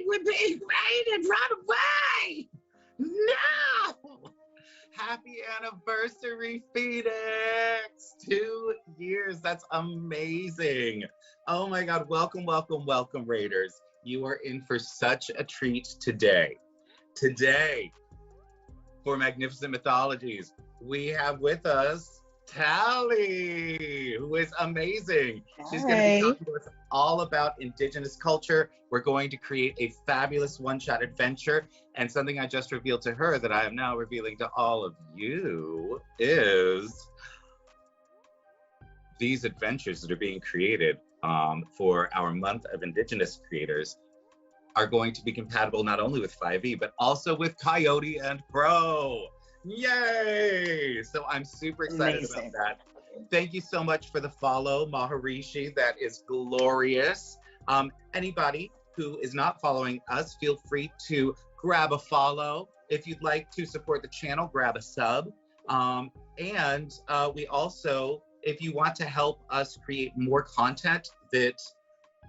We're being raided! Run away! No! Happy anniversary, Phoenix! 2 years. That's amazing. Oh my God. Welcome, welcome, welcome, Raiders. You are in for such a treat today. Today, for Magnificent Mythologies, we have with us Tally, who is amazing. She's going to be talking to us all about Indigenous culture. We're going to create a fabulous one-shot adventure. And something I just revealed to her that I am now revealing to all of you is these adventures that are being created for our month of Indigenous creators are going to be compatible not only with 5e, but also with Coyote and Crow. Yay! So I'm super excited about that. Thank you so much for the follow, Maharishi. That is glorious. Anybody who is not following us, feel free to grab a follow. If you'd like to support the channel, grab a sub. And we also, if you want to help us create more content that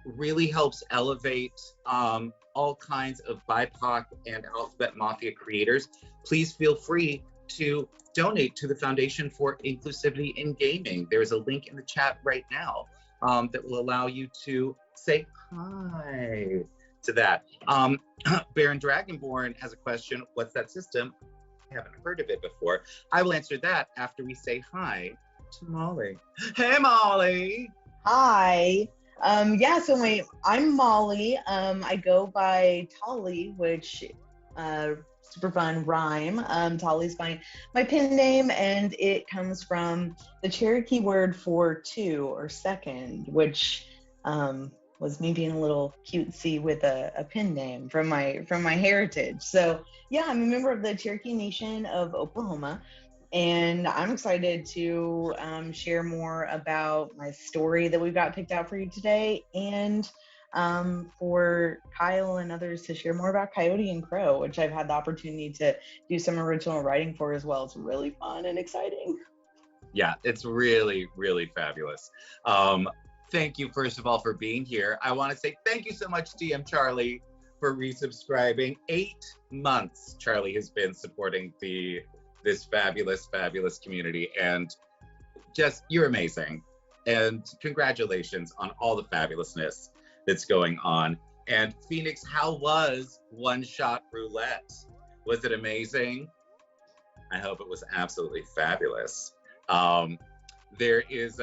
really helps elevate all kinds of BIPOC and Alphabet Mafia creators, please feel free to donate to the Foundation for Inclusivity in Gaming. There's a link in the chat right now that will allow you to say hi to that. Baron Dragonborn has a question. What's that system? I haven't heard of it before. I will answer that after we say hi to Molly. Hey, Molly. Hi. Yeah, so I'm Molly. I go by Tali, which super fun rhyme. Tali's my pen name, and it comes from the Cherokee word for two or second, which was me being a little cutesy with a pen name from my heritage. So yeah, I'm a member of the Cherokee Nation of Oklahoma. And I'm excited to share more about my story that we've got picked out for you today, and for Kyle and others to share more about Coyote and Crow, which I've had the opportunity to do some original writing for as well. It's really fun and exciting. Yeah, it's really, really fabulous. Thank you, first of all, for being here. I want to say thank you so much, DM Charlie, for resubscribing. 8 months Charlie has been supporting this fabulous, fabulous community, and just, you're amazing. And congratulations on all the fabulousness that's going on. And Phoenix, how was One Shot Roulette? Was it amazing? I hope it was absolutely fabulous. There is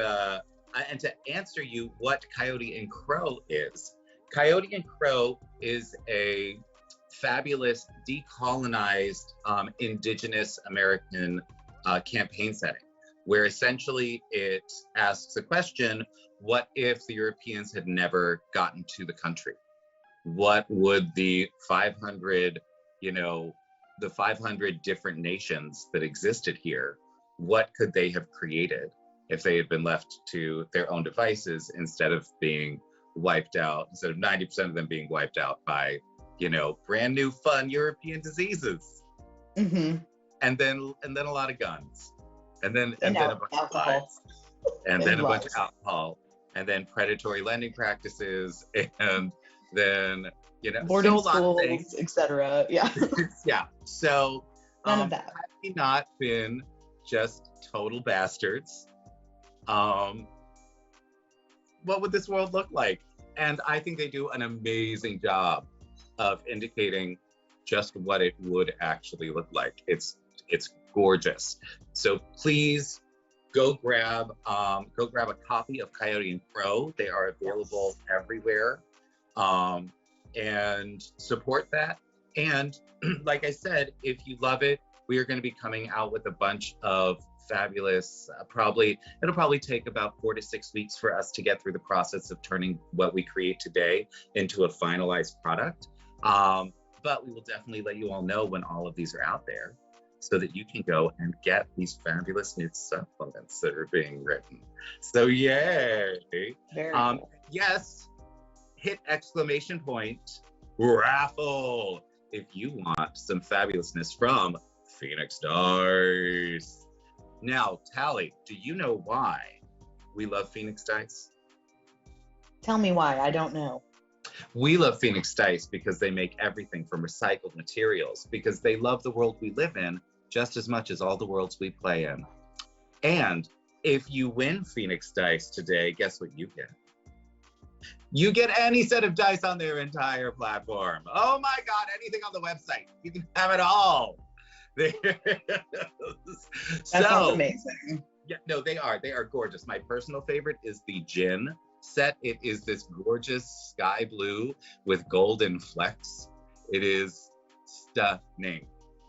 and to answer you what Coyote and Crow is, Coyote and Crow is a fabulous decolonized Indigenous American campaign setting, where essentially it asks a question: what if the Europeans had never gotten to the country? What would the 500 different nations that existed here, what could they have created if they had been left to their own devices, instead of being wiped out, instead of 90% of them being wiped out by brand new fun European diseases. Mm-hmm. And then a lot of guns, and then a bunch of lies, and then a bunch of alcohol, and then predatory lending practices, and then boarding schools, etc. Yeah. Yeah. So none of that. had we not been just total bastards, what would this world look like? And I think they do an amazing job of indicating just what it would actually look like. It's gorgeous. So please go grab a copy of Coyote and Crow. They are available everywhere, and support that. And like I said, if you love it, we are going to be coming out with a bunch of fabulous, it'll probably take about 4 to 6 weeks for us to get through the process of turning what we create today into a finalized product. But we will definitely let you all know when all of these are out there, so that you can go and get these fabulous new supplements that are being written. So yay! Very cool. Yes, hit exclamation point raffle if you want some fabulousness from Phoenix Dice. Now, Tally, do you know why we love Phoenix Dice? Tell me why. I don't know. We love Phoenix Dice because they make everything from recycled materials, because they love the world we live in just as much as all the worlds we play in. And if you win Phoenix Dice today, guess what you get? You get any set of dice on their entire platform. Oh my God, anything on the website. You can have it all. That sounds amazing. Yeah, no, they are. They are gorgeous. My personal favorite is the gin set. It is this gorgeous sky blue with golden flecks. It is stunning.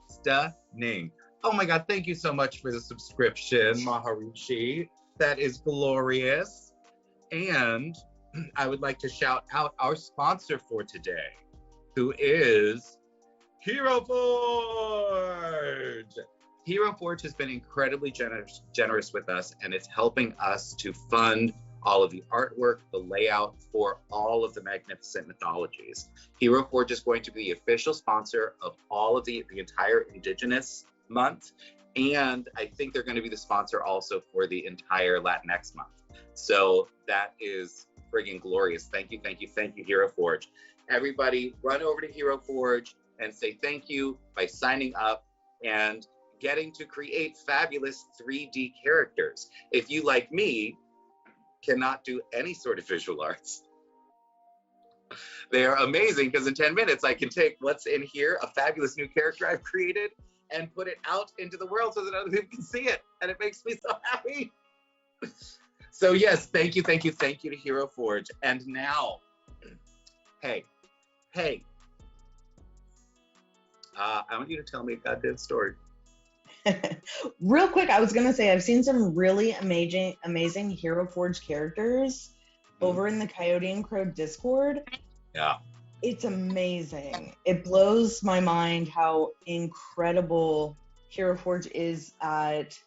Stunning. Oh my God, thank you so much for the subscription, Maharishi. That is glorious. And I would like to shout out our sponsor for today, who is Hero Forge. Hero Forge has been incredibly generous with us, and it's helping us to fund all of the artwork, the layout for all of the magnificent mythologies. Hero Forge is going to be the official sponsor of all of the entire Indigenous month, and I think they're going to be the sponsor also for the entire Latinx month. So that is friggin' glorious. Thank you, thank you, thank you, Hero Forge. Everybody run over to Hero Forge and say thank you by signing up and getting to create fabulous 3D characters. If you, like me, cannot do any sort of visual arts, they are amazing, because in 10 minutes I can take what's in here, a fabulous new character I've created, and put it out into the world so that other people can see it, and it makes me so happy. So yes, thank you to Hero Forge. And now, hey, I want you to tell me a goddamn story. Real quick, I was gonna say I've seen some really amazing Hero Forge characters over in the Coyote and Crow Discord. Yeah. It's amazing. It blows my mind how incredible Hero Forge is at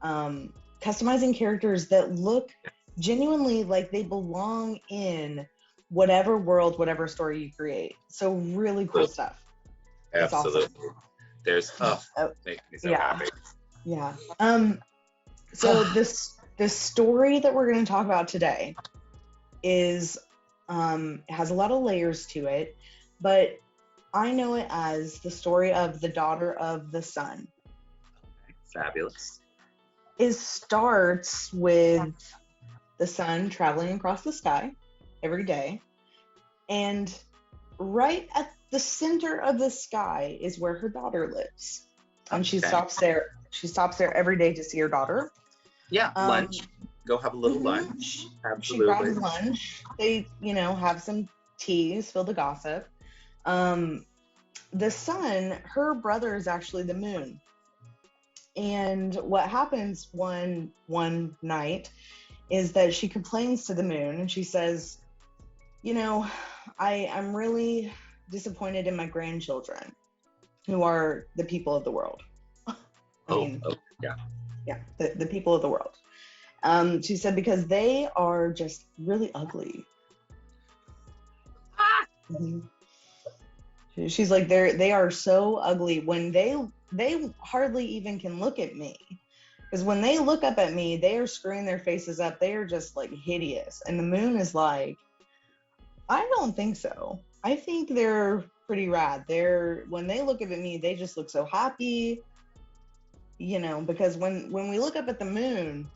customizing characters that look genuinely like they belong in whatever world, whatever story you create. So really cool stuff. Absolutely. Awesome. There's makes me so happy. Yeah. So this story that we're going to talk about today is has a lot of layers to it, but I know it as the story of the daughter of the sun. Fabulous. It starts with the sun traveling across the sky every day, and right at the center of the sky is where her daughter lives. And she stops there. She stops there every day to see her daughter. Yeah, lunch. Go have a little lunch. Absolutely. She grabs lunch. They, have some tea, spill the gossip. The sun, her brother is actually the moon. And what happens one night is that she complains to the moon, and she says, I'm really disappointed in my grandchildren, who are the people of the world. Yeah, the people of the world. She said, because they are just really ugly. Mm-hmm. She's like, they are so ugly when they hardly even can look at me. Because when they look up at me, they are screwing their faces up. They are just like hideous. And the moon is like, I don't think so. I think they're pretty rad. When they look up at me, they just look so happy. Because when we look up at the moon,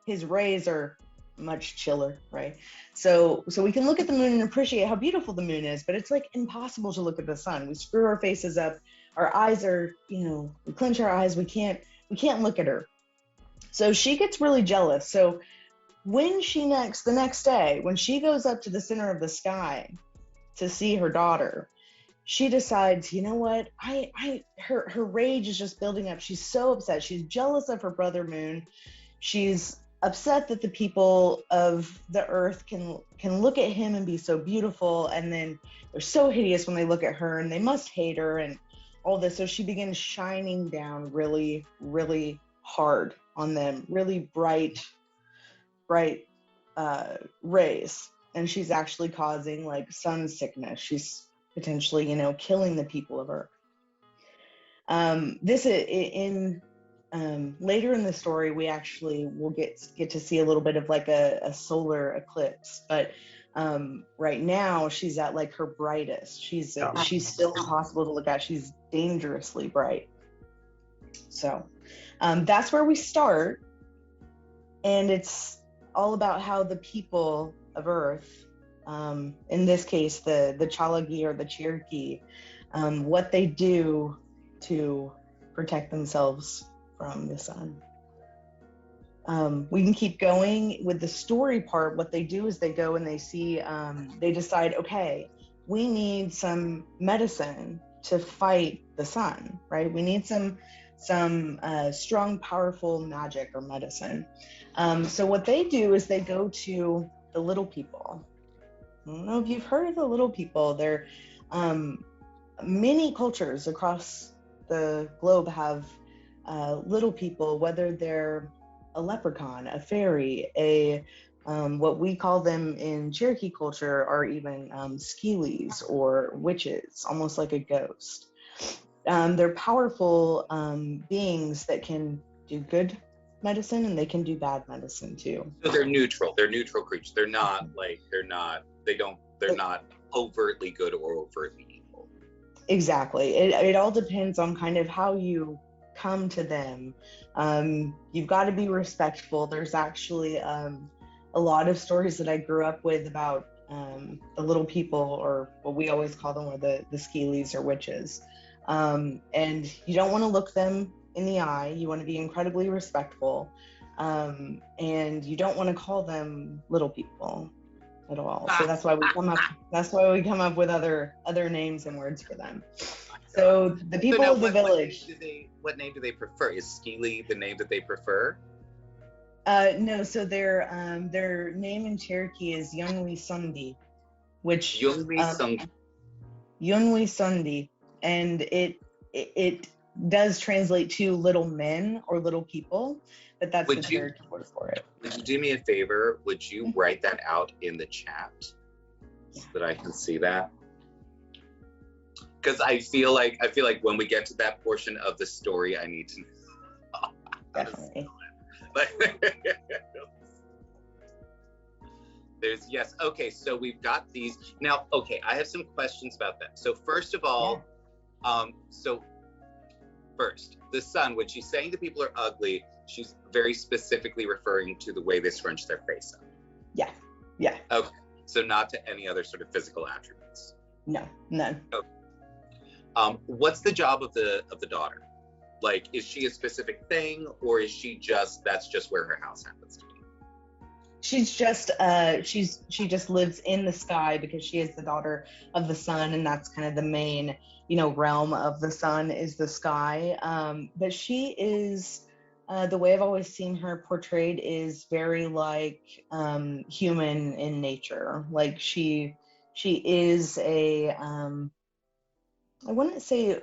his rays are much chiller, right? So we can look at the moon and appreciate how beautiful the moon is, but it's like impossible to look at the sun. We screw our faces up. Our eyes are, we clench our eyes. We can't look at her. So she gets really jealous. So when the next day, when she goes up to the center of the sky to see her daughter, she decides, you know what? Her rage is just building up. She's so upset. She's jealous of her brother Moon. She's upset that the people of the earth can look at him and be so beautiful, and then they're so hideous when they look at her, and they must hate her and all this. So she begins shining down really, really hard on them, really bright rays, and she's actually causing like sun sickness. She's potentially, killing the people of Earth. This in later in the story, we actually will get to see a little bit of like a solar eclipse, but Right now, she's at like her brightest. She's still impossible to look at. She's dangerously bright. So that's where we start. And it's all about how the people of Earth, in this case, the Chalagi or the Cherokee, what they do to protect themselves from the sun. We can keep going with the story part. What they do is they go and they see, they decide, okay, we need some medicine to fight the sun, right? We need some strong, powerful magic or medicine. So what they do is they go to the little people. I don't know if you've heard of the little people. They're many cultures across the globe have little people, whether they're a leprechaun, a fairy, a what we call them in Cherokee culture are even skeelies or witches, almost like a ghost. They're powerful beings that can do good medicine and they can do bad medicine too. So they're neutral. They're neutral creatures. They're not overtly good or overtly evil. Exactly. It all depends on kind of how you come to them. You've got to be respectful. There's actually a lot of stories that I grew up with about the little people, or what we always call them, or the skeelies or witches. And you don't want to look them in the eye. You want to be incredibly respectful. And you don't want to call them little people at all. So that's why we come up with other names and words for them. So the people of the village. What name do they prefer? Is Skeely the name that they prefer? No, so their name in Cherokee is Yunwi Sundi, which Yunwi Sundi, and it does translate to little men or little people, but that's the Cherokee word for it. Would you do me a favor? Would you write that out in the chat so that I can see that? Because I feel like when we get to that portion of the story, I need to know. Definitely. Okay, so we've got these. Now, okay, I have some questions about that. So first of all, first, the sun, when she's saying that people are ugly, she's very specifically referring to the way they scrunch their face up. Yeah, yeah. Okay, so not to any other sort of physical attributes. No, none. Okay. What's the job of the daughter? Like, is she a specific thing, or is she that's just where her house happens to be? She's just she just lives in the sky because she is the daughter of the sun, and that's kind of the main, realm of the sun is the sky. But she is the way I've always seen her portrayed is very like human in nature. Like she is a I wouldn't say,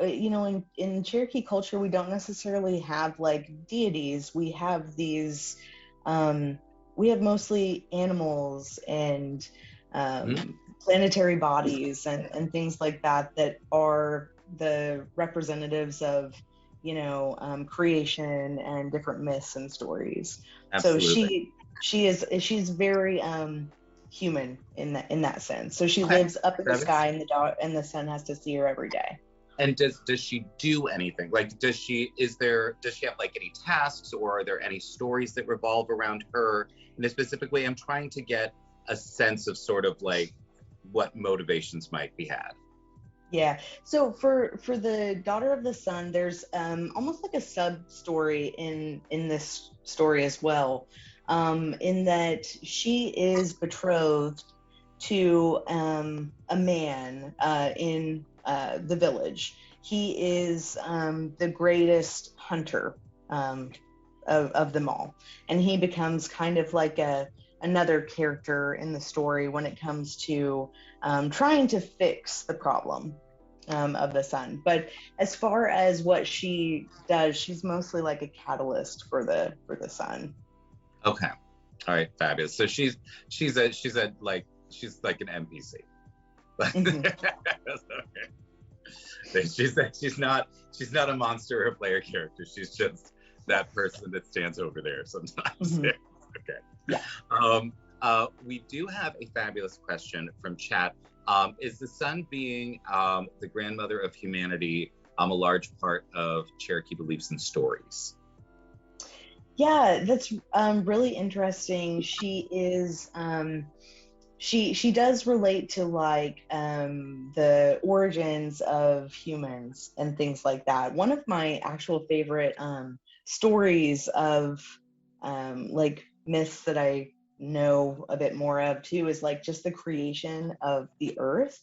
in Cherokee culture, we don't necessarily have like deities. We have these, we have mostly animals and planetary bodies and things like that are the representatives of, creation and different myths and stories. Absolutely. So she's very human in that sense. So she lives up in the sky, and the sun has to see her every day. And does she do anything? Like, does she have like any tasks, or are there any stories that revolve around her in a specific way? I'm trying to get a sense of sort of like what motivations might be had. Yeah. So for the daughter of the sun, there's almost like a sub story in this story as well. In that she is betrothed to a man in the village. He is the greatest hunter of them all, and he becomes kind of like another character in the story when it comes to trying to fix the problem of the sun. But as far as what she does, she's mostly like a catalyst for the sun. Okay. All right. Fabulous. So she's like an NPC. Mm-hmm. Okay. She's not a monster or a player character. She's just that person that stands over there sometimes. Mm-hmm. Okay. Yeah. we do have a fabulous question from chat. Is the sun being the grandmother of humanity a large part of Cherokee beliefs and stories? Yeah, that's really interesting. She is she does relate to like the origins of humans and things like that. One of my actual favorite stories of like myths that I know a bit more of too is like just the creation of the earth,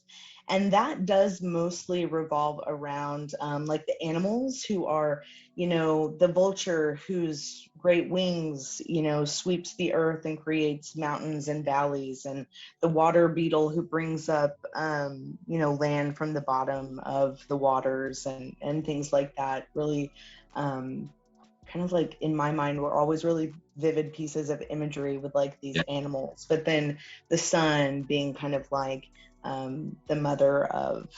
and that does mostly revolve around like the animals who are, you know, the vulture whose great wings, you know, sweeps the earth and creates mountains and valleys, and the water beetle who brings up you know, land from the bottom of the waters, and things like that. Really kind of like in my mind were always really vivid pieces of imagery with like these animals, but then the sun being kind of like the mother of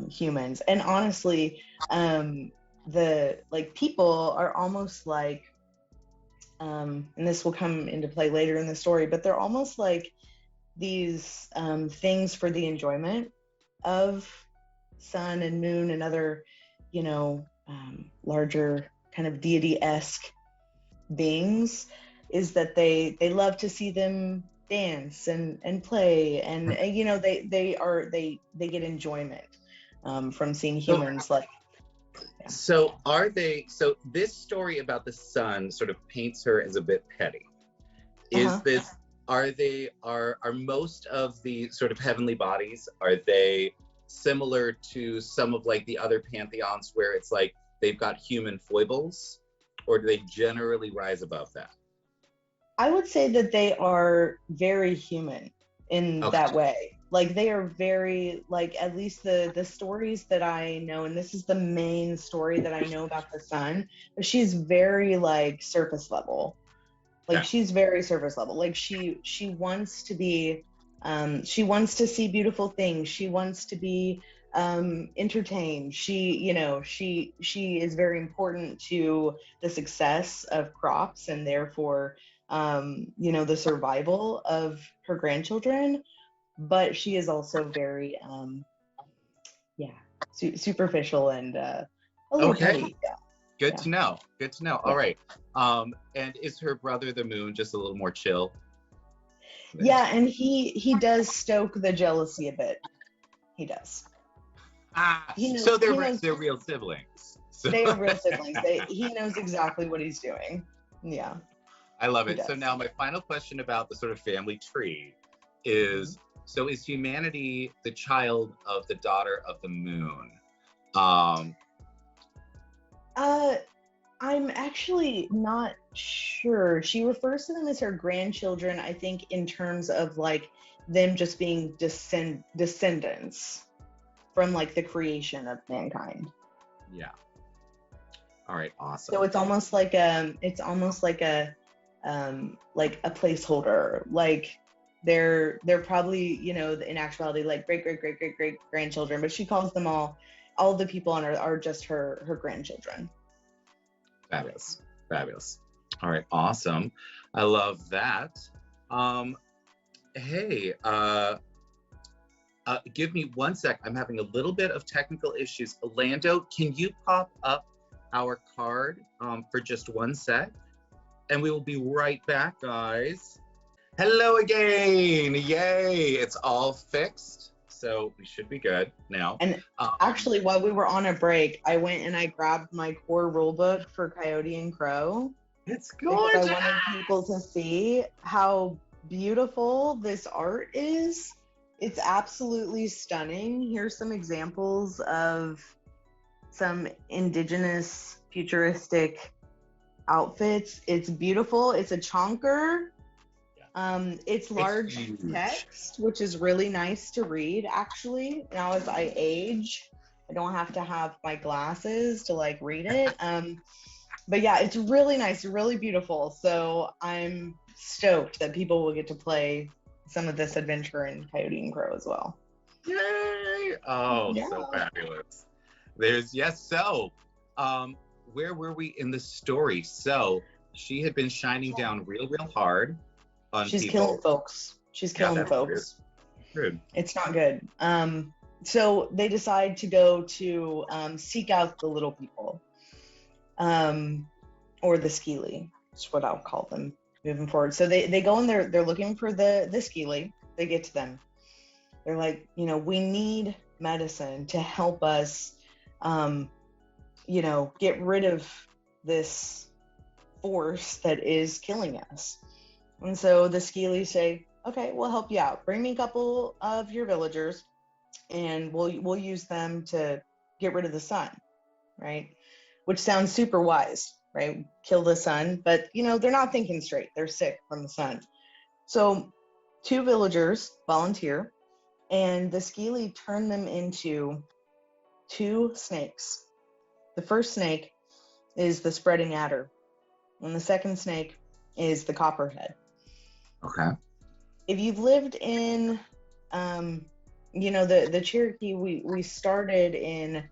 humans. And honestly, the like people are almost like and this will come into play later in the story, but they're almost like these things for the enjoyment of sun and moon and other, you know, larger kind of deity-esque beings, is that they love to see them dance and play, and you know, they get enjoyment from seeing humans like. Yeah. So are they, so this story about the sun sort of paints her as a bit petty. Is this, are most of the sort of heavenly bodies, are they similar to some of like the other pantheons where it's like they've got human foibles, or do they generally rise above that? I would say that they are very human in that way. Like they are very, like, at least the stories that I know, and this is the main story that I know about the sun, but she's very like surface level. Like she's very surface level. Like she wants to be she wants to see beautiful things. She wants to be entertained. She, you know, she is very important to the success of crops, and therefore you know, the survival of her grandchildren. But she is also very yeah, superficial and a little petty. Yeah. Good to know. Good to know. All right. And is her brother the moon just a little more chill? Yeah, and he does stoke the jealousy a bit. He does. So they're real siblings. So. They are real siblings. He knows exactly what he's doing. Yeah. I love it. So now my final question about the sort of family tree is, so is humanity the child of the daughter of the moon? I'm actually not sure. She refers to them as her grandchildren, I think, in terms of like them just being descendants from like the creation of mankind. Yeah. All right. Awesome. So it's almost like a placeholder. Like they're probably, you know, in actuality like great grandchildren, but she calls them all the people on earth are just her grandchildren. Fabulous. Fabulous. All right. Awesome. I love that. Hey, give me 1 sec. I'm having a little bit of technical issues. Lando, can you pop up our card for just 1 sec? And we will be right back, guys. Hello again. Yay. It's all fixed. So we should be good now. And actually, while we were on a break, I went and I grabbed my core rulebook for Coyote and Crow. It's gorgeous. Because I wanted people to see how beautiful this art is. It's absolutely stunning. Here's some examples of some indigenous futuristic outfits. It's beautiful. It's a chonker. It's large text, which is really nice to read, actually. Now as I age, I don't have to have my glasses to like read it. But yeah, it's really nice, really beautiful. So I'm stoked that people will get to play some of this adventure in Coyote and Crow as well. Yay! Oh, yeah. So fabulous. So where were we in the story? So she had been shining down real hard on She's people. killing folks. She's Yeah, killing that's folks. rude. It's not good. So they decide to go to seek out the little people, or the Skili. That's what I'll call them moving forward. So they go and they're looking for the Skili. They get to them. They're like, we need medicine to help us, get rid of this force that is killing us. And so the Skili say, okay, we'll help you out. Bring me a couple of your villagers and we'll use them to get rid of the sun, right? Which sounds super wise, right? Kill the sun, but they're not thinking straight. They're sick from the sun. So 2 villagers volunteer, and the Skili turn them into 2 snakes. The first snake is the spreading adder, and the second snake is the copperhead. Okay. If you've lived in, the Cherokee, we started in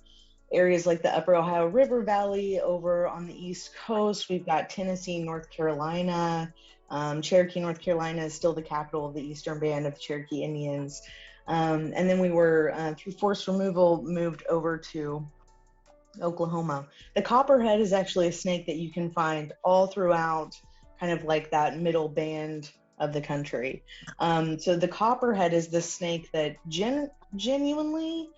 areas like the Upper Ohio River Valley over on the East Coast. We've got Tennessee, North Carolina. Cherokee, North Carolina is still the capital of the Eastern Band of the Cherokee Indians. And then we were, through forced removal, moved over to Oklahoma. The copperhead is actually a snake that you can find all throughout kind of like that middle band of the country. So the copperhead is the snake that genuinely,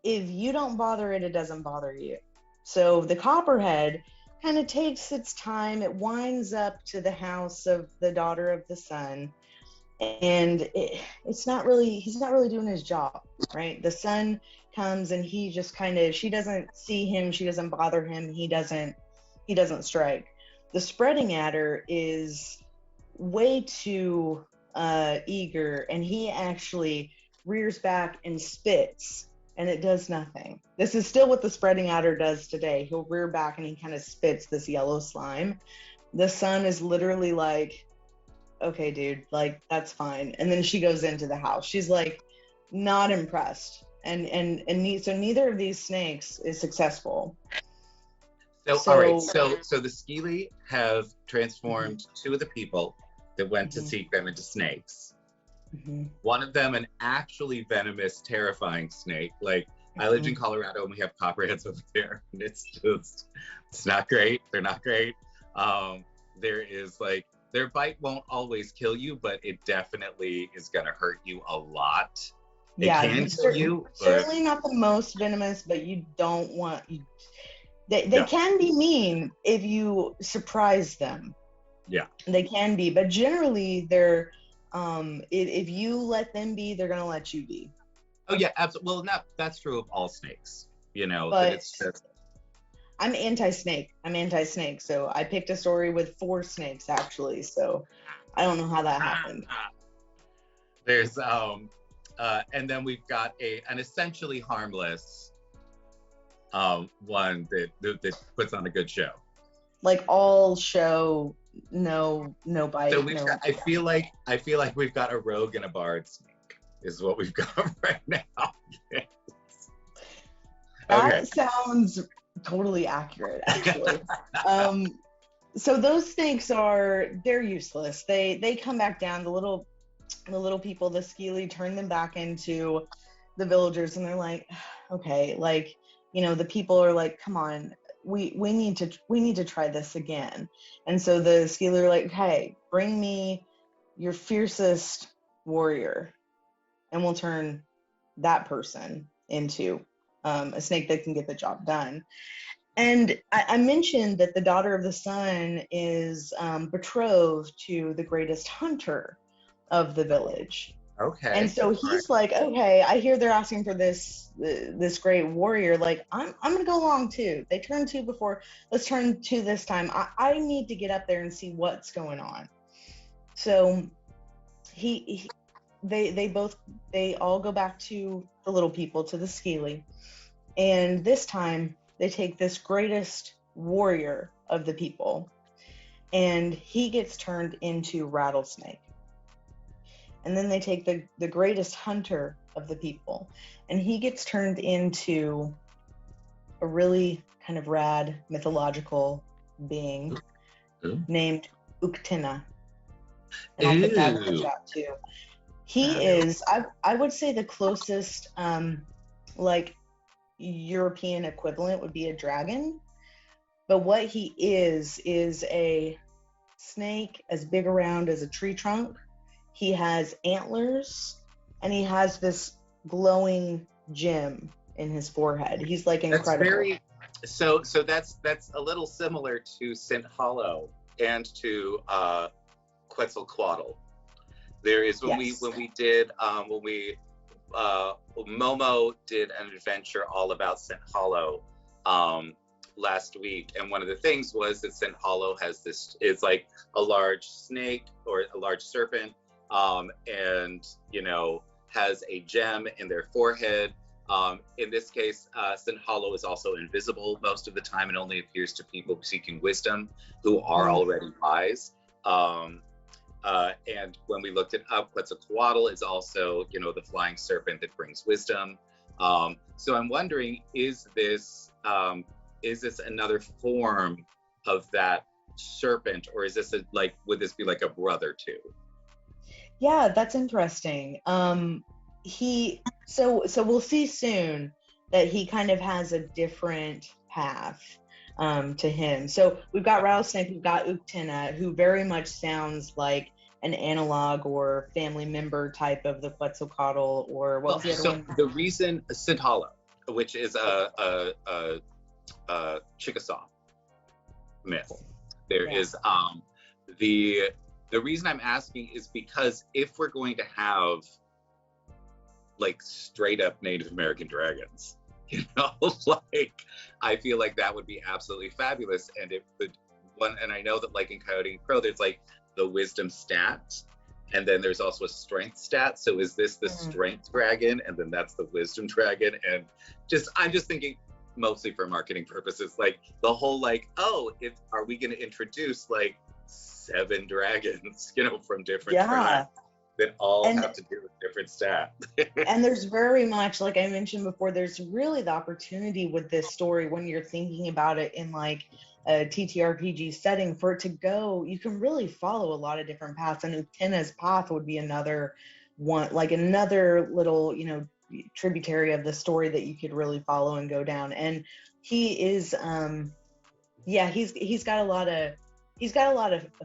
if you don't bother it, it doesn't bother you. So the copperhead kind of takes its time. It winds up to the house of the daughter of the sun, and he's not really doing his job, right? The sun comes and he just she doesn't see him, she doesn't bother him, he doesn't strike. The spreading adder is way too eager, and he actually rears back and spits, and it does nothing. This is still what the spreading adder does today. He'll rear back and he kind of spits this yellow slime. The sun is literally like, okay, dude, like, that's fine. And then she goes into the house. She's like not impressed. So neither of these snakes is successful. So all right, so the Skili have transformed 2 of the people that went to seek them into snakes. One of them an actually venomous, terrifying snake. Like, I lived in Colorado and we have copperheads over there, and it's not great. They're not great. There is like, their bite won't always kill you, but it definitely is gonna hurt you a lot. It can kill you. Certainly not the most venomous, but you don't want they can be mean if you surprise them. Yeah. They can be, but generally they're if you let them be, they're gonna let you be. Oh yeah, absolutely. Well, that's true of all snakes, But that it's just... I'm anti-snake. So I picked a story with 4 snakes actually. So I don't know how that happened. There's and then we've got an essentially harmless one that puts on a good show. Like all show, no bite. So I feel like we've got a rogue and a bard snake is what we've got right now. That sounds totally accurate, actually. So those snakes they're useless. They come back down. The little people, the Skili, turn them back into the villagers, and they're like, okay, like, the people are like, come on, we need to try this again. And so the Skili are like, hey, bring me your fiercest warrior, and we'll turn that person into a snake that can get the job done. And I mentioned that the daughter of the sun is betrothed to the greatest hunter of the village. Okay. And so he's like, okay, I hear they're asking for this great warrior. Like, I'm gonna go along too. They turned 2 before. Let's turn 2 this time. I need to get up there and see what's going on. So they all go back to the little people, to the Skili, and this time they take this greatest warrior of the people, and he gets turned into Rattlesnake. And then they take the greatest hunter of the people, and he gets turned into a really kind of rad mythological being named Uktina. And I'll put that in the Ooh. chat too. He is, I would say the closest like European equivalent would be a dragon. But what he is a snake as big around as a tree trunk. He has antlers and he has this glowing gem in his forehead. He's like That's incredible. very so that's a little similar to St. Hollow and to Quetzalcoatl. There is when Yes. we did Momo did an adventure all about St. Hollow last week, and one of the things was that St. Hollow has this is like a large snake or a large serpent, and you know has a gem in their forehead. In this case, St. Hollow is also invisible most of the time and only appears to people seeking wisdom who are already wise. And when we looked it up, Quetzalcoatl is also, you know, the flying serpent that brings wisdom. So I'm wondering, is this another form of that serpent, or is this would this be like a brother too? Yeah, that's interesting. So we'll see soon that he kind of has a different path to him. So we've got Rattlesnake, we've got Uktina, who very much sounds like an analog or family member type of the Quetzalcoatl, or what was the other one? The reason St. Hollow, which is a Chickasaw myth, there is the reason I'm asking is because if we're going to have like straight up Native American dragons, you know, like I feel like that would be absolutely fabulous. And if the one, and I know that like in Coyote and Crow, there's like the wisdom stat, and then there's also a strength stat. So is this the strength dragon, and then that's the wisdom dragon? And I'm just thinking mostly for marketing purposes, like the whole like, oh, are we going to introduce like 7 dragons, you know, from different tribes that all have to do with different stat? And there's very much, like I mentioned before, there's really the opportunity with this story when you're thinking about it in like a TTRPG setting for it to go, you can really follow a lot of different paths, and Uktina's path would be another one, like another little, you know, tributary of the story that you could really follow and go down. And he is he's got a lot of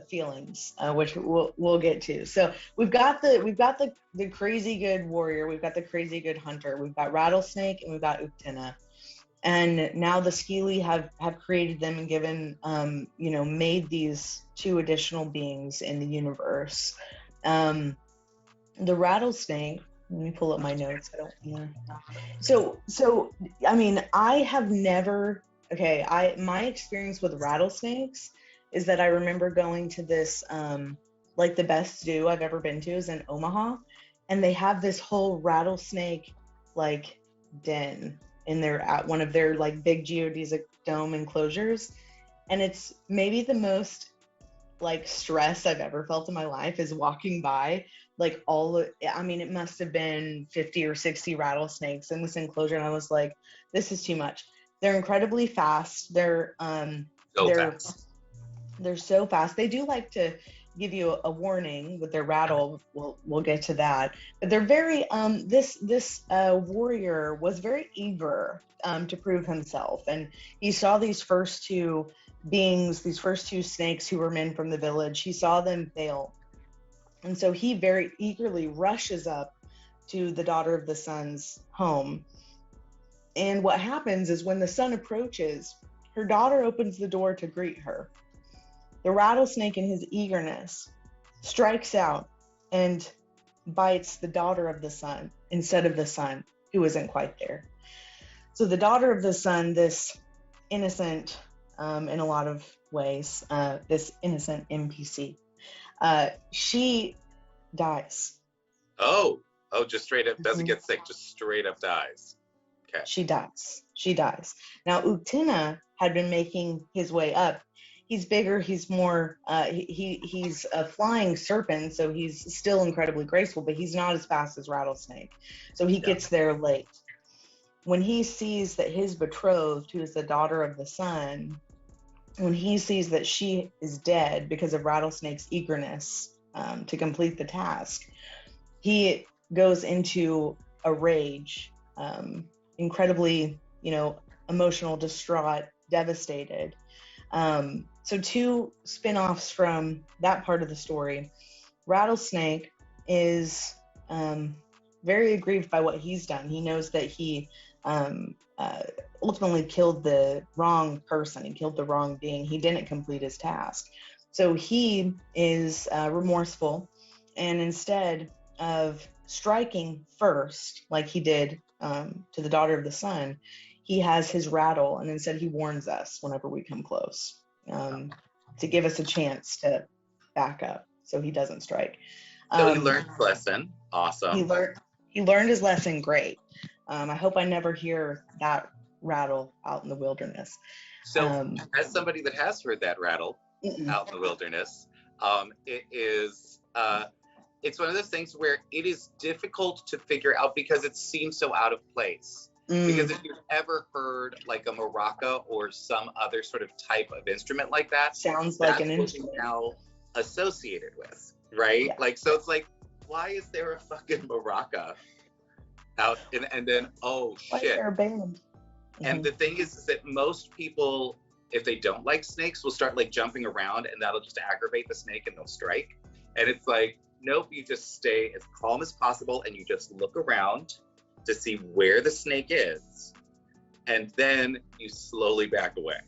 feelings, which we'll get to. So we've got the crazy good warrior, we've got the crazy good hunter, we've got Rattlesnake, and we've got Uktina. And now the Skeely have created them and given, made these 2 additional beings in the universe. The Rattlesnake, let me pull up my notes. So, I mean, I have never, my experience with rattlesnakes is that I remember going to this, like the best zoo I've ever been to is in Omaha, and they have this whole rattlesnake like den at one of their like big geodesic dome enclosures. And it's maybe the most like stress I've ever felt in my life is walking by like it must have been 50 or 60 rattlesnakes in this enclosure. And I was like, this is too much. They're incredibly fast. They're so fast. They do like to give you a warning with their rattle. We'll get to that. But they're very this warrior was very eager to prove himself, and he saw these first 2 beings, these first 2 snakes who were men from the village. He saw them fail, and so he very eagerly rushes up to the daughter of the sun's home. And what happens is when the sun approaches, her daughter opens the door to greet her. The rattlesnake, in his eagerness, strikes out and bites the daughter of the sun instead of the sun, who isn't quite there. So the daughter of the sun, this innocent, in a lot of ways, this innocent NPC, she dies. Oh, just straight up, doesn't get sick, just straight up dies. Okay. She dies. Now, Uktina had been making his way up. He's bigger, he's more, he's a flying serpent, so he's still incredibly graceful, but he's not as fast as Rattlesnake. So he gets there late. When he sees that his betrothed, who is the daughter of the sun, when he sees that she is dead because of Rattlesnake's eagerness to complete the task. He goes into a rage, incredibly, emotional, distraught, devastated. So two spin-offs from that part of the story. Rattlesnake is very aggrieved by what he's done. He knows that he ultimately killed the wrong person. He killed the wrong being. He didn't complete his task. So he is remorseful, and instead of striking first, like he did to the daughter of the sun, he has his rattle, and instead he warns us whenever we come close, to give us a chance to back up so he doesn't strike. So he learned his lesson. Awesome. He learned his lesson. Great. I hope I never hear that rattle out in the wilderness. So as somebody that has heard that rattle out in the wilderness, it is it's one of those things where it is difficult to figure out because it seems so out of place. Because if you've ever heard like a maraca or some other sort of type of instrument like that, sounds like an instrument now associated with, right? Yeah. Like, so it's like, why is there a fucking maraca out? And then, oh shit. Why is there a band? And the thing is that most people, if they don't like snakes, will start like jumping around, and that'll just aggravate the snake and they'll strike. And it's like, nope, you just stay as calm as possible and you just look around to see where the snake is, and then you slowly back away.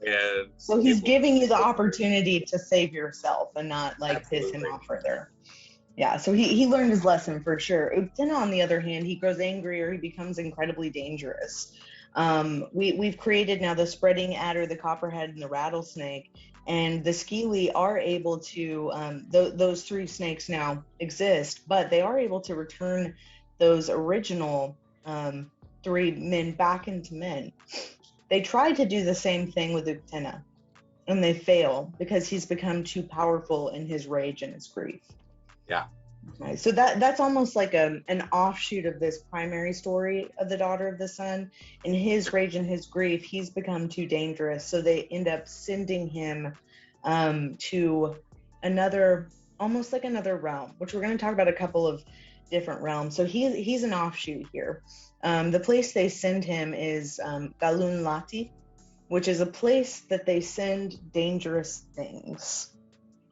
And so he's giving you the opportunity to save yourself and not like piss him off further. Yeah, so he learned his lesson for sure. Then on the other hand, he grows angrier, he becomes incredibly dangerous. We've created now the spreading adder, the copperhead, and the rattlesnake, and the skeely are able to, those three snakes now exist, but they are able to return those original three men back into men. They tried to do the same thing with Uktena, and they fail because he's become too powerful in his rage and his grief. Yeah. Okay, so that's almost like an offshoot of this primary story of the daughter of the sun. In his rage and his grief, he's become too dangerous, so they end up sending him to another, almost like another realm, which we're going to talk about a couple of different realms. So he's an offshoot here. The place they send him is Galun Lati, which is a place that they send dangerous things.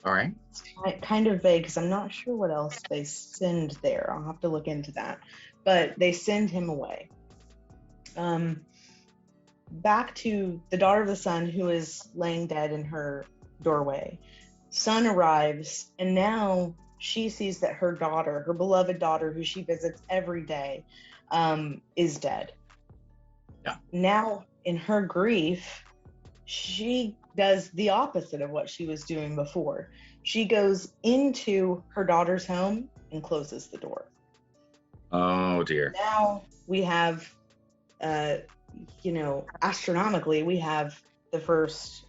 All right. It's kind of vague because I'm not sure what else they send there. I'll have to look into that. But they send him away. Back to the daughter of the sun, who is laying dead in her doorway. Sun arrives, and now she sees that her daughter, her beloved daughter, who she visits every day, is dead. Yeah. Now, in her grief, she does the opposite of what she was doing before. She goes into her daughter's home and closes the door. Oh dear. Now we have, astronomically, we have the first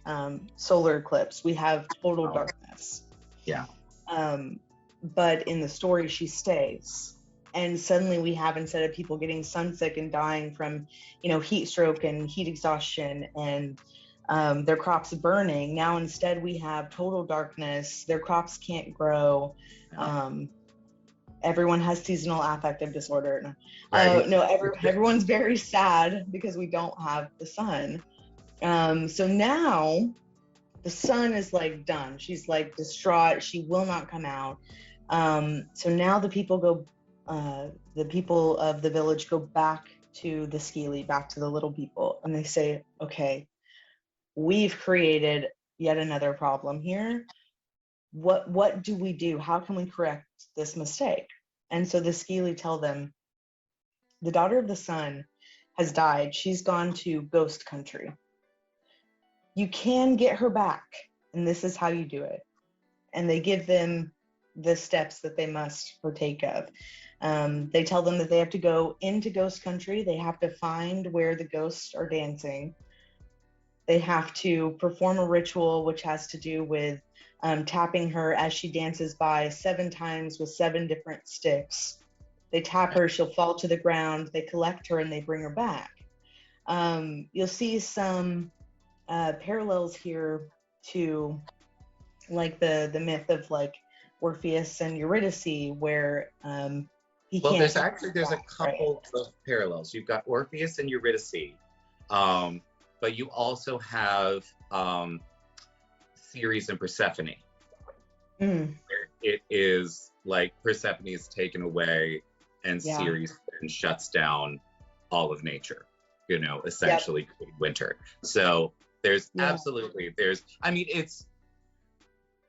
solar eclipse. We have total darkness. Yeah. But in the story, she stays. And suddenly we have, instead of people getting sunsick and dying from, heat stroke and heat exhaustion and their crops burning, now instead we have total darkness. Their crops can't grow. Yeah. Everyone has seasonal affective disorder. Everyone's very sad because we don't have the sun. So now the sun is like done. She's like distraught. She will not come out. So now the people of the village go back to the Skeely, back to the little people, and they say, okay, we've created yet another problem here. What do we do? How can we correct this mistake? And so the Skeely tell them, the daughter of the sun has died. She's gone to ghost country. You can get her back, and this is how you do it. And they give them the steps that they must partake of. They tell them that they have to go into ghost country. They have to find where the ghosts are dancing. They have to perform a ritual, which has to do with tapping her as she dances by 7 times with 7 different sticks. They tap her, she'll fall to the ground. They collect her and they bring her back. You'll see some parallels here to like the myth of like Orpheus and Eurydice, where he Well, can't. there's a Right. couple of parallels. You've got Orpheus and Eurydice, um, but you also have Ceres and Persephone. Mm, It is like Persephone is taken away, and yeah. Ceres then shuts down all of nature. You know, Yep. essentially winter. So there's Yeah. absolutely I mean, it's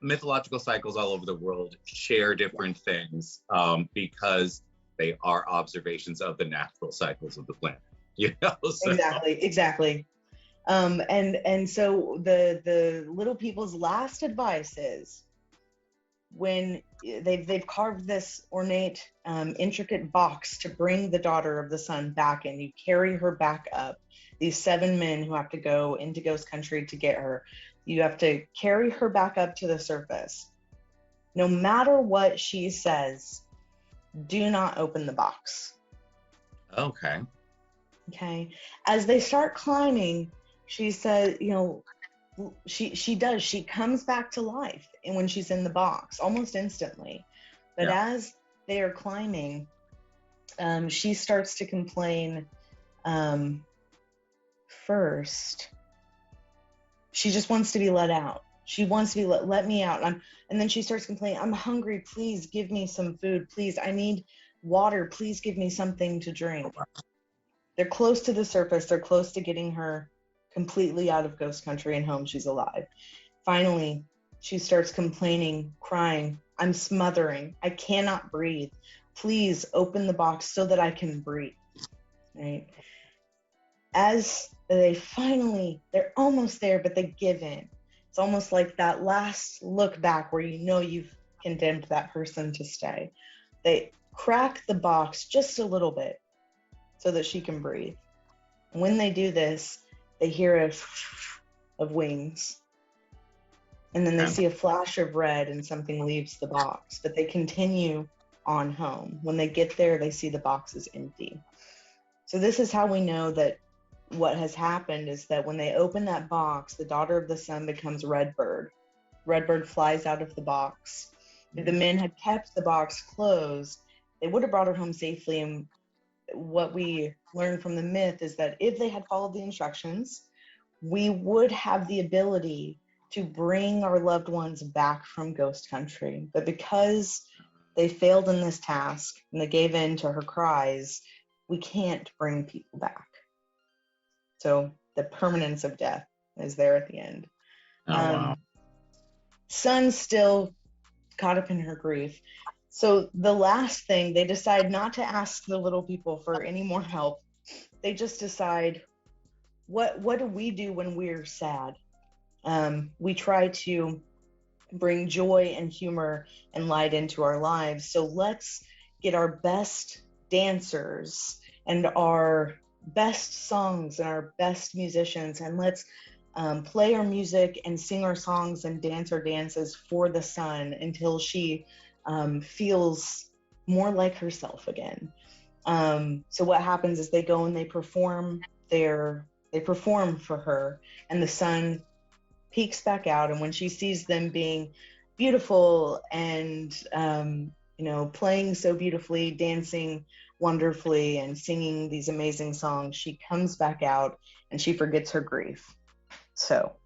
mythological cycles all over the world share different things because they are observations of the natural cycles of the planet. You know, so Exactly. Exactly. And so the little people's last advice is, when they've carved this ornate, intricate box to bring the daughter of the sun back in. You carry her back up. These 7 men who have to go into Ghost Country to get her. You have to carry her back up to the surface. No matter what she says, do not open the box. okay. Okay. As they start climbing, she said, she comes back to life, and when she's in the box almost instantly. But Yeah. as they are climbing, she starts to complain. First, she just wants to be let out. She wants to be let me out. And then she starts complaining, I'm hungry, please give me some food, please, I need water, please give me something to drink. They're close to the surface. They're close to getting her completely out of Ghost Country and home. She's alive. Finally, she starts complaining, crying, I'm smothering. I cannot breathe. Please open the box so that I can breathe. Right? As they're almost there, but they give in. It's almost like that last look back where you've condemned that person to stay. They crack the box just a little bit so that she can breathe. When they do this, they hear a of wings, and then they Okay. see a flash of red and something leaves the box, but they continue on home. When they get there, they see the box is empty. So this is how we know that what has happened is that when they open that box, the daughter of the sun becomes Redbird. Redbird flies out of the box. If the men had kept the box closed, they would have brought her home safely. And what we learn from the myth is that if they had followed the instructions, we would have the ability to bring our loved ones back from Ghost Country. But because they failed in this task and they gave in to her cries, we can't bring people back. So the permanence of death is there at the end. Oh wow. Sun's still caught up in her grief. So the last thing, they decide not to ask the little people for any more help. They just decide, what do we do when we're sad? We try to bring joy and humor and light into our lives. So let's get our best dancers and our best songs and our best musicians, and let's play our music and sing our songs and dance our dances for the sun until she feels more like herself again. So what happens is they go and they perform for her, and the sun peeks back out, and when she sees them being beautiful and playing so beautifully, dancing wonderfully, and singing these amazing songs, she comes back out and she forgets her grief. So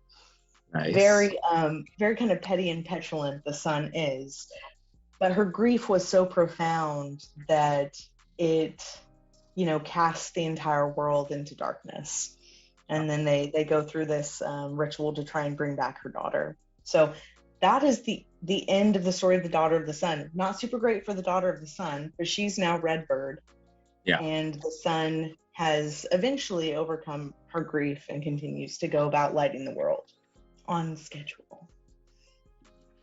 Nice. very kind of petty and petulant the sun is, but her grief was so profound that it casts the entire world into darkness. And then they go through this ritual to try and bring back her daughter. So that is the end of the story of the daughter of the sun. Not super great for the daughter of the sun, but she's now Redbird. Yeah. And the sun has eventually overcome her grief and continues to go about lighting the world on schedule.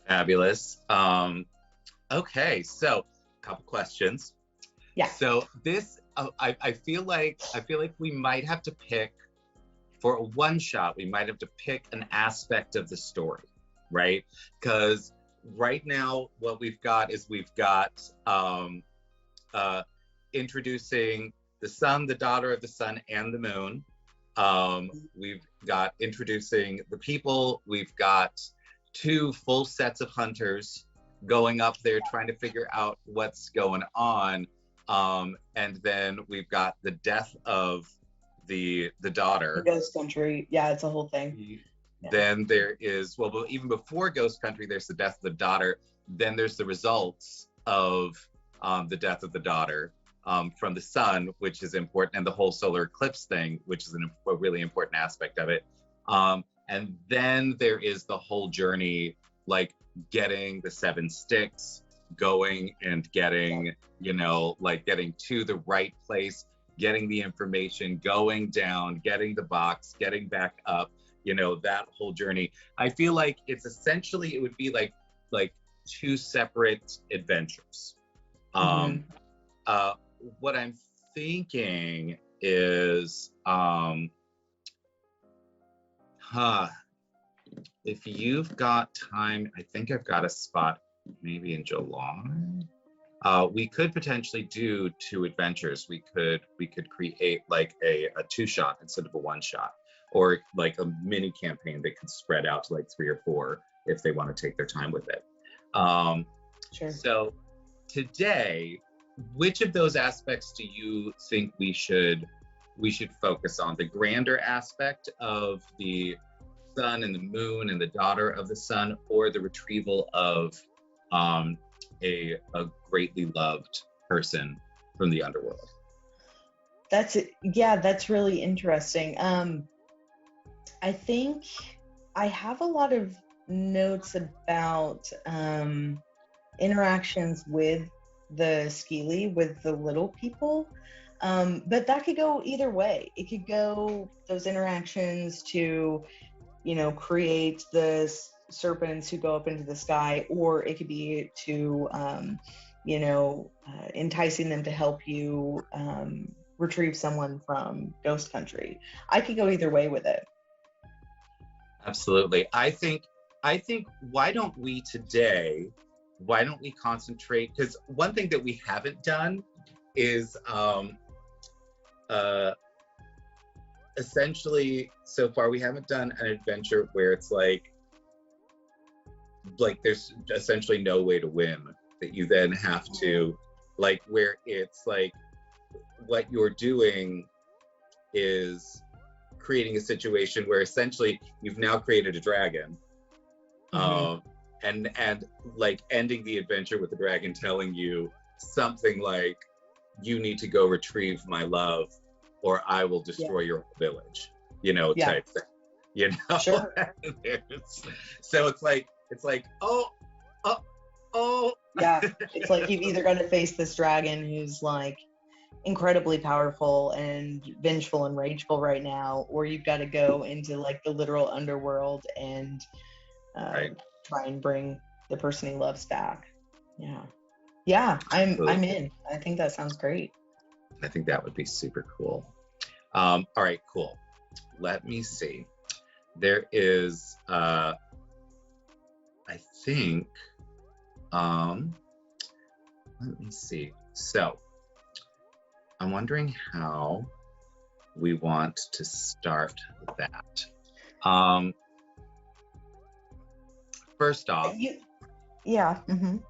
Fabulous. Okay, so a couple questions. Yeah. So this, I feel like we might have to pick, for a one shot, we might have to pick an aspect of the story, right? Because right now, what we've got is introducing the sun, the daughter of the sun, and the moon. We've got introducing the people. We've got 2 full sets of hunters. going up there trying to figure out what's going on. And then we've got the death of the daughter. Ghost Country. Yeah, it's a whole thing. Then there is, well, even before Ghost Country, there's the death of the daughter. Then there's the results of the death of the daughter from the sun, which is important, and the whole solar eclipse thing, which is a really important aspect of it. And then there is the whole journey, like getting the 7 sticks, going and getting, you know, like getting to the right place, getting the information, going down, getting the box, getting back up, you know, that whole journey. I feel like it's essentially, it would be like 2 separate adventures. What I'm thinking is, if you've got time, I think I've got a spot maybe in July. We could potentially do 2 adventures. We could create like a 2-shot instead of a 1-shot, or like a mini campaign that could spread out to like 3 or 4 if they want to take their time with it. Sure. So today, which of those aspects do you think we should focus on? The grander aspect of the sun and the moon and the daughter of the sun, or the retrieval of a greatly loved person from the underworld? That's really interesting. I think I have a lot of notes about interactions with the Skili, with the little people, but that could go either way. It could go those interactions to, you know, create the serpents who go up into the sky, or it could be to you know, enticing them to help you retrieve someone from Ghost Country. I could go either way with it. Absolutely. I think why don't we concentrate, because one thing that we haven't done is essentially so far we haven't done an adventure where it's like there's essentially no way to win, that you then have to, like, where it's like what you're doing is creating a situation where essentially you've now created a dragon, and like ending the adventure with the dragon telling you something like, you need to go retrieve my love or I will destroy your village, you know, type thing, you know. Sure. So it's like oh yeah, it's like you've either got to face this dragon who's like incredibly powerful and vengeful and rageful right now, or you've got to go into like the literal underworld and try and bring the person he loves back. I'm in. I think that sounds great. I think that would be super cool. All right, cool. Let me see. There is I think let me see. So I'm wondering how we want to start that. First off,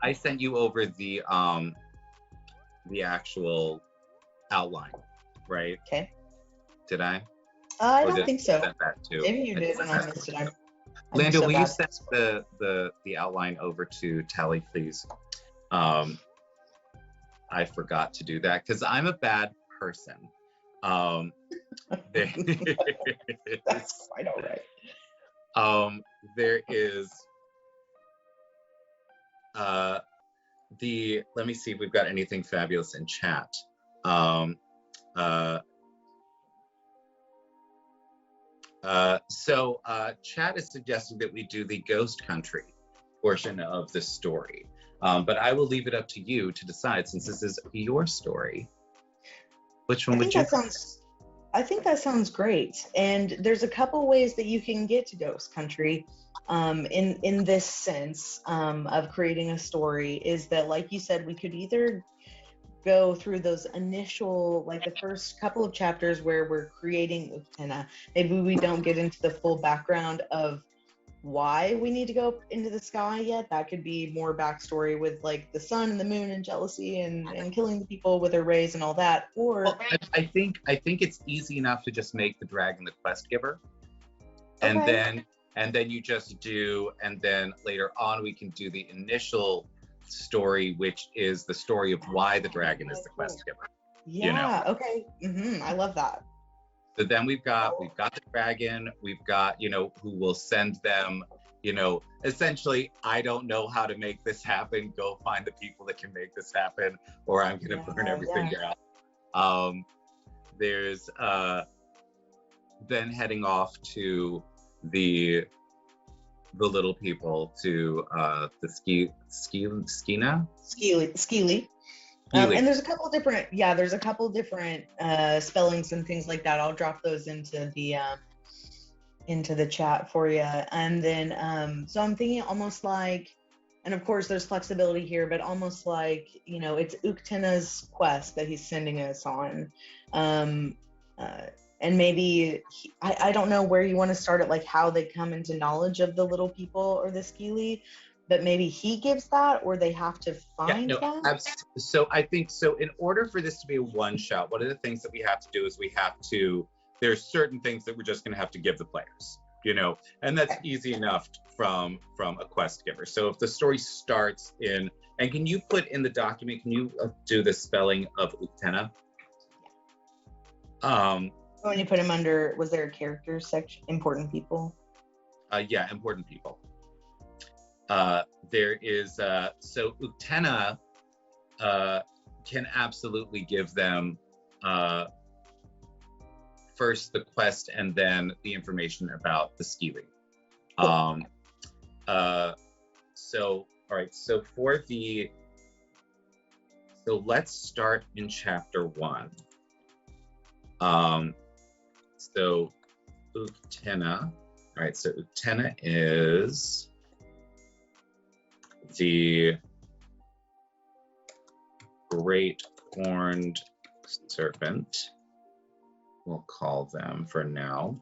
I sent you over the actual outline, right? Okay. Did I? I don't think so. That too? Maybe you did and I missed it. Lando, will you send the outline over to Tally, please? I forgot to do that because I'm a bad person. That's quite all right. There is let me see if we've got anything fabulous in chat. So chat is suggesting that we do the Ghost Country portion of the story, but I will leave it up to you to decide, since this is your story. Which one would you? I think that sounds great. And there's a couple ways that you can get to Ghost Country. In this sense of creating a story, is that, like you said, we could either go through those initial, like the first couple of chapters where we're creating, maybe we don't get into the full background of why we need to go up into the sky yet. That could be more backstory with like the sun and the moon and jealousy and killing the people with their rays and all that. Or Well, I think it's easy enough to just make the dragon the quest giver, and okay, then you just do, and then later on we can do the initial story, which is the story of why the dragon is the quest giver. yeah, okay, I love that. So then we've got the dragon, we've got, who will send them, essentially, I don't know how to make this happen. Go find the people that can make this happen, or I'm gonna burn everything down. There's then heading off to the little people, to the Skina. Skeely. And there's a couple different spellings and things like that. I'll drop those into the chat for you. And then so I'm thinking almost like, and of course there's flexibility here, but almost like, it's Uktina's quest that he's sending us on. And maybe I don't know where you want to start it, like how they come into knowledge of the little people or the Skeely, but maybe he gives that, or they have to find that. So I think so. In order for this to be a one shot, one of the things that we have to do is there's certain things that we're just going to have to give the players, and that's easy enough from a quest giver. So if the story starts and can you put in the document, can you do the spelling of Uktena? When you put him under, was there a character section? Important people? Yeah, important people. There is, so Uktena can absolutely give them first the quest and then the information about the Skeely. All right, so let's start in chapter 1. So Uktena, all right, so Uktena is the great horned serpent, we'll call them for now.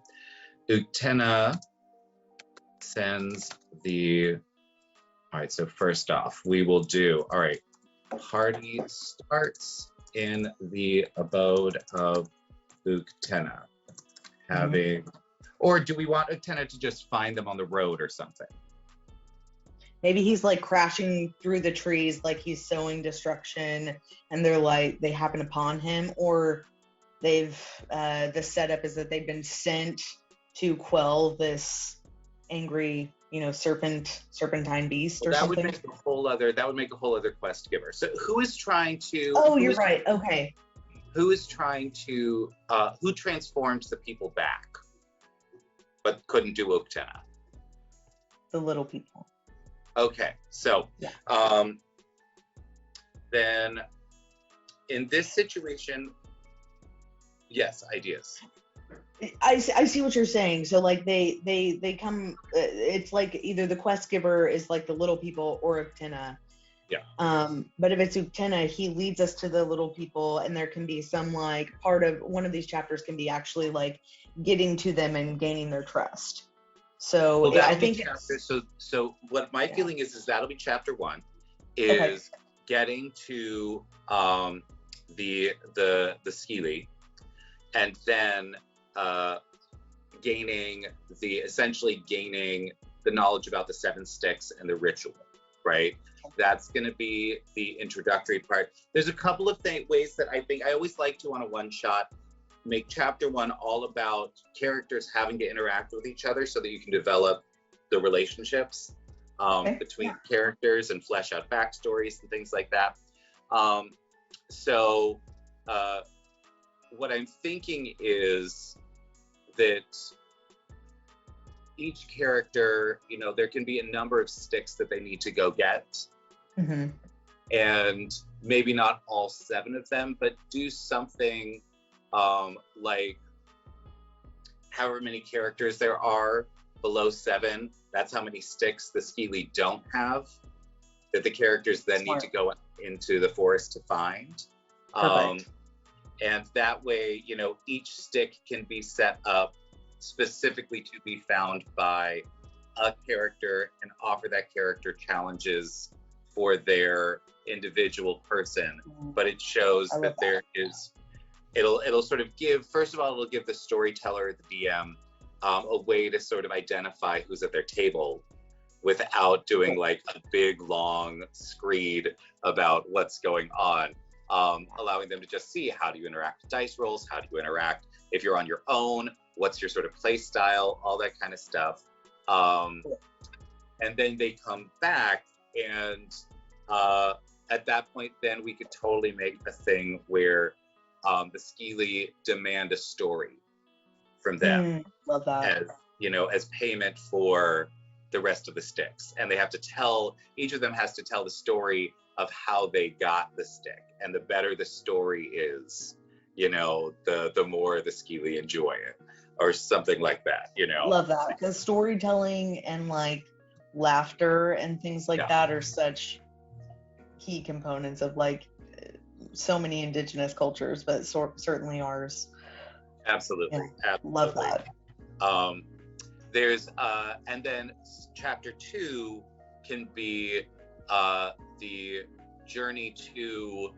Uktena sends all right, so first off, we will do, all right, party starts in the abode of Uktena. Or do we want Uktena to just find them on the road or something? Maybe he's like crashing through the trees, like he's sowing destruction, and they happen upon him, or the setup is that they've been sent to quell this angry, serpentine beast or something. That would make a whole other quest giver. So who is trying to? Oh, you're right. Okay. Who is trying to? Who transformed the people back, but couldn't do Uktena? The little people. Okay, so then in this situation, yes, ideas. I see what you're saying. So like they come. It's like either the quest giver is like the little people or Uktena. Yeah. But if it's Uktena, he leads us to the little people, and there can be some like part of one of these chapters can be actually like getting to them and gaining their trust. So I think so what my feeling is that'll be chapter 1, is getting to the Skeely, and then gaining the knowledge about the 7 sticks and the ritual, right? That's going to be the introductory part. There's a couple of ways that I think I always like to, on a one shot, make chapter 1 all about characters having to interact with each other so that you can develop the relationships between characters and flesh out backstories and things like that. So what I'm thinking is that each character, there can be a number of sticks that they need to go get. Mm-hmm. And maybe not all 7 of them, but do something like however many characters there are below 7, that's how many sticks the Skeely don't have, that the characters then need to go into the forest to find. And that way, each stick can be set up specifically to be found by a character and offer that character challenges for their individual person, but it shows that there is, it'll sort of give, first of all, it'll give the storyteller, the DM, a way to sort of identify who's at their table without doing like a big long screed about what's going on, allowing them to just see, how do you interact with dice rolls, how do you interact if you're on your own, what's your sort of play style, all that kind of stuff. And then they come back, and at that point, then we could totally make a thing where the Skeely demand a story from them. Love that. As, you know, as payment for the rest of the sticks. And they have to tell, each of them has to tell the story of how they got the stick. And the better the story is, you know, the more the Skeely enjoy it, or something like that, you know. Love that, because storytelling and like laughter and things like that are such key components of like so many indigenous cultures, but certainly ours. Absolutely. Absolutely. Love that. There's and then chapter 2 can be the journey to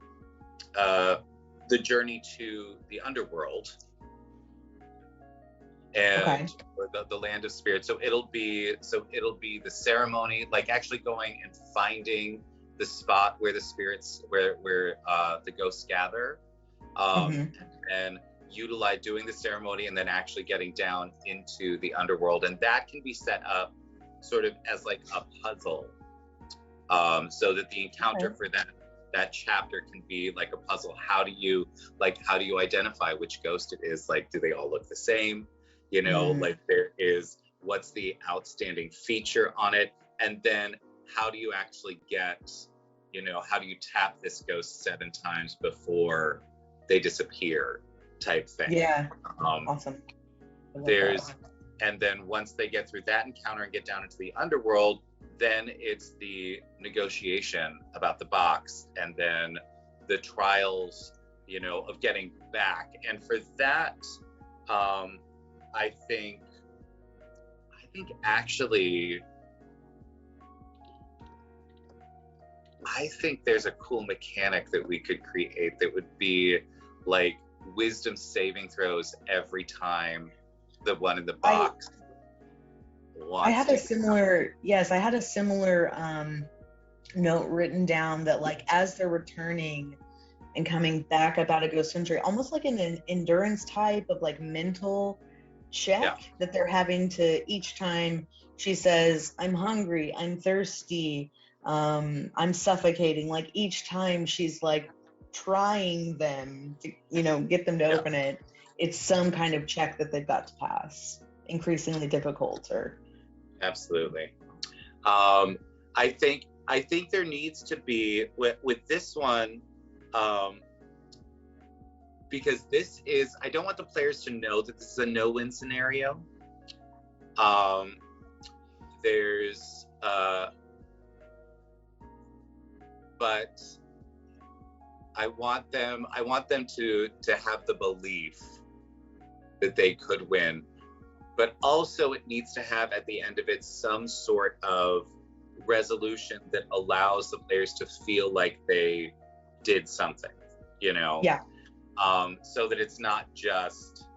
the underworld and the land of spirits. So it'll be the ceremony, like actually going and finding the spot where the spirits, where the ghosts gather, and doing the ceremony, and then actually getting down into the underworld. And that can be set up sort of as like a puzzle, so that the encounter for that chapter can be like a puzzle. How do you identify which ghost it is? Like, do they all look the same? You know, like what's the outstanding feature on it? And then how do you actually get, you know, how do you tap this ghost 7 times before they disappear, type thing. Awesome. And then once they get through that encounter and get down into the underworld, then it's the negotiation about the box, and then the trials, you know, of getting back. And for that, I think there's a cool mechanic that we could create that would be like wisdom saving throws every time the one in the box I had a similar note written down that like as they're returning and coming back about a ghost century, almost like an endurance type of like mental check that they're having to, each time she says, I'm hungry, I'm thirsty, I'm suffocating, like each time she's like trying them to, you know, get them to open it, it's some kind of check that they've got to pass, increasingly difficult. Or absolutely. I think there needs to be with this one, because this is, I don't want the players to know that this is a no-win scenario. But I want them to have the belief that they could win, but also it needs to have at the end of it some sort of resolution that allows the players to feel like they did something, you know? So that it's not just,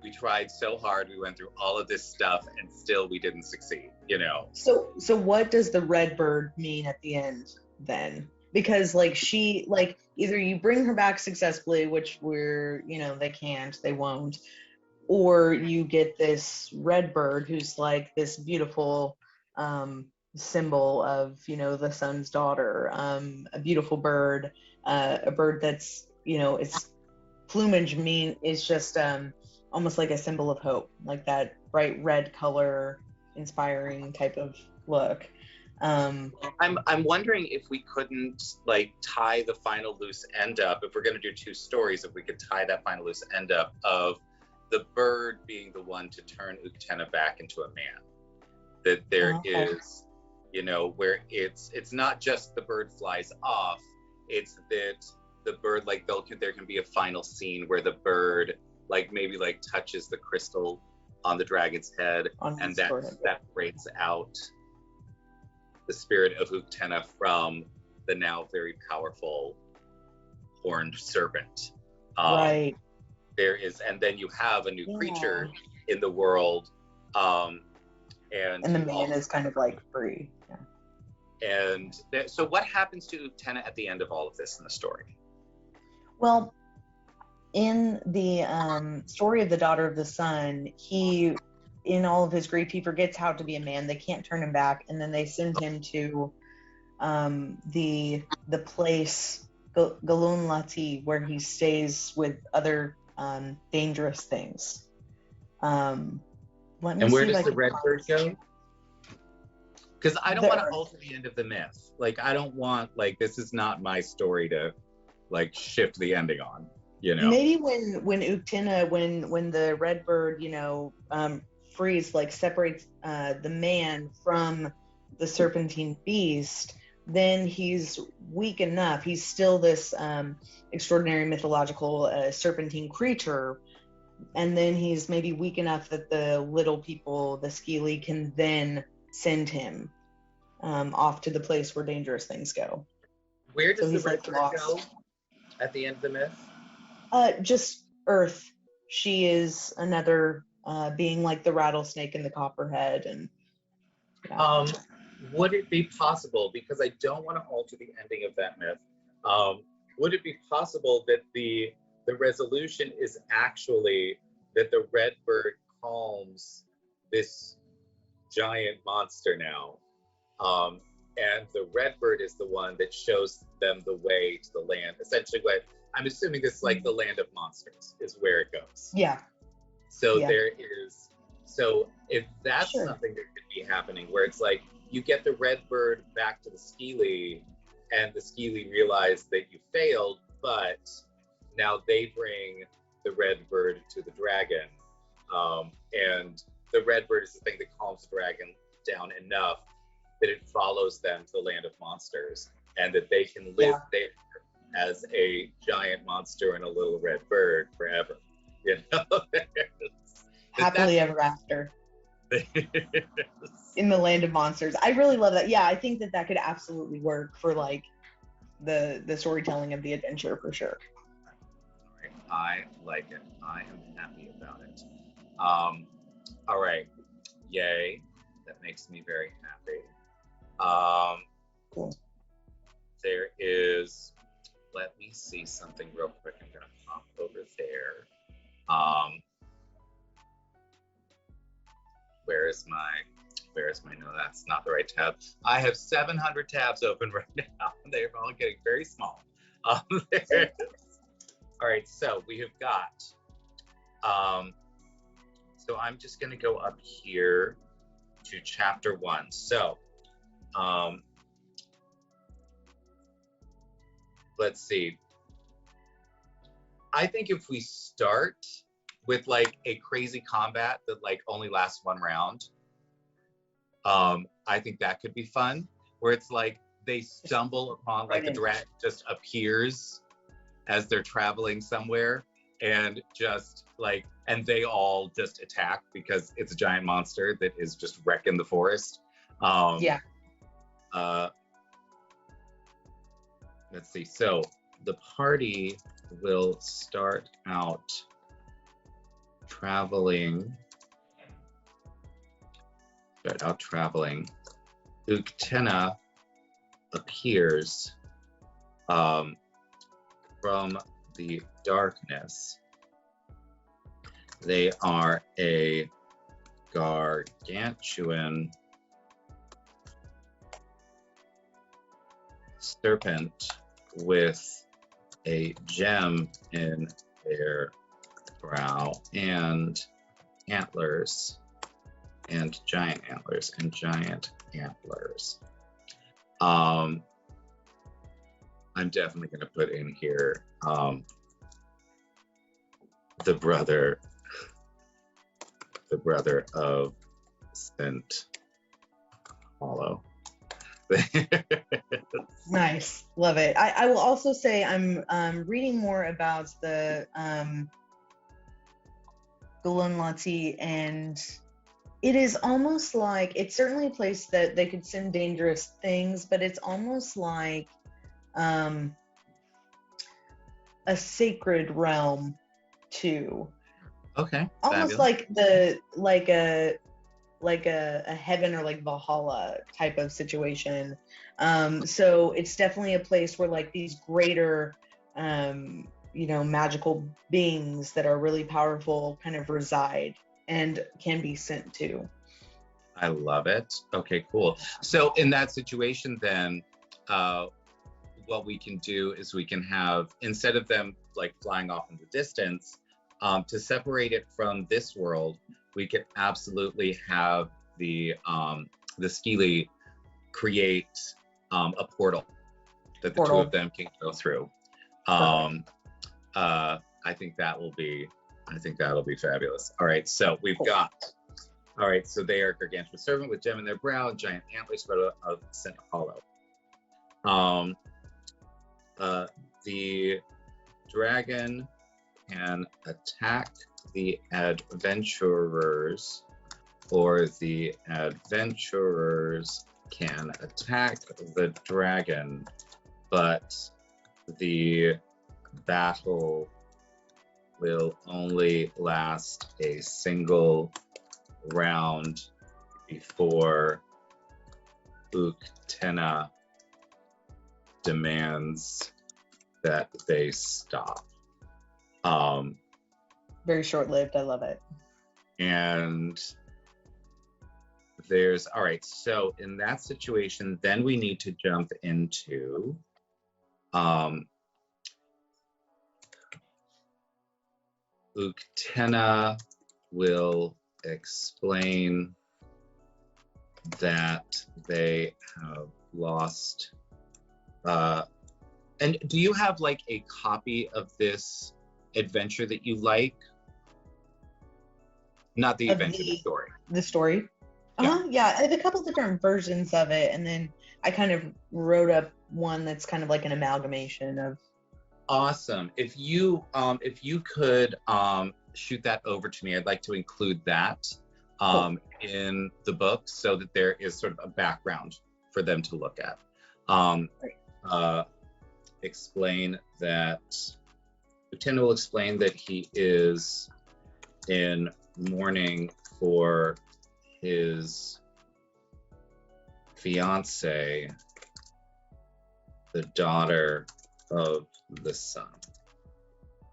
we tried so hard, we went through all of this stuff and still we didn't succeed, you know? So what does the red bird mean at the end then? Because like she, like either you bring her back successfully, which we're, you know, they won't, or you get this red bird who's like this beautiful symbol of, you know, the sun's daughter, a beautiful bird, a bird that's, you know, its plumage is just almost like a symbol of hope, like that bright red color, inspiring type of look. I'm wondering if we couldn't like tie the final loose end up, if we're going to do 2 stories, if we could tie that final loose end up of the bird being the one to turn Uktena back into a man. That there is, you know, where it's not just the bird flies off, it's that the bird, like there can be a final scene where the bird like maybe like touches the crystal on the dragon's head, On and his that forehead. separates out the spirit of Uktena from the now very powerful horned serpent. Right. There is, and then you have a new Yeah. creature in the world, and the you man also- is kind of like free. Yeah. so what happens to Uktena at the end of all of this in the story? Well, in the story of the Daughter of the Sun, he, in all of his grief, he forgets how to be a man. They can't turn him back, and then they send him to the place Galun Lati, where he stays with other dangerous things. Let me And where see if does I the can red find bird this. go? Because I don't The want to Earth. alter the end of the myth. Like, I don't want, like, this is not my story to, like, shift the ending on, you know? Maybe when Uktena, when the red bird, frees, like separates the man from the serpentine beast, then he's weak enough. He's still this extraordinary mythological serpentine creature, and then he's maybe weak enough that the little people, the Skili, can then send him off to the place where dangerous things go. Where does So the he's, red like, bird lost. go at the end of the myth? Just Earth. She is another being like the rattlesnake and the copperhead, and yeah. Would it be possible, because I don't want to alter the ending of that myth, would it be possible that the resolution is actually that the red bird calms this giant monster now, and the red bird is the one that shows them the way to the land? Essentially, what I'm assuming this is like the land of monsters is where it goes. Yeah. So Yeah. there is, so if that's Sure. something that could be happening, where it's like you get the red bird back to the Skili, and the Skili realize that you failed, but now they bring the red bird to the dragon, and the red bird is the thing that calms the dragon down enough that it follows them to the land of monsters, and that they can live there as a giant monster and a little red bird forever. You know, Happily ever after in the land of monsters. I really love that. Yeah, I think that could absolutely work for like the storytelling of the adventure for sure. I like it. I am happy about it. All right, yay! That makes me very happy. Cool. There is. Let me see something real quick. I'm gonna pop over there. Where's my, no, that's not the right tab. I have 700 tabs open right now. They're all getting very small. There it is. All right, so we have got, so I'm just gonna go up here to chapter 1. So, let's see. I think if we start with like a crazy combat that like only lasts one round, I think that could be fun. Where it's like they stumble upon, like, the dragon just appears as they're traveling somewhere, and just like, and they all just attack because it's a giant monster that is just wrecking the forest. Yeah. Let's see. So the party will start out traveling. Uktena appears from the darkness. They are a gargantuan serpent with a gem in their brow and antlers, and giant antlers, I'm definitely going to put in here the brother of St. Hollow. Nice. Love it. I will also say I'm reading more about the Gulunlati, and it is almost like, it's certainly a place that they could send dangerous things, but it's almost like a sacred realm too. Okay. Almost Fabulous. like a heaven or like Valhalla type of situation. So it's definitely a place where like these greater magical beings that are really powerful kind of reside and can be sent to. I love it. Okay, cool. So in that situation, then, what we can do is we can have, instead of them like flying off in the distance, to separate it from this world, we could absolutely have the Skili create a portal that the two of them can go through. I think that'll be fabulous. All right, so we've got. All right, so they are gargantuan serpent with gem in their brow and giant antlers spread out of the center hollow. The dragon can attack the adventurers, or the adventurers can attack the dragon, but the battle will only last a single round before Uktena demands that they stop. Very short-lived. I love it. And there's, all right, so in that situation, then we need to jump into Uktena will explain that they have lost. And do you have like a copy of this adventure that you like? Not the adventure, the story. The story? Yeah, I have a couple different versions of it, and then I kind of wrote up one that's kind of like an amalgamation of. Awesome. If you could shoot that over to me, I'd like to include that in the book so that there is sort of a background for them to look at. Explain that Lieutenant will explain that he is in mourning for his fiance, the daughter of the sun.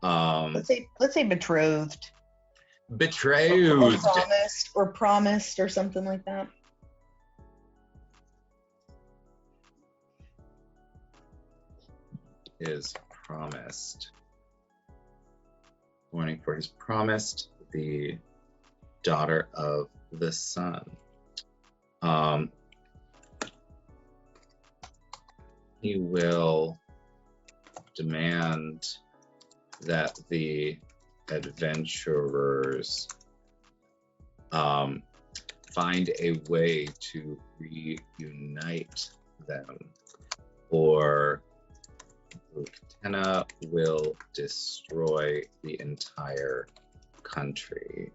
Let's say betrothed. Betrothed. Or promised or something like that. Is promised. Mourning for his promised, the daughter of the sun. He will demand that the adventurers find a way to reunite them, or Uktena will destroy the entire countryside.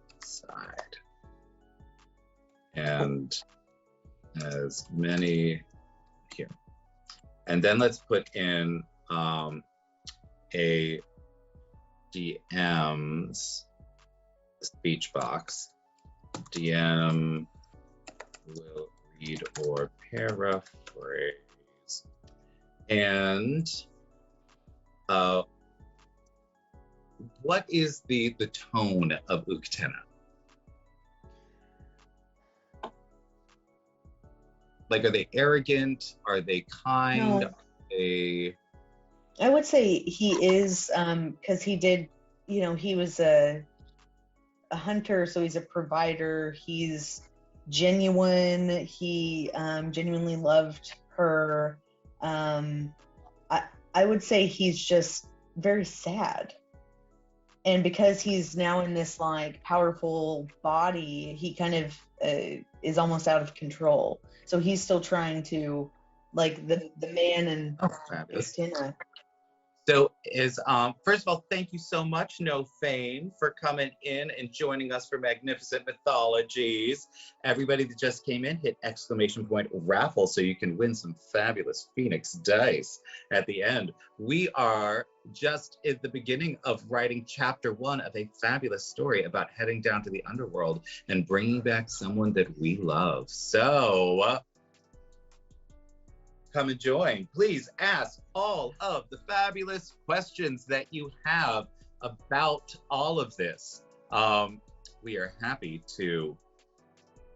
And as many here. And then let's put in a DM's speech box. DM will read or paraphrase. And what is the tone of Uktena? Like, are they arrogant? Are they kind? No. Are they... I would say he is, because he did, he was a hunter, so he's a provider. He's genuine. He genuinely loved her. I would say he's just very sad. And because he's now in this like powerful body, he kind of is almost out of control. So he's still trying to, like, the man and fabulous. So is first of all, thank you so much, No Fame, for coming in and joining us for Magnificent Mythologies. Everybody that just came in, hit ! raffle so you can win some fabulous Phoenix dice at the end. We are just at the beginning of writing chapter 1 of a fabulous story about heading down to the underworld and bringing back someone that we love. So come and join. Please ask all of the fabulous questions that you have about all of this. We are happy to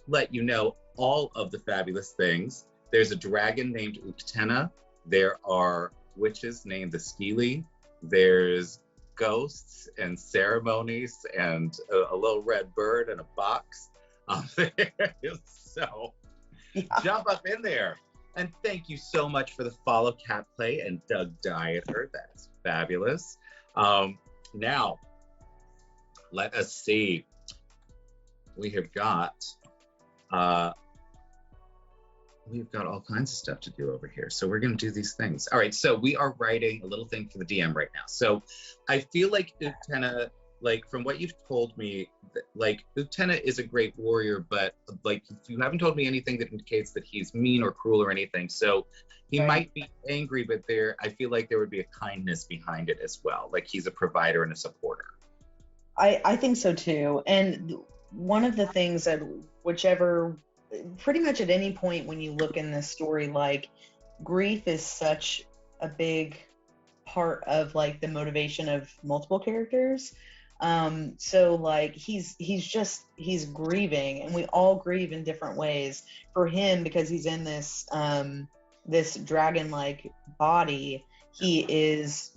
let you know all of the fabulous things. There's a dragon named Uktena. There are witches named the Skeely. There's ghosts and ceremonies and a little red bird in a box. So jump up in there. And thank you so much for the follow, Cat Play and Doug Dieter. That's fabulous. Now, let us see. We have got all kinds of stuff to do over here. So we're going to do these things. All right. So we are writing a little thing for the DM right now. So I feel like Uktena, like from what you've told me, like Uktena is a great warrior, but like you haven't told me anything that indicates that he's mean or cruel or anything. So he might be angry, but I feel like there would be a kindness behind it as well. Like he's a provider and a supporter. I think so too. And one of the things that pretty much at any point when you look in this story, like grief is such a big part of like the motivation of multiple characters. So like he's grieving, and we all grieve in different ways. For him, because he's in this this dragon-like body, he is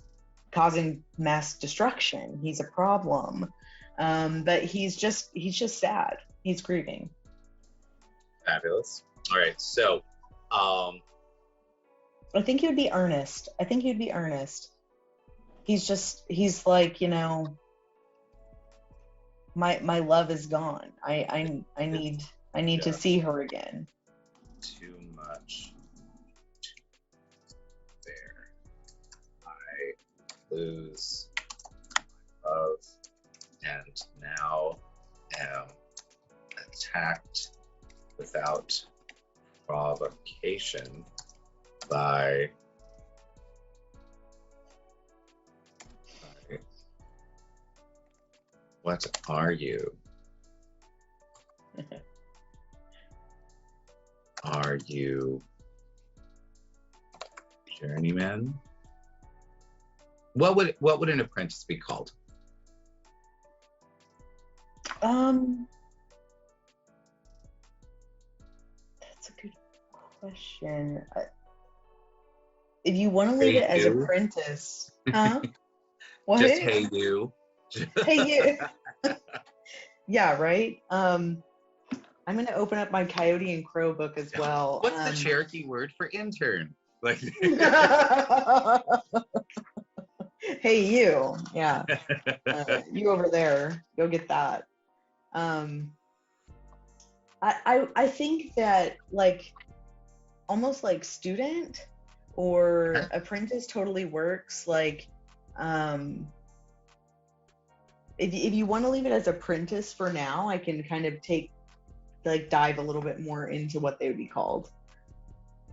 causing mass destruction. He's a problem. But he's just sad. He's grieving. Fabulous. All right. So I think he would be earnest. He's like, you know, my love is gone. I need to see her again. Too much there. I lose love and now am attacked without provocation by what are you? Are you journeyman? What would an apprentice be called? That's a good question. If you want to leave it as apprentice, huh? What? Just hey you. Hey you. Yeah, right. I'm gonna open up my Coyote and Crow book as well. What's the Cherokee word for intern? Like hey you. Yeah. You over there. Go get that. I think that like almost like student or apprentice totally works. Like if you want to leave it as apprentice for now, I can kind of dive a little bit more into what they would be called.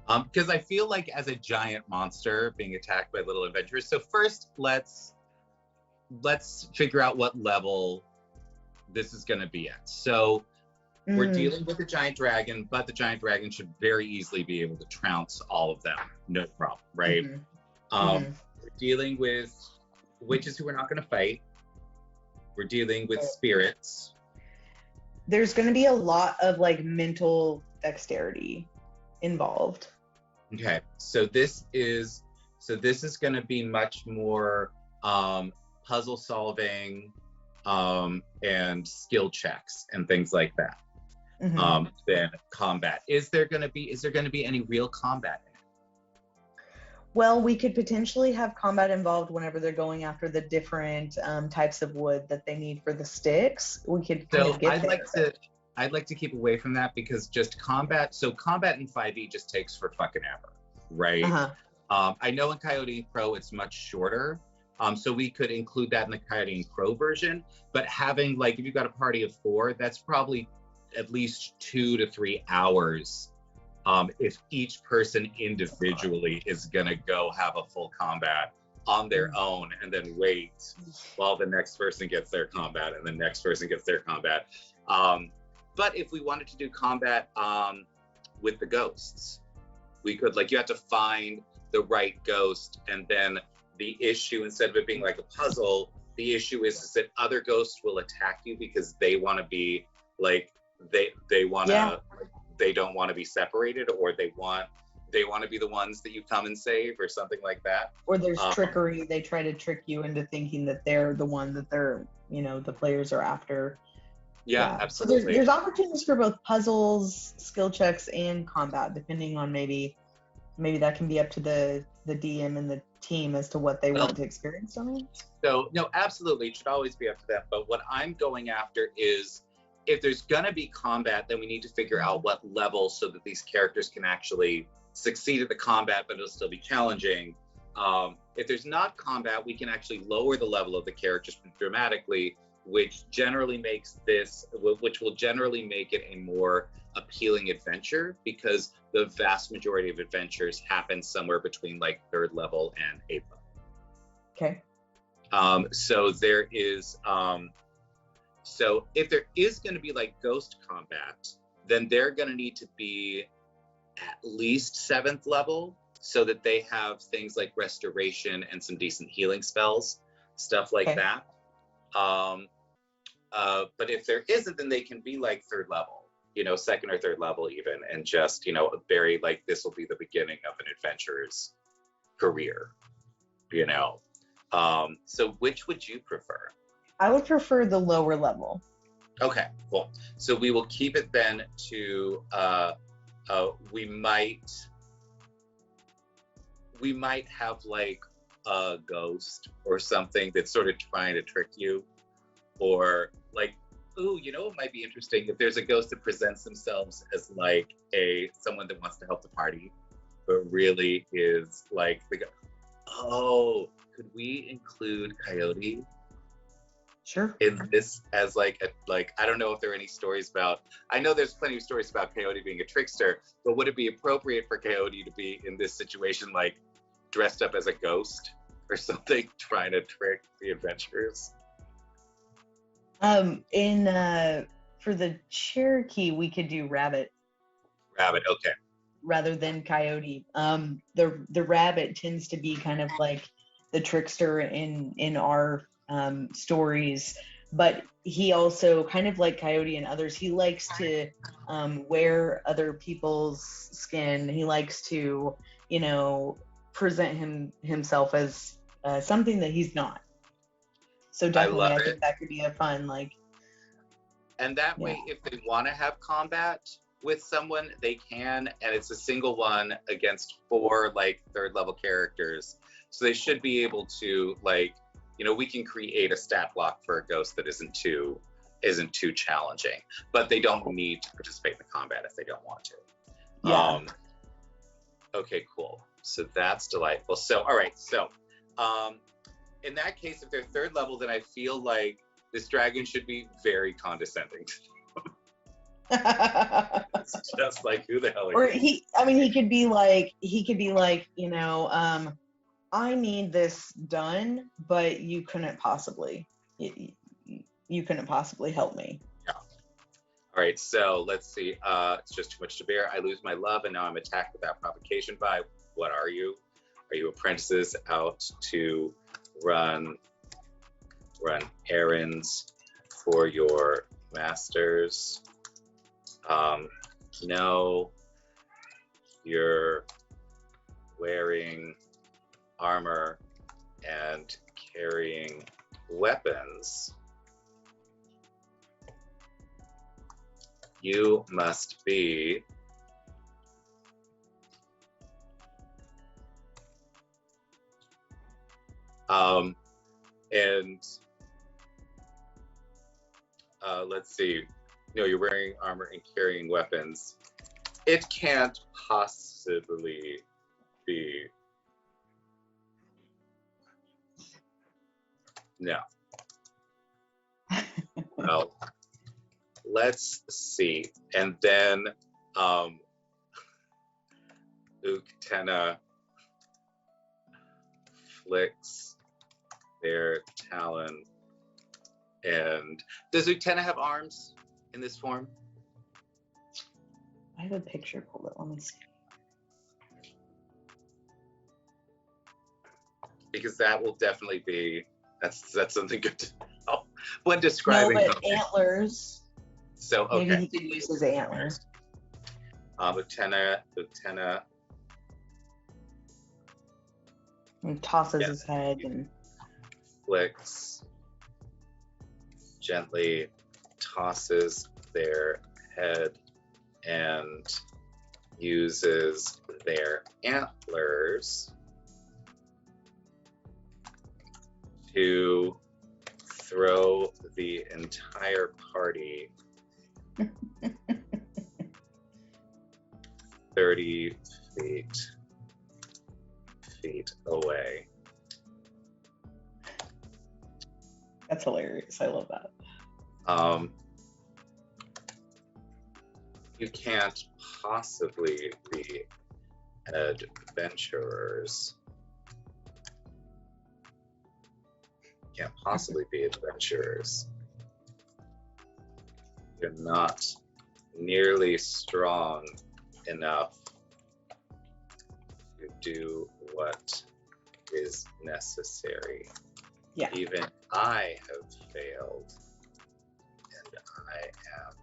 Because I feel like as a giant monster being attacked by little adventurers. So first let's figure out what level this is going to be at. So we're dealing with a giant dragon, but the giant dragon should very easily be able to trounce all of them, no problem, right? We're dealing with witches who we're not going to fight. We're dealing with spirits. There's going to be a lot of like mental dexterity involved. Okay, so this is going to be much more puzzle solving and skill checks and things like that. Than combat. Is there going to be any real combat in it? Well, we could potentially have combat involved whenever they're going after the different types of wood that they need for the sticks. We could kind of get there. I'd like to keep away from that because just combat. So combat in 5e just takes for fucking ever, right? I know in Coyote and Crow it's much shorter, so we could include that in the Coyote and Crow version. But having like, if you've got a party of 4, that's probably at least 2 to 3 hours. If each person individually is gonna go have a full combat on their own and then wait while the next person gets their combat and the next person gets their combat. But if we wanted to do combat with the ghosts, we could, like, you have to find the right ghost, and then the issue, instead of it being like a puzzle, the issue is that other ghosts will attack you because they want to be like, they want to, they don't want to be separated, or they want to be the ones that you come and save, or something like that. Or there's trickery. They try to trick you into thinking that they're the one that they're, the players are after. Yeah, absolutely. So there's opportunities for both puzzles, skill checks, and combat, depending on maybe that can be up to the DM and the team as to what they want to experience on it. So no, absolutely, it should always be up to them. But what I'm going after is, if there's gonna be combat, then we need to figure out what level, so that these characters can actually succeed at the combat, but it'll still be challenging. If there's not combat, we can actually lower the level of the characters dramatically, which will generally make it a more appealing adventure, because the vast majority of adventures happen somewhere between like 3rd level and 8th level. Okay. So there is, so if there is going to be like ghost combat, then they're going to need to be at least 7th level, so that they have things like restoration and some decent healing spells, stuff like that. But if there isn't, then they can be like 3rd level, 2nd or 3rd level even, and just, very like, this will be the beginning of an adventurer's career, So which would you prefer? I would prefer the lower level. Okay, cool. So we will keep it then to, we might have like a ghost or something that's sort of trying to trick you, or like, ooh, it might be interesting if there's a ghost that presents themselves as like someone that wants to help the party, but really is like could we include Coyote? Sure. In this as like I don't know if there are any stories about, I know there's plenty of stories about Coyote being a trickster, but would it be appropriate for Coyote to be in this situation, like dressed up as a ghost or something, trying to trick the adventurers? For the Cherokee, we could do rabbit. Rabbit, okay. Rather than Coyote. The rabbit tends to be kind of like the trickster in our stories, but he also, kind of like Coyote and others, he likes to wear other people's skin. He likes to, present himself as something that he's not. So definitely, I think that could be a fun, like. And that way, if they want to have combat with someone, they can, and it's a single one against 4 like 3rd level characters. So they should be able to, like, we can create a stat block for a ghost that isn't too challenging, but they don't need to participate in the combat if they don't want to. Yeah. Okay, cool. So that's delightful. So, all right. So, in that case, if they're 3rd level, then I feel like this dragon should be very condescending. It's just like, who the hell are you? He could be like, I need this done, but you couldn't possibly help me. Yeah. All right, so let's see. It's just too much to bear. I lose my love, and now I'm attacked without provocation by, what are you? Are you apprentices out to run errands for your masters? No, you're wearing armor and carrying weapons. You must be let's see. No, you're wearing armor and carrying weapons. It can't possibly be No. Well, let's see. And then Uktena flicks their talon. And does Uktena have arms in this form? I have a picture pulled up. Let me see. Because that will definitely be, that's something good to know when describing. No, but antlers. So, okay. Maybe he could use his antlers. Uktena. And tosses his head and flicks, gently tosses their head and uses their antlers to throw the entire party 30 feet away. That's hilarious. I love that. You can't possibly be adventurers. Can't possibly be adventurers. You're not nearly strong enough to do what is necessary. Yeah. Even I have failed, and I am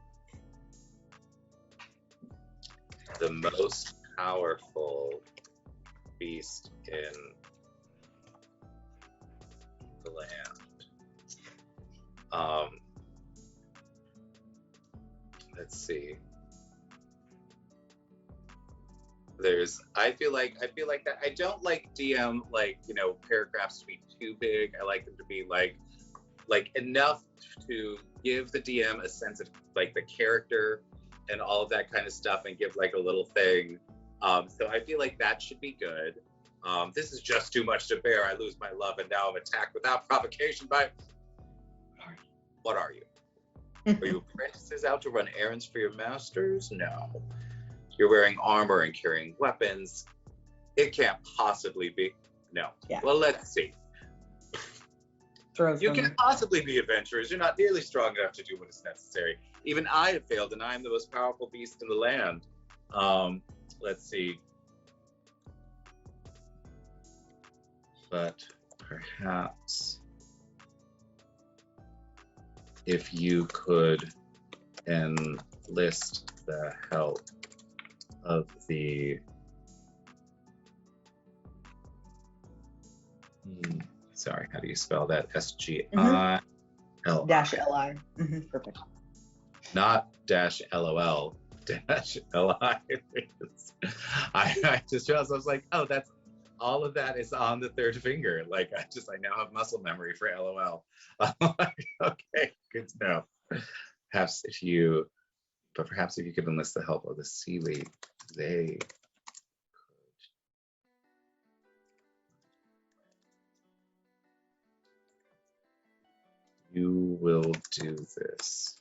the most powerful beast in the land. Let's see. I feel like that. I don't like DM paragraphs to be too big. I like them to be like enough to give the DM a sense of like the character and all of that kind of stuff, and give like a little thing. So I feel like that should be good. This is just too much to bear. I lose my love, and now I'm attacked without provocation by. What are you? Are you apprentices out to run errands for your masters? No. You're wearing armor and carrying weapons. It can't possibly be. No. Yeah. Well, let's see. You can't possibly be adventurers. You're not nearly strong enough to do what is necessary. Even I have failed, and I am the most powerful beast in the land. Let's see. But perhaps if you could enlist the help of the sorry, how do you spell that? SGI dash LI. Perfect. Not dash LOL, dash LI. I just realized, I was like, oh, that's all of that is on the third finger. Like I now have muscle memory for LOL. Okay, good to know. Perhaps if you could enlist the help of the Sealy, they could. You will do this.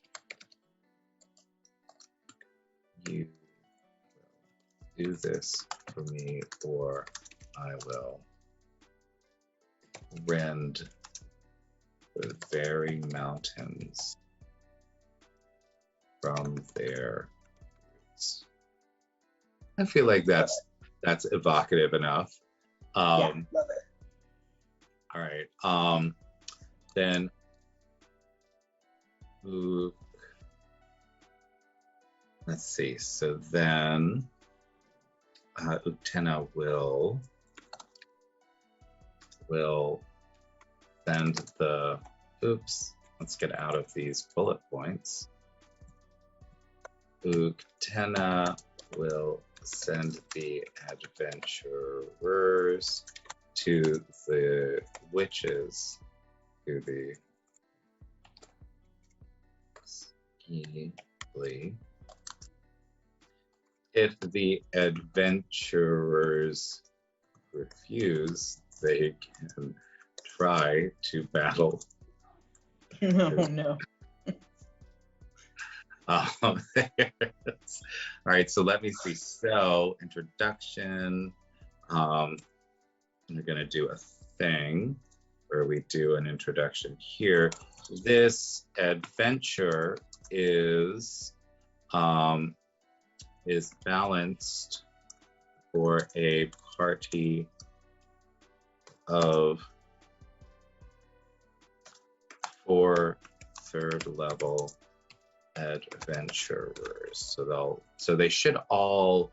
You will do this for me, or I will rend the very mountains from their roots. I feel like that's evocative enough. Yeah, love it. All right. Then let's see. So then Uktena will send the let's get out of these bullet points. Uktena will send the adventurers to the witches, to the if the adventurers refuse, they can try to battle. Oh no. All right, so let me see. So introduction. We're gonna do a thing where we do an introduction here. This adventure is balanced for a party of 4 third level adventurers. So they should all.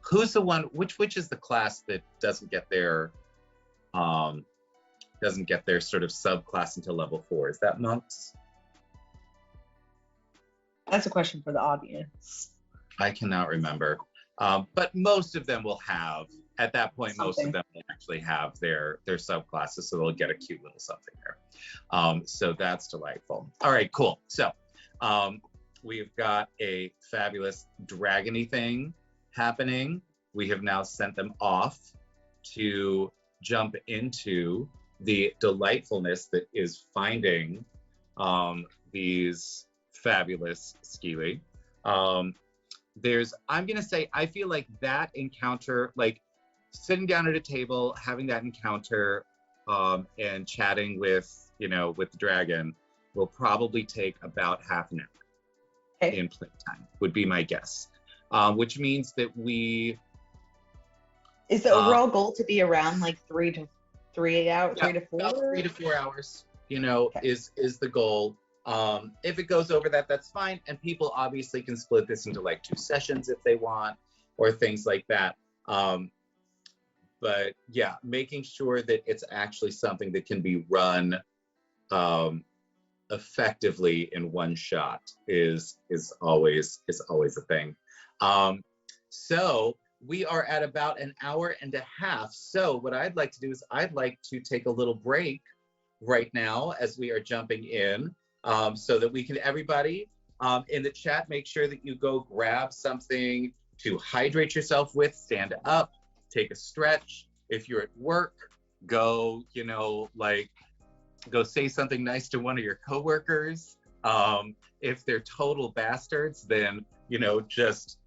Who's the one? Which is the class that doesn't get their sort of subclass until level 4? Is that monks? That's a question for the audience. I cannot remember. But most of them will have, at that point, most of them will actually have their subclasses, so they'll get a cute little something there. So that's delightful. All right, cool. So we've got a fabulous dragony thing happening. We have now sent them off to jump into the delightfulness that is finding these fabulous Skili. I'm gonna say, I feel like that encounter, like sitting down at a table, having that encounter, and chatting with the dragon will probably take about half an hour in playtime, would be my guess. Which means that is the overall goal to be around like 3 to 4? About 3 to 4 hours, is the goal. If it goes over that, that's fine. And people obviously can split this into like 2 sessions if they want, or things like that. But yeah, making sure that it's actually something that can be run effectively in one shot is always a thing. So we are at about an hour and a half. So what I'd like to do is I'd like to take a little break right now as we are jumping in, so that we can, everybody in the chat, make sure that you go grab something to hydrate yourself with, stand up, take a stretch. If you're at work, go, go say something nice to one of your coworkers. If they're total bastards, then, just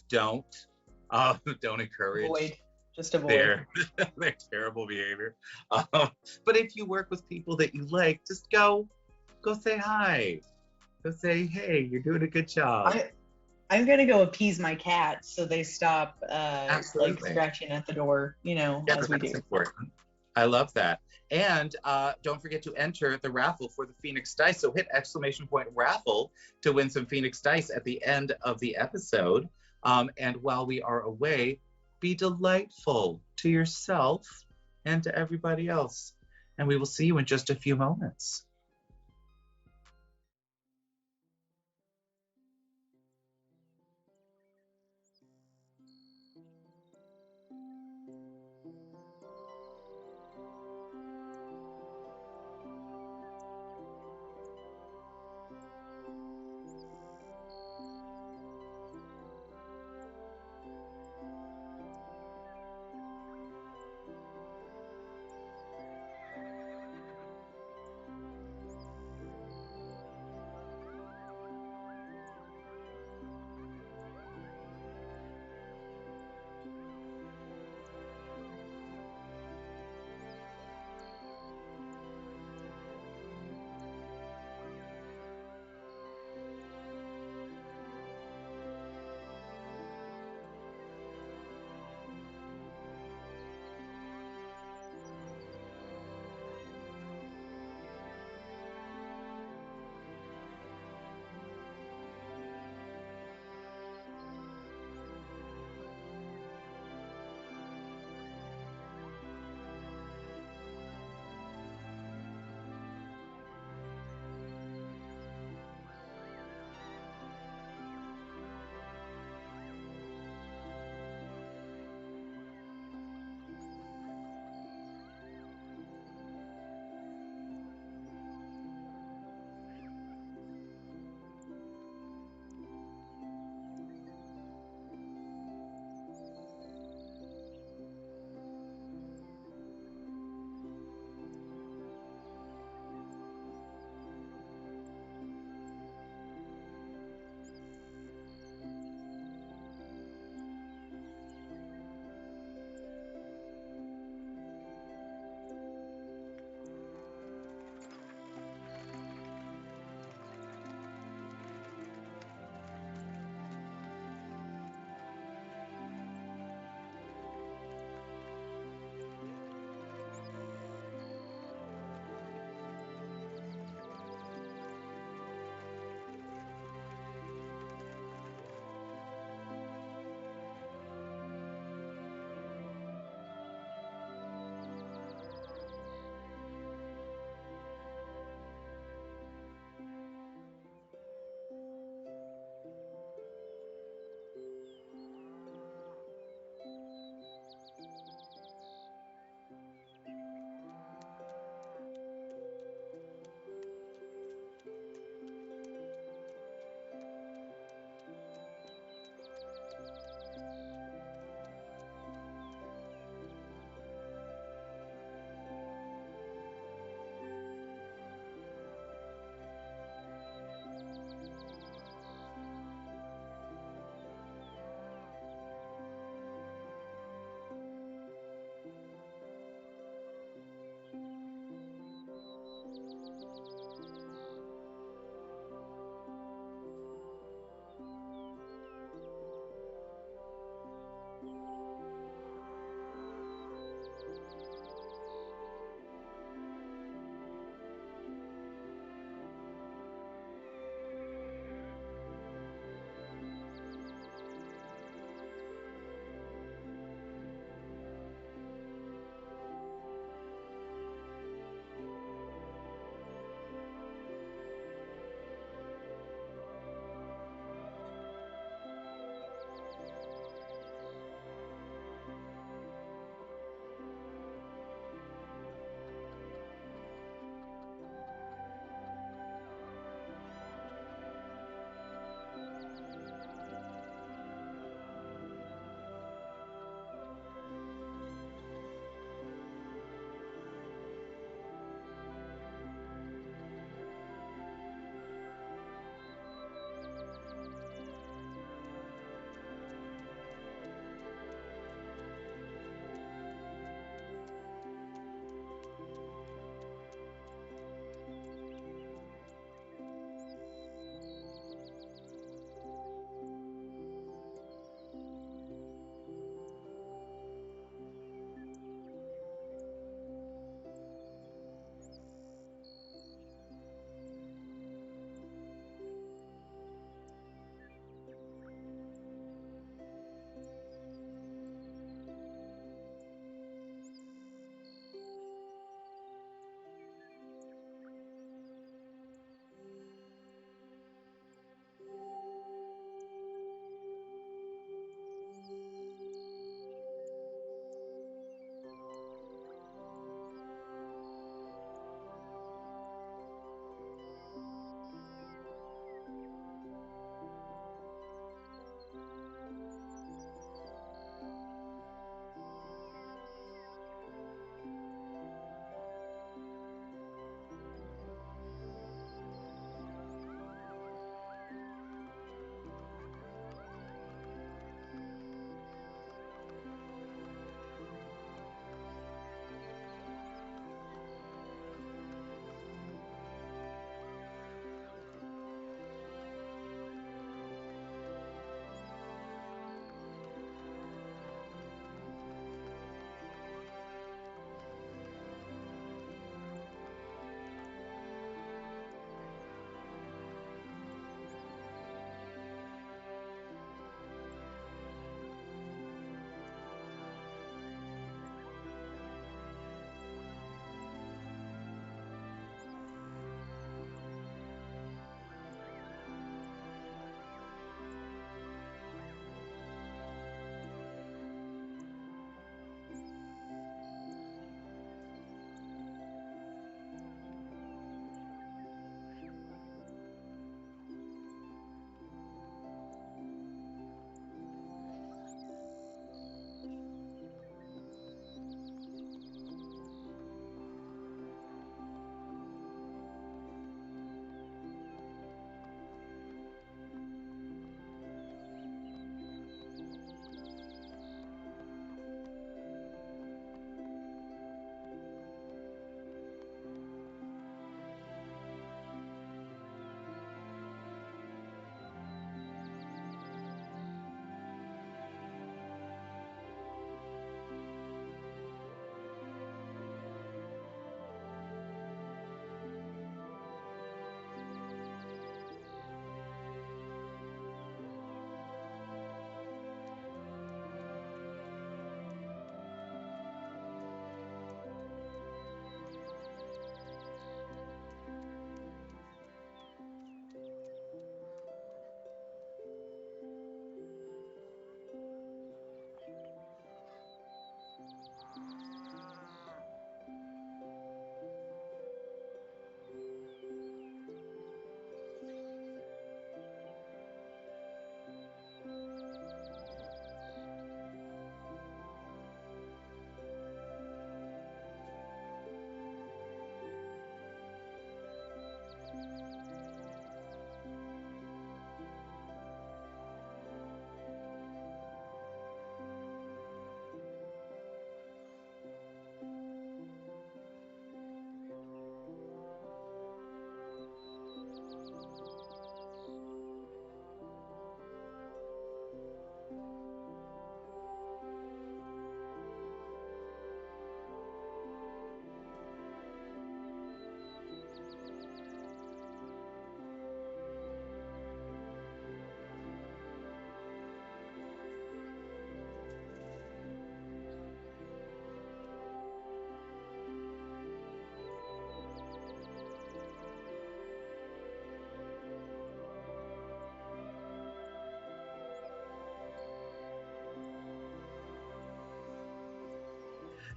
don't encourage. Just avoid their terrible behavior. But if you work with people that you like, just go say hi. Go say, hey, you're doing a good job. I'm gonna go appease my cat so they stop like scratching at the door, as we do. Important. I love that. And don't forget to enter the raffle for the Phoenix Dice. So hit !raffle to win some Phoenix Dice at the end of the episode. And while we are away, be delightful to yourself and to everybody else. And we will see you in just a few moments.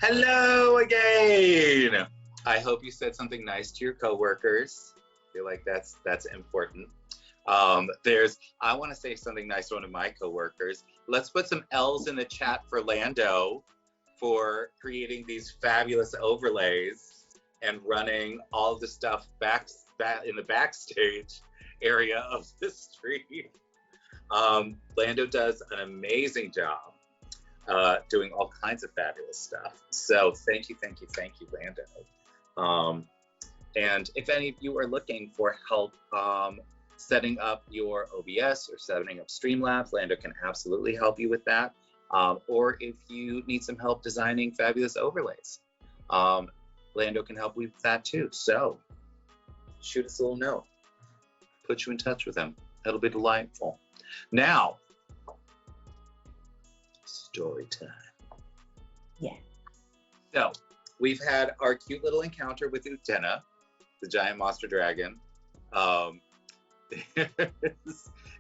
Hello again. I hope you said something nice to your coworkers. I feel like that's important. I want to say something nice to one of my coworkers. Let's put some L's in the chat for Lando for creating these fabulous overlays and running all the stuff back in the backstage area of the stream. Lando does an amazing job doing all kinds of fabulous stuff. So thank you, Lando. And if any of you are looking for help setting up your OBS or setting up Streamlabs, Lando can absolutely help you with that. Or if you need some help designing fabulous overlays, Lando can help you with that too. So shoot us a little note, put you in touch with him. It'll be delightful. Now, story time. Yeah. So we've had our cute little encounter with Utena, the giant monster dragon,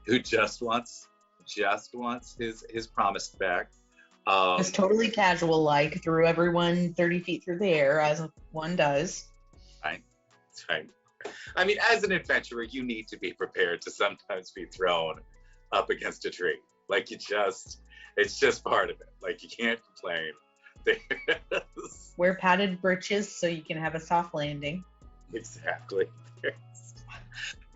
who just wants his promise back. It's totally casual, like threw everyone 30 feet through the air, as one does. Right. I mean, as an adventurer, you need to be prepared to sometimes be thrown up against a tree. Like it's just part of it. Like you can't complain. Wear padded breeches so you can have a soft landing. Exactly.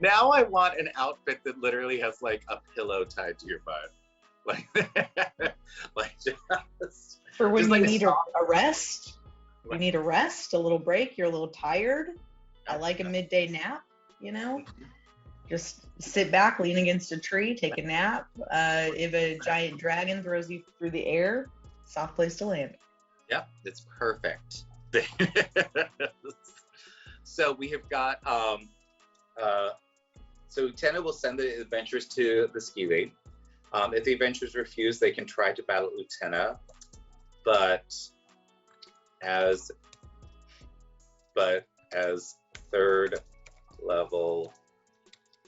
Now I want an outfit that literally has like a pillow tied to your butt. Like just for when just you like need a rest. You need a rest, a little break, you're a little tired. I like a midday nap, you know? Just sit back, lean against a tree, take a nap. If a giant dragon throws you through the air, soft place to land. Yep, it's perfect. So we have got so Utena will send the adventurers to the ski lead. If the adventurers refuse, they can try to battle Utena, but as third level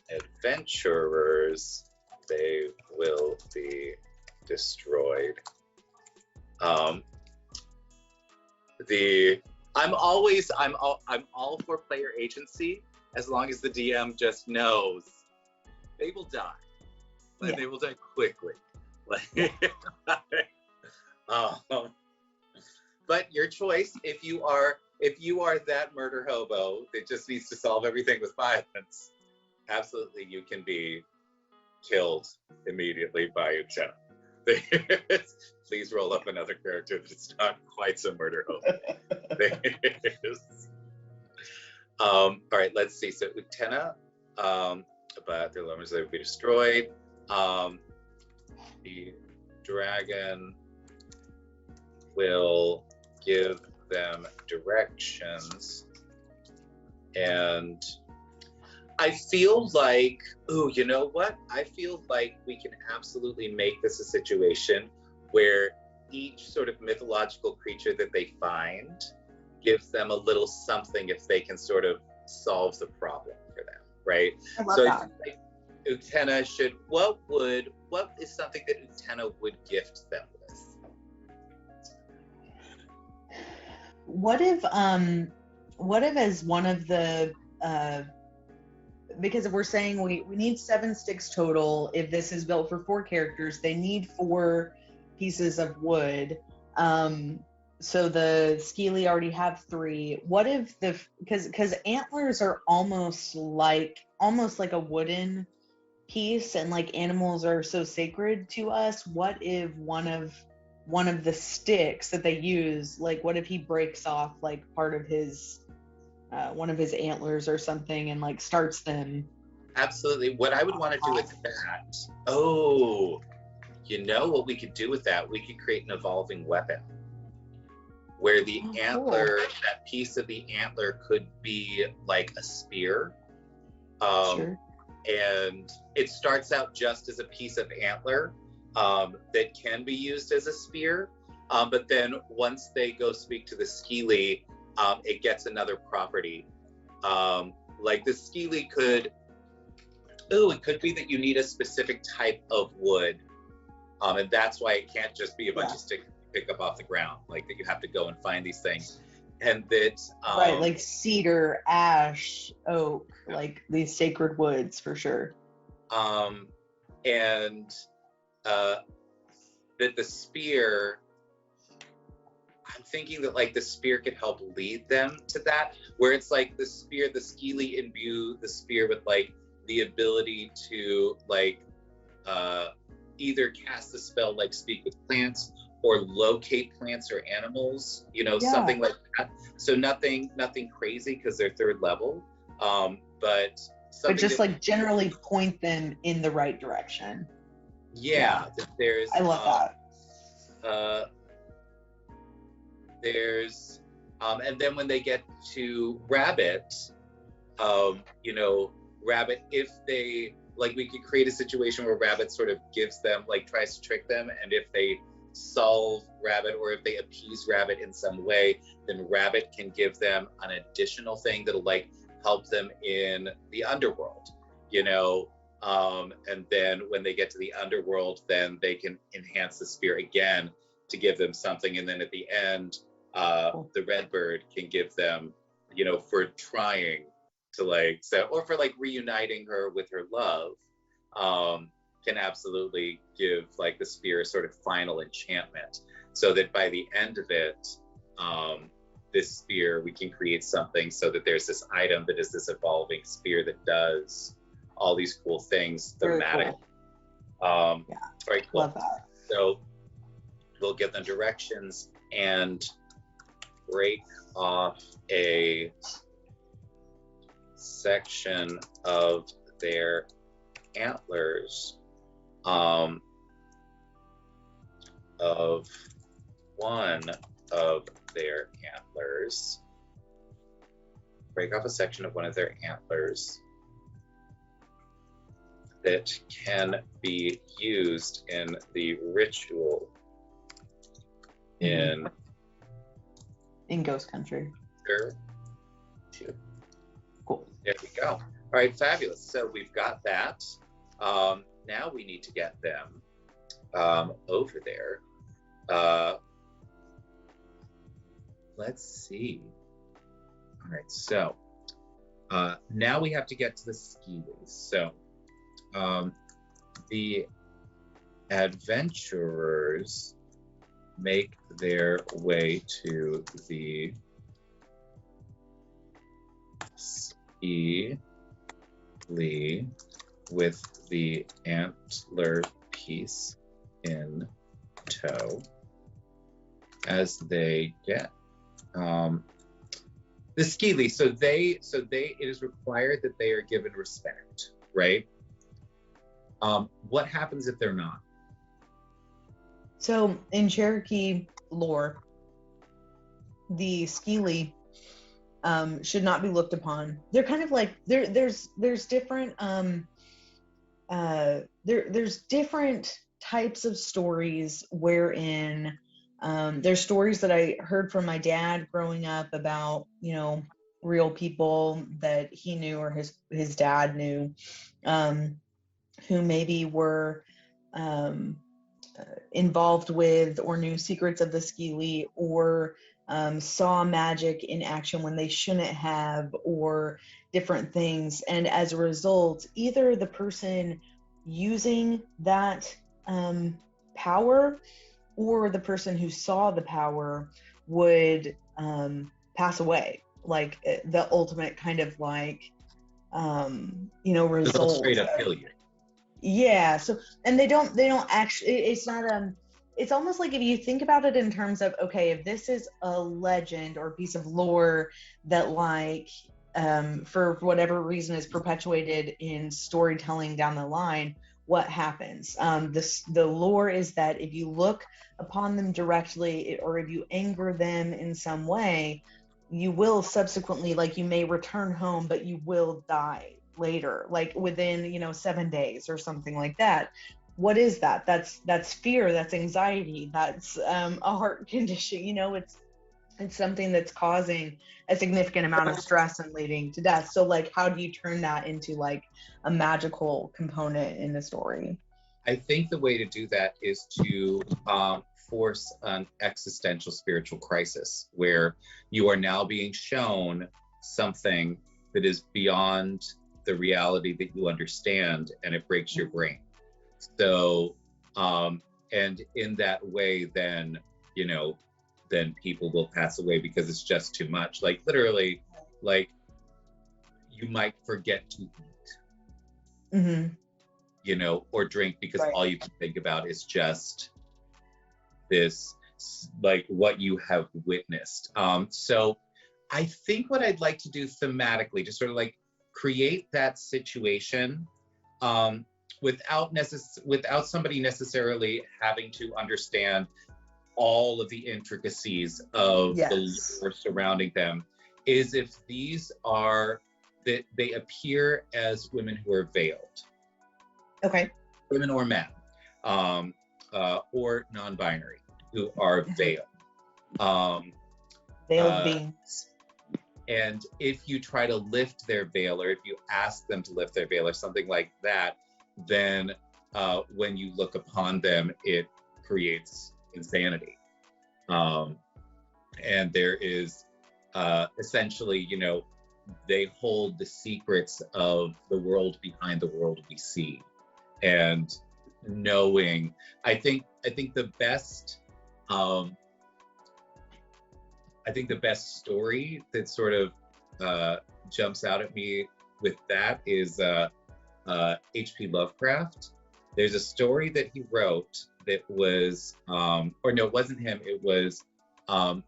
adventurers, they will be destroyed. I'm all for player agency as long as the DM just knows they will die. Like, they will die quickly. But your choice, if you are that murder hobo that just needs to solve everything with violence, absolutely you can be killed immediately by Utena. Please roll up another character that's not quite so murder hobo. All right, let's see. So Utena, but their lovers, they will be destroyed. The dragon will give them directions, and I feel like, you know what? I feel like we can absolutely make this a situation where each sort of mythological creature that they find gives them a little something if they can sort of solve the problem for them, right? I love that. Like, Utena should, what is something that Utena would gift them with? What if as one of the because if we're saying we need 7 sticks total, if this is built for 4 characters, they need 4 pieces of wood. So the Skeely already have 3. What if because antlers are almost like a wooden piece, and like animals are so sacred to us, what if one of the sticks that they use, like what if he breaks off like part of his one of his antlers or something and like starts them? Absolutely. What I would want to do with that, you know what we could do with that? We could create an evolving weapon where the antler, cool. That piece of the antler could be like a spear. Sure. And it starts out just as a piece of antler that can be used as a spear. But then once they go speak to the Skeely, it gets another property. Like the Skeely could, it could be that you need a specific type of wood. And that's why it can't just be a bunch of sticks. pick up off the ground, like that you have to go and find these things. And that right, like cedar, ash, oak, yeah. like these sacred woods for sure. And that the spear, I'm thinking that like the spear could help lead them to that, where it's like the spear, the Skeely imbue the spear with like the ability to like either cast the spell like speak with plants or locate plants or animals, you know, Yeah. something like that. So nothing crazy because they're third level, but something just that, like generally point them in the right direction. yeah. That there's I love that. There's and then when they get to Rabbit, you know, Rabbit, if they like, we could create a situation where Rabbit sort of gives them, like, tries to trick them, and if they solve Rabbit or if they appease Rabbit in some way, then Rabbit can give them an additional thing that'll like help them in the underworld, you know. And then when they get to the underworld, then they can enhance the spear again to give them something, and then at the end, the Redbird can give them, you know, for trying to like, so, or for like reuniting her with her love, can absolutely give like the spear sort of final enchantment, so that by the end of it, this spear, we can create something so that there's this item that is this evolving spear that does all these cool things thematic. Cool. Very cool. Love that. So we'll give them directions and break off a section of their antlers, of one of their antlers, break off a section of one of their antlers that can be used in the ritual in Ghost Country. Cool. There we go. All right, fabulous. So we've got that. Now we need to get them over there. Let's see. All right, so now we have to get to the Skeelies. So the adventurers make their way to the Skeely with the antler piece in tow. As they get the Skeely, so they it is required that they are given respect, right? What happens if they're not? So in Cherokee lore, the Skeely should not be looked upon. They're kind of like there's different there's different types of stories wherein there's stories that I heard from my dad growing up about, you know, real people that he knew or his dad knew, who maybe were involved with or knew secrets of the Skeely, or saw magic in action when they shouldn't have, or different things. And as a result, either the person using that power or the person who saw the power would pass away, like the ultimate kind of like you know, result. Straight up kill you. Yeah. So, and they don't actually, it's not it's almost like if you think about it in terms of, okay, if this is a legend or a piece of lore that like for whatever reason is perpetuated in storytelling down the line, what happens? The lore is that if you look upon them directly, or if you anger them in some way, you will subsequently, like, you may return home, but you will die later, like within, you know, 7 days or something like that. What is that? That's fear, that's anxiety, that's a heart condition, you know, it's something that's causing a significant amount of stress and leading to death. So like, how do you turn that into like a magical component in the story? I think the way to do that is to force an existential spiritual crisis where you are now being shown something that is beyond the reality that you understand, and it breaks your brain. So, and in that way, then, you know, then people will pass away because it's just too much. Like literally, like you might forget to eat, you know, or drink because all you can think about is just this, like what you have witnessed. So I think what I'd like to do thematically, just sort of like create that situation, without somebody necessarily having to understand all of the intricacies of the lore surrounding them, is if these are that they appear as women who are veiled. Okay. Women or men, or non-binary who are veiled. Veiled beings. And if you try to lift their veil, or if you ask them to lift their veil or something like that, then when you look upon them, it creates insanity. And there is essentially, you know, they hold the secrets of the world behind the world we see. And knowing, I think the best story that sort of jumps out at me with that is H.P. Lovecraft. There's a story that he wrote that was, or no, it wasn't him. It was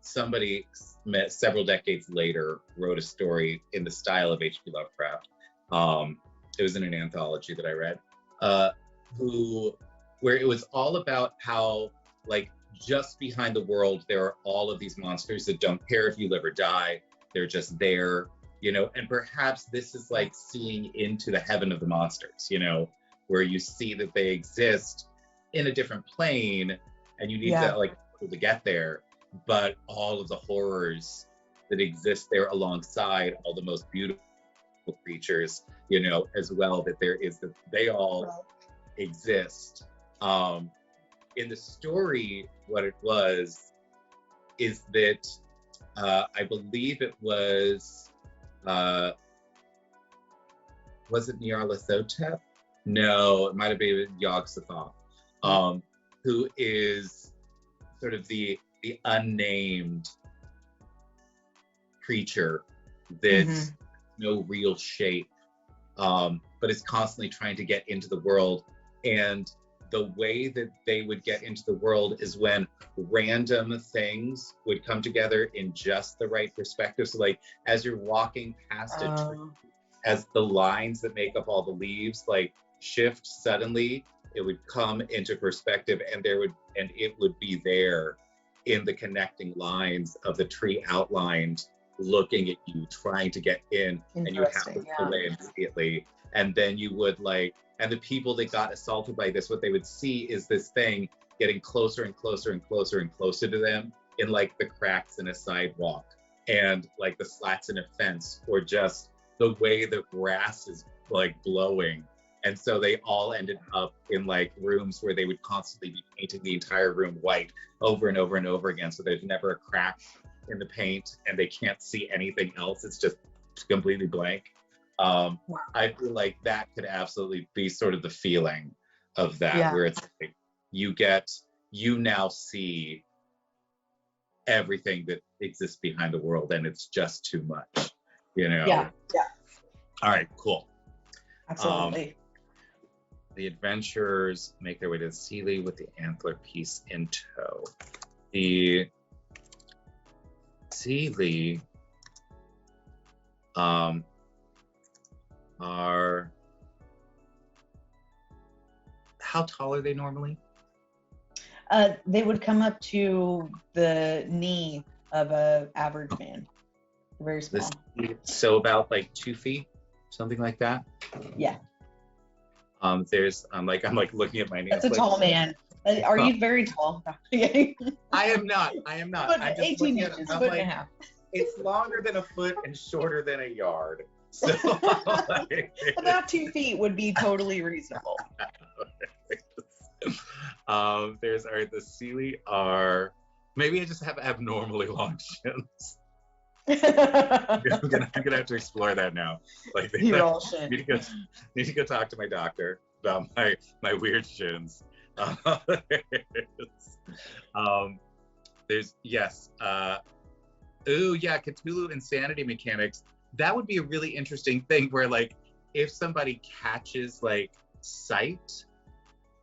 somebody met several decades later wrote a story in the style of H.P. Lovecraft. It was in an anthology that I read, where it was all about how, like, just behind the world, there are all of these monsters that don't care if you live or die. They're just there, you know, and perhaps this is like seeing into the heaven of the monsters, you know, where you see that they exist in a different plane and you need to like to get there, but all of the horrors that exist there alongside all the most beautiful creatures, you know, as well, that there is, that they all exist. In the story, what it was is that I believe it was it Nyarlathotep? No, it might have been Yog-Sothoth, who is sort of the unnamed creature that's no real shape, but is constantly trying to get into the world. And the way that they would get into the world is when random things would come together in just the right perspective. So like as you're walking past a tree, as the lines that make up all the leaves like shift suddenly, it would come into perspective, and it would be there in the connecting lines of the tree outlined, looking at you, trying to get in, and you would have to pull away immediately. And then you would like, and the people that got assaulted by this, what they would see is this thing getting closer and closer and closer and closer to them in like the cracks in a sidewalk and like the slats in a fence, or just the way the grass is like blowing. And so they all ended up in like rooms where they would constantly be painting the entire room white over and over and over again. So there's never a crack in the paint and they can't see anything else. It's just completely blank. I feel like that could absolutely be sort of the feeling of that, where it's like you now see everything that exists behind the world, and it's just too much, you know? Yeah. All right, cool. Absolutely. The adventurers make their way to Sealy with the antler piece in tow. The Sealy are, how tall are they normally? They would come up to the knee of an average man. Very small. So about like 2 feet, something like that. Yeah. There's I'm like looking at my nails. That's a tall man. Are you very tall? I am not. I'm just 18 inches, foot and a half. It's longer than a foot and shorter than a yard. So about 2 feet would be totally reasonable. There's the Sealy are, maybe I just have abnormally long shins. I'm gonna have to explore that now. Like You're all shit. need to go talk to my doctor about my weird shins. There's yes. Ooh yeah, Cthulhu insanity mechanics. That would be a really interesting thing where like if somebody catches like sight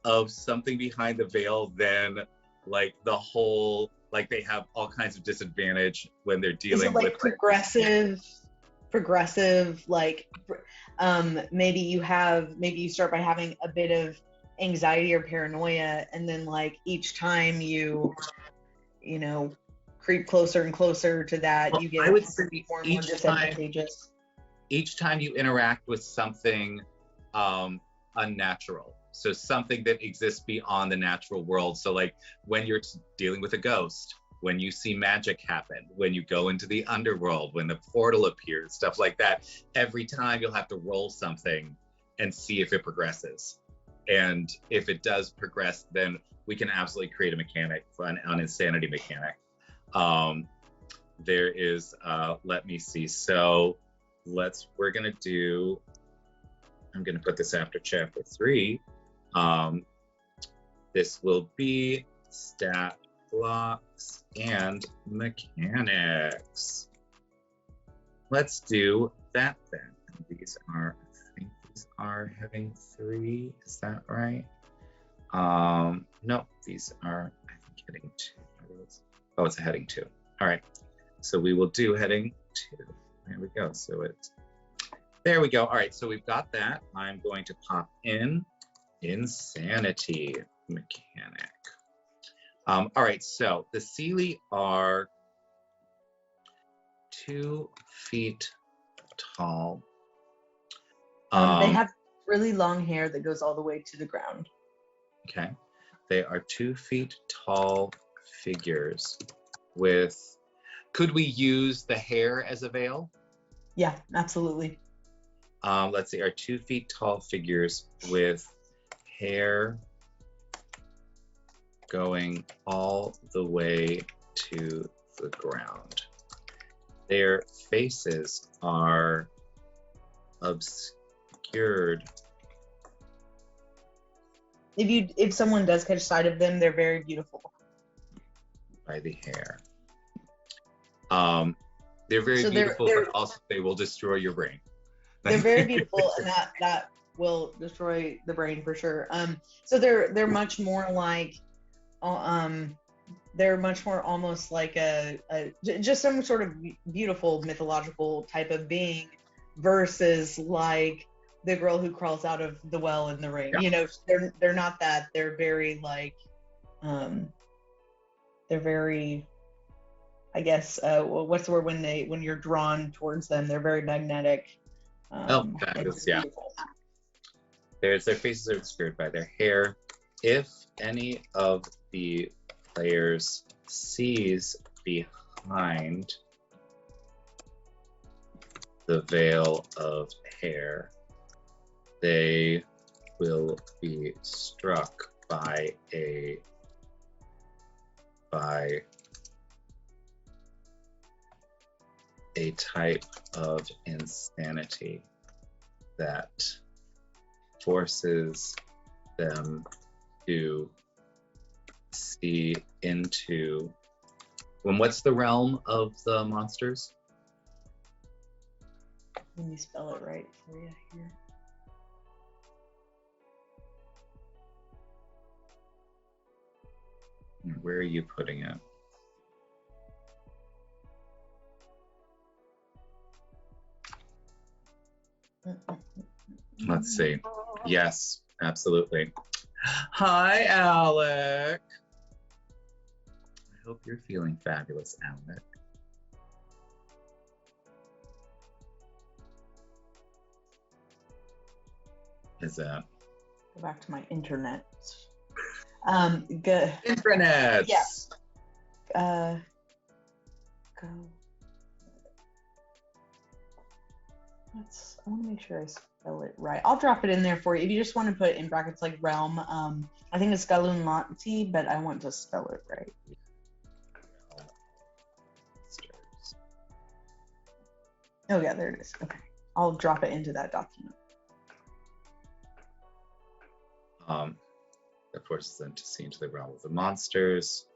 of something behind the veil, then like the whole like they have all kinds of disadvantage when they're dealing like with progressive like maybe you start by having a bit of anxiety or paranoia, and then like each time you know creep closer and closer to that, you get I would say more and more disadvantageous. Each time you interact with something unnatural, so something that exists beyond the natural world. So like when you're dealing with a ghost, when you see magic happen, when you go into the underworld, when the portal appears, stuff like that, every time you'll have to roll something and see if it progresses. And if it does progress, then we can absolutely create a mechanic, an insanity mechanic. There is, let me see. So we're gonna do, I'm gonna put this after chapter 3. This will be stat blocks and mechanics. Let's do that then. These are, I think these are heading 3. Is that right? No, these are, I think, heading 2. Oh, it's a heading 2. All right. So we will do heading 2. There we go. There we go. All right. So we've got that. I'm going to pop in insanity mechanic. All right. So the Sealy are 2 feet tall. They have really long hair that goes all the way to the ground. Okay. They are 2 feet tall figures with, could we use the hair as a veil? Yeah, absolutely. Let's see, are 2 feet tall figures with hair going all the way to the ground. Their faces are obscured. If someone does catch sight of them, they're very beautiful. By the hair. They're very beautiful, but also they will destroy your brain. They're very beautiful, and that will destroy the brain for sure. So they're much more like, they're much more almost like a just some sort of beautiful mythological type of being, versus like the girl who crawls out of the well in the rain. Yeah. You know, they're not that. They're very like, they're very, I guess, what's the word when you're drawn towards them? They're very magnetic. Fabulous, yeah. Their faces are obscured by their hair. If any of the players sees behind the veil of hair, they will be struck by a type of insanity that forces them to see into, what's the realm of the monsters? Let me spell it right for you here. Where are you putting it? Let's see. Yes, absolutely. Hi, Alec. I hope you're feeling fabulous, Alec. Is that? Go back to my internet. Good. Internet. Yes. Go. I want to make sure I spell it right. I'll drop it in there for you. If you just want to put in brackets like realm, I think it's Galunlati, but I want to spell it right. Oh yeah, there it is. Okay. I'll drop it into that document. Of course, then to see into the realm of the monsters.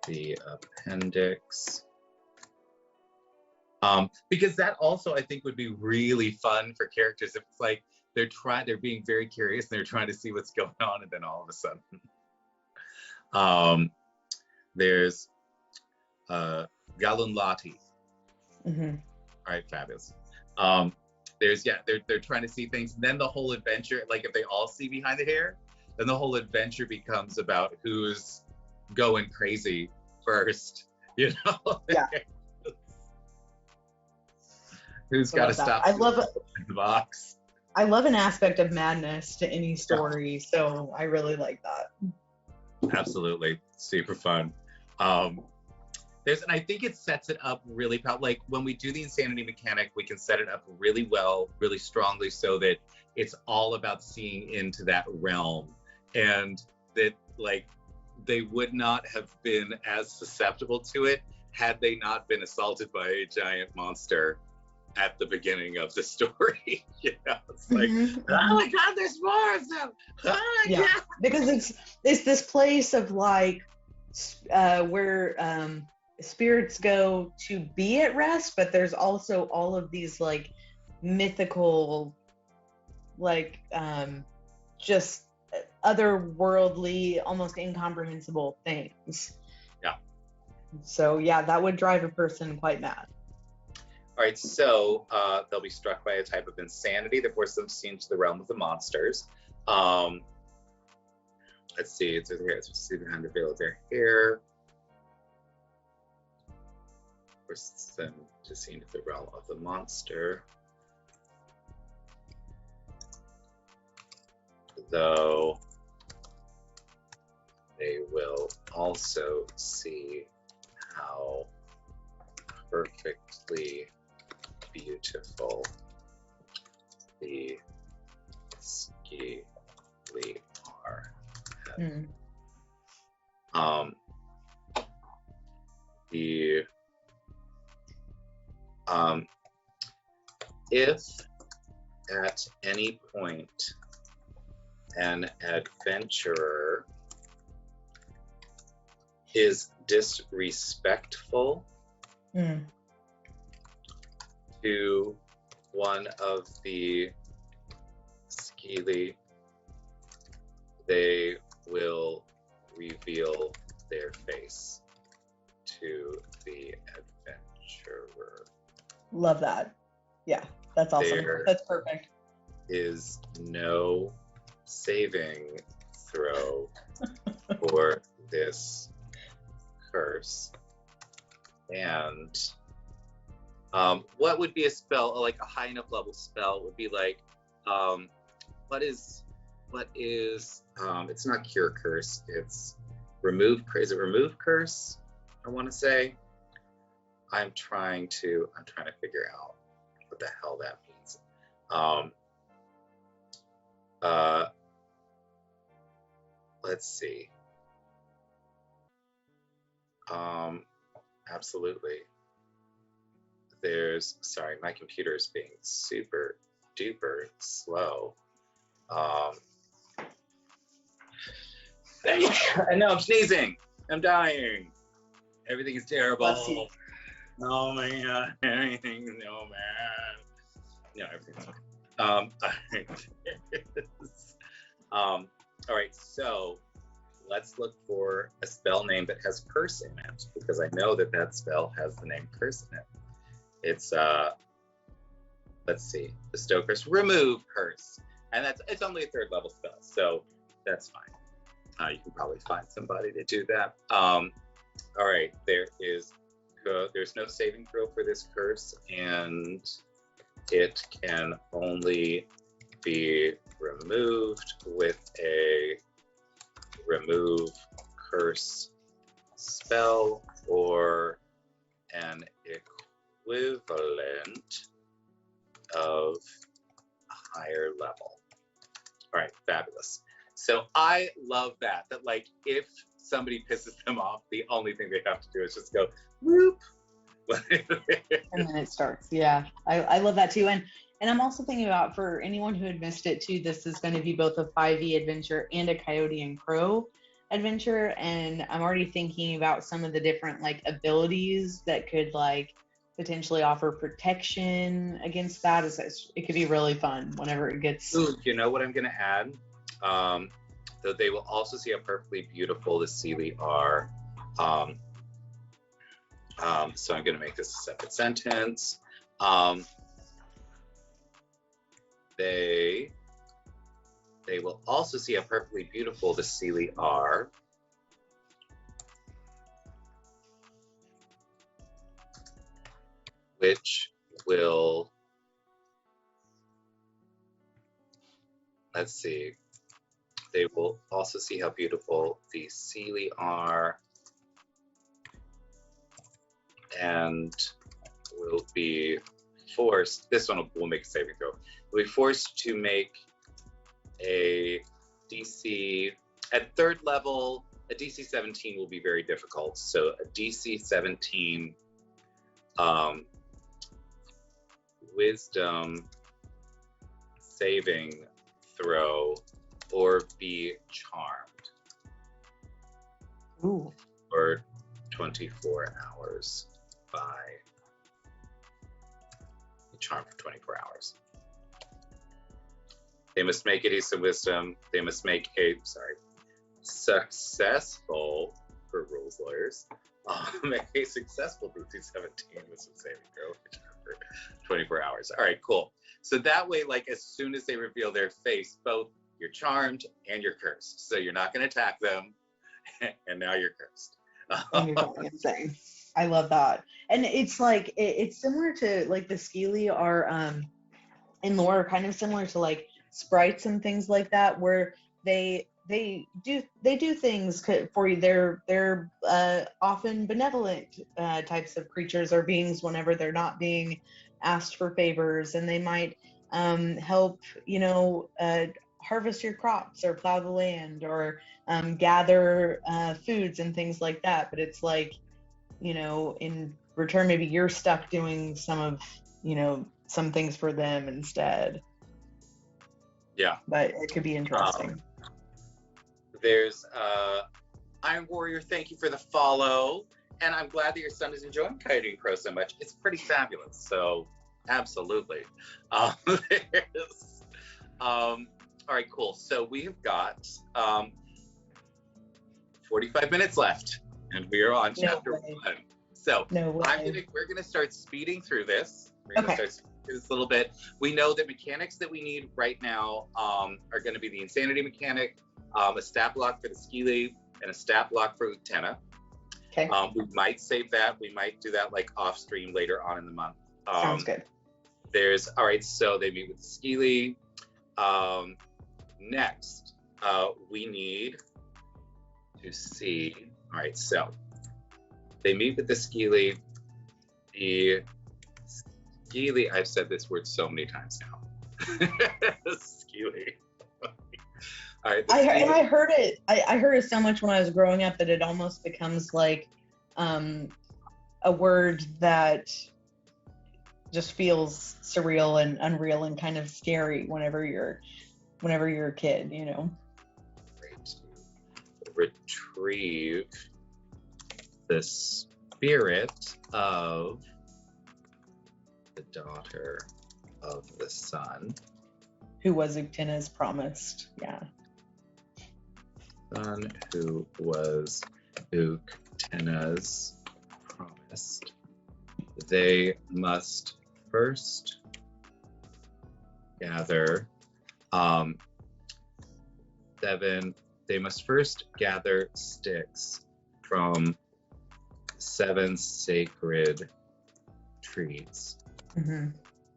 The appendix. Because that also I think would be really fun for characters if it's like they're being very curious and they're trying to see what's going on, and then all of a sudden there's Galunlati. Mm-hmm. All right, fabulous. There's they're trying to see things, and then the whole adventure, like if they all see behind the hair, then the whole adventure becomes about who's going crazy first, you know? Yeah. Who's got to stop the box. I love an aspect of madness to any story, so I really like that. Absolutely, super fun. And I think it sets it up really, like when we do the insanity mechanic, we can set it up really well, really strongly, so that it's all about seeing into that realm, and that like they would not have been as susceptible to it had they not been assaulted by a giant monster at the beginning of the story. You know, it's like, oh my God, there's more of them. Oh my God. Because it's this place of like where spirits go to be at rest, but there's also all of these like mythical, like just otherworldly, almost incomprehensible things. Yeah. So yeah, that would drive a person quite mad. All right, so they'll be struck by a type of insanity that forces them to see into the realm of the monsters. Let's see, it's see behind the veil of their hair. Forces them to see into the realm of the monster. Though they will also see how perfectly beautiful the Skeely are. If at any point an adventurer is disrespectful to one of the Skeely, they will reveal their face to the adventurer. Love that. Yeah, that's awesome. That's perfect. Is no saving throw for this curse. And what would be a spell, like a high enough level spell would be like, what is it's not cure curse, it's remove, is it remove curse? I want to say. I'm trying to figure out what the hell that means. Let's see. Absolutely. Sorry, my computer is being super duper slow. I know, I'm sneezing. I'm dying. Everything is terrible. Oh my God, everything is so bad. No, everything's fine. All right, so let's look for a spell name that has curse in it, because I know that spell has the name curse in it. It's let's see, bestow curse, remove curse, and it's only a 3rd level spell, so that's fine. You can probably find somebody to do that. All right, there's no saving throw for this curse, and it can only be removed with a remove curse spell or an equivalent All right, fabulous. So I love that like if somebody pisses them off, the only thing they have to do is just go whoop. And then it starts. Yeah, I love that too. And I'm also thinking about, for anyone who had missed it too, this is going to be both a 5e adventure and a Coyote and Crow adventure. And I'm already thinking about some of the different like abilities that could like potentially offer protection against that. It could be really fun whenever it gets. Ooh, you know what I'm going to add? Though they will also see how perfectly beautiful the Seelie are. So I'm going to make this a separate sentence. They will also see how perfectly beautiful the Seelie are. Which will, let's see, they will also see how beautiful the Seelie are and will be forced, this one will make a saving throw, will be forced to make a DC, at 3rd level, a DC 17 will be very difficult. So a DC 17 wisdom saving throw or be charmed. Ooh. For 24 hours by charm for 24 hours. They must make a decent wisdom. They must make a, successful, for rules lawyers, make a successful DC 17 wisdom saving throw for 24 hours. All right, cool. So that way, like as soon as they reveal their face, both you're charmed and you're cursed. So you're not going to attack them, and now you're cursed. And you're going insane. I love that. And it's like it's similar to like the Skeely are in lore, kind of similar to like sprites and things like that, where they do things for you. They're often benevolent types of creatures or beings whenever they're not being asked for favors, and they might help harvest your crops or plow the land or gather foods and things like that. But it's like, in return, maybe you're stuck doing some things for them instead. Yeah. But it could be interesting. There's Iron Warrior, thank you for the follow. And I'm glad that your son is enjoying Coyote and Crow so much. It's pretty fabulous. So absolutely. All right, cool. So we have got 45 minutes left, and we are on chapter 1. So we're gonna start speeding through this. We're gonna start speeding through this a little bit. We know that mechanics that we need right now are gonna be the insanity mechanic, a stat block for the Skeely, and a stat block for Utena. Okay. We might save that. We might do that like off stream later on in the month. Sounds good. All right, so they meet with the Skeely. Next, we need to see, all right, so they meet with the Skeely. The Skeely, I've said this word so many times now. Skeely. All right, I heard it. I heard it so much when I was growing up that it almost becomes like a word that just feels surreal and unreal and kind of scary whenever you're a kid, Retrieve the spirit of the daughter of the sun, who was Utena's promised. Yeah. Son who was Utena's promised. They must first gather they must first gather sticks from 7 sacred trees. Mm-hmm.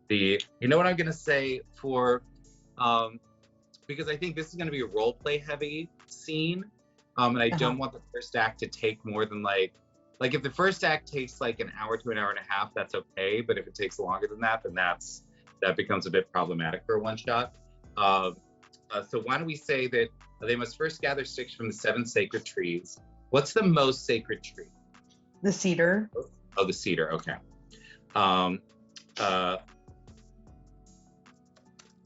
You know what I'm gonna say for because I think this is gonna be a role play heavy scene, and I don't want the first act to take more than like if the first act takes like an hour to an hour and a half, that's okay. But if it takes longer than that, then that becomes a bit problematic for a one shot. So why don't we say that they must first gather sticks from the 7 sacred trees. What's the most sacred tree? The cedar. Oh, the cedar. Okay. Um,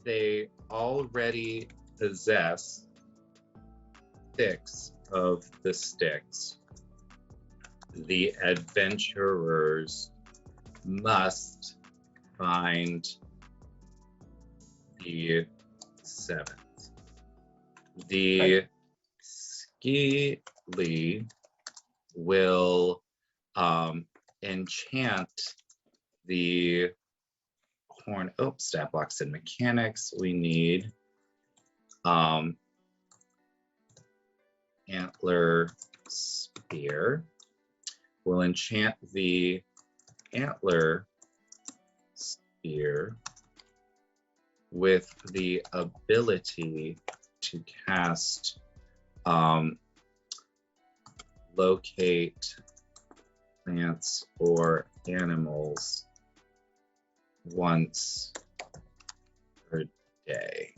they already possess 6 of the sticks. The adventurers must find the 7th. The Skeely will enchant the horn. Oh, stat blocks and mechanics. We need antler spear. We'll enchant the antler spear with the ability to cast locate plants or animals once per day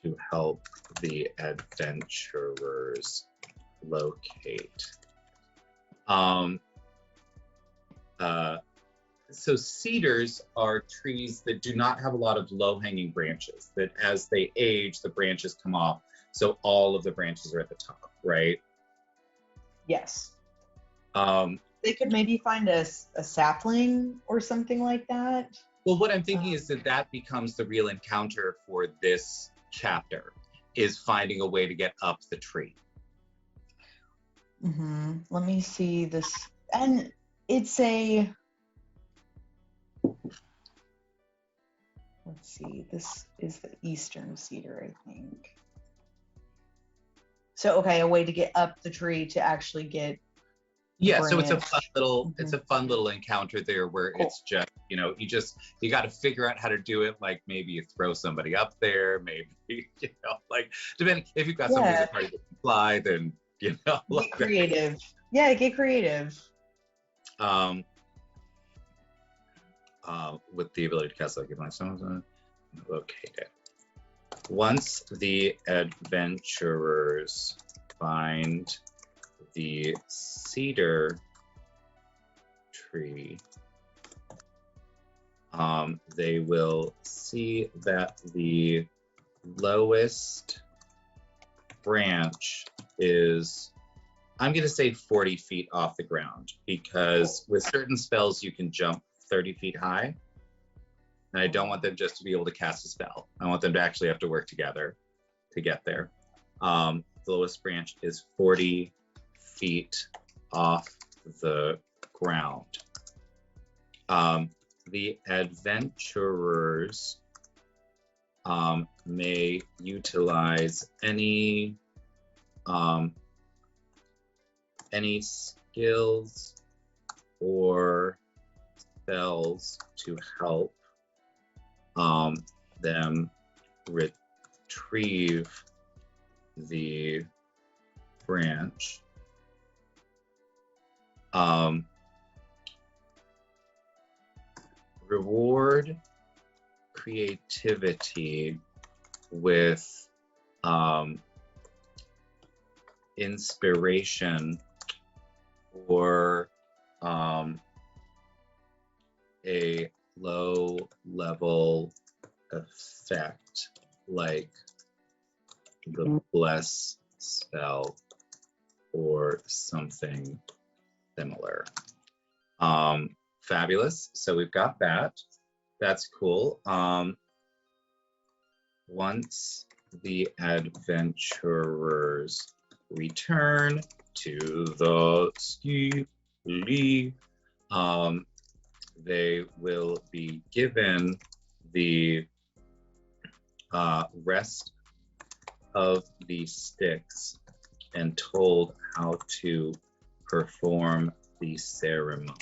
to help the adventurers locate. So cedars are trees that do not have a lot of low-hanging branches, that as they age, the branches come off. So all of the branches are at the top, right? Yes. Um, They could maybe find a sapling or something like that. well, what I'm thinking is that that becomes the real encounter for this chapter, is finding a way to get up the tree. Let me see this. And it's a, let's see, this is the eastern cedar, I think. So, okay, a way to get up the tree to actually get Yeah, so it's a branch. fun little it's a fun little encounter there where Cool. it's just, you got to figure out how to do it. Like maybe you throw somebody up there, maybe like depending if you've got somebody in the party that can fly, then Get creative. Yeah, get creative. With the ability to cast like if someone's locate it. Once the adventurers find the cedar tree, they will see that the lowest branch is, I'm going to say 40 feet off the ground, because with certain spells you can jump 30 feet high. And I don't want them just to be able to cast a spell. I want them to actually have to work together to get there. The lowest branch is 40 feet off the ground. The adventurers may utilize any skills or spells to help them retrieve the branch. Reward creativity with inspiration or a low level effect like the bless spell or something similar. Fabulous. So we've got that. That's cool. Once the adventurers return to the Skeely, they will be given the rest of the sticks and told how to perform the ceremony.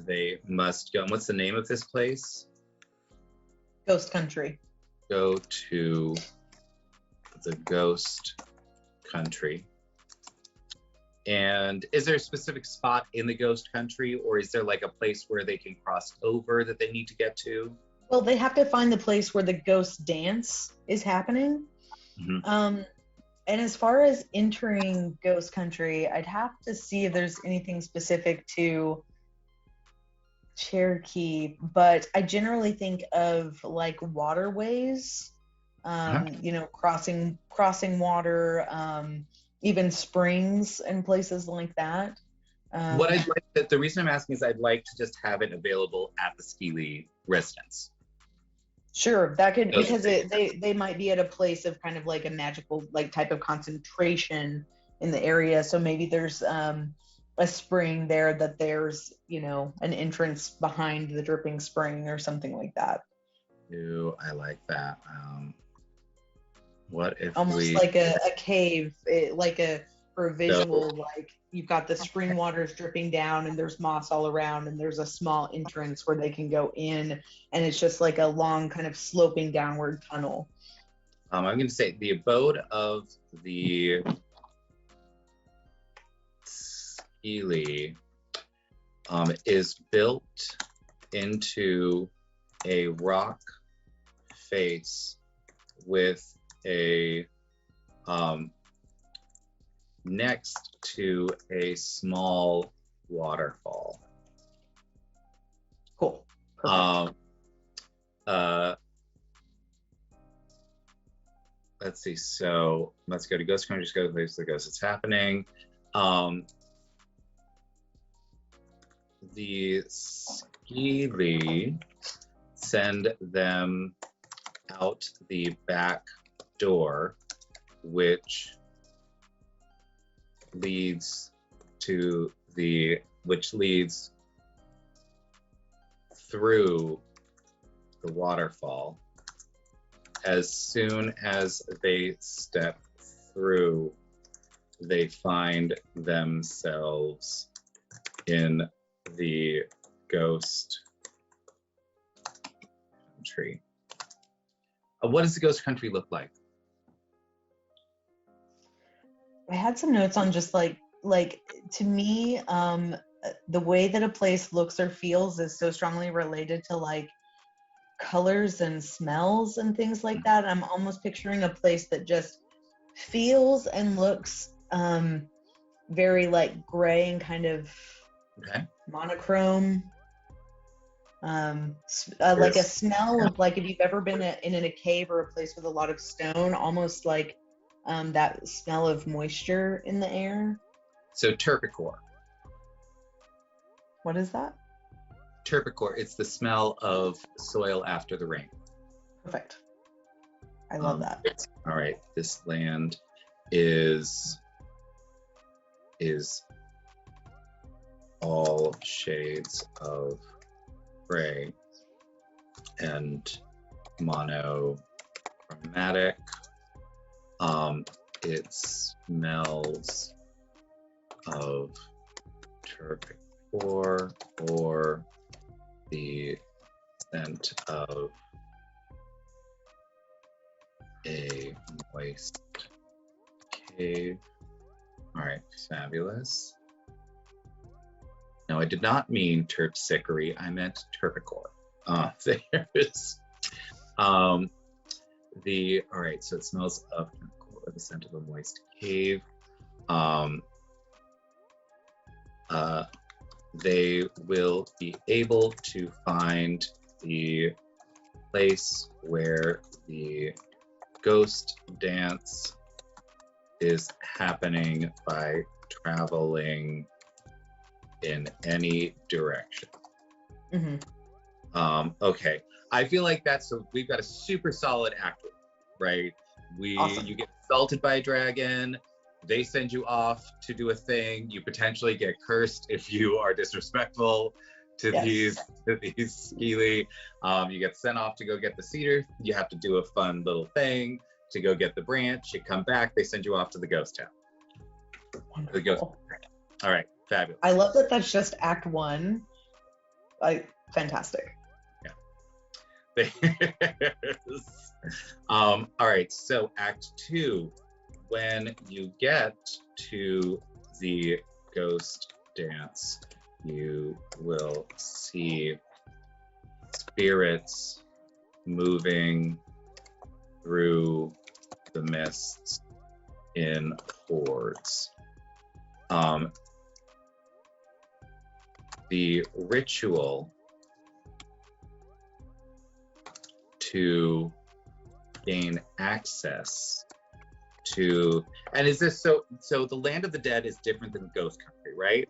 They must go. What's the name of this place? Ghost Country. Go to the Ghost Country. And is there a specific spot in the ghost country, or is there like a place where they can cross over that they need to get to? Well, they have to find the place where the ghost dance is happening. Mhm. And as far as entering ghost country, I'd have to see if there's anything specific to Cherokee, but I generally think of like waterways, Uh-huh. crossing water, even springs and places like that. What Um, I'd like the reason I'm asking is I'd like to just have it available at the Skeely residence. Sure, that could, Those because days. they might be at a place of kind of like a magical like type of concentration in the area. So maybe there's a spring there that there's, an entrance behind the dripping spring or something like that. Ooh, I like that. What if Almost we like a cave, like a for a so visual, like you've got the spring waters dripping down and there's moss all around and there's a small entrance where they can go in, and it's just like a long kind of sloping downward tunnel. I'm going to say the abode of the Skeely is built into a rock face with a next to a small waterfall. Cool. Perfect. Let's see. So let's go to Ghost Country. Just go to the place the ghost is happening. The Skeely send them out the back door, which leads through the waterfall. As soon as they step through, they find themselves in the ghost country. What does the ghost country look like? I had some notes on just like to me, the way that a place looks or feels is so strongly related to like colors and smells and things like that. I'm almost picturing a place that just feels and looks very like gray and kind of monochrome. Like a smell of like if you've ever been in a cave or a place with a lot of stone, almost like that smell of moisture in the air. So terpsichore. What is that? Terpsichore. It's the smell of soil after the rain. Perfect. I love that. All right. This land is all shades of gray and monochromatic. It smells of terpsichore or the scent of a moist cave. All right, fabulous. No, I did not mean terpsichore. I meant terpsichore. There's all right, so it smells of the scent of a moist cave. They will be able to find the place where the ghost dance is happening by traveling in any direction. Mm-hmm. Okay, I feel like we've got a super solid actor, right? Awesome. You get assaulted by a dragon, they send you off to do a thing, you potentially get cursed if you are disrespectful to these Skeely. You get sent off to go get the cedar, you have to do a fun little thing to go get the branch, you come back, they send you off to the ghost town. Wonderful. The ghost. All right, fabulous. I love that that's just act one. Fantastic. All right, so act two, when you get to the ghost dance, you will see spirits moving through the mists in hordes. The ritual to gain access to, and is this so the land of the dead is different than ghost country, right?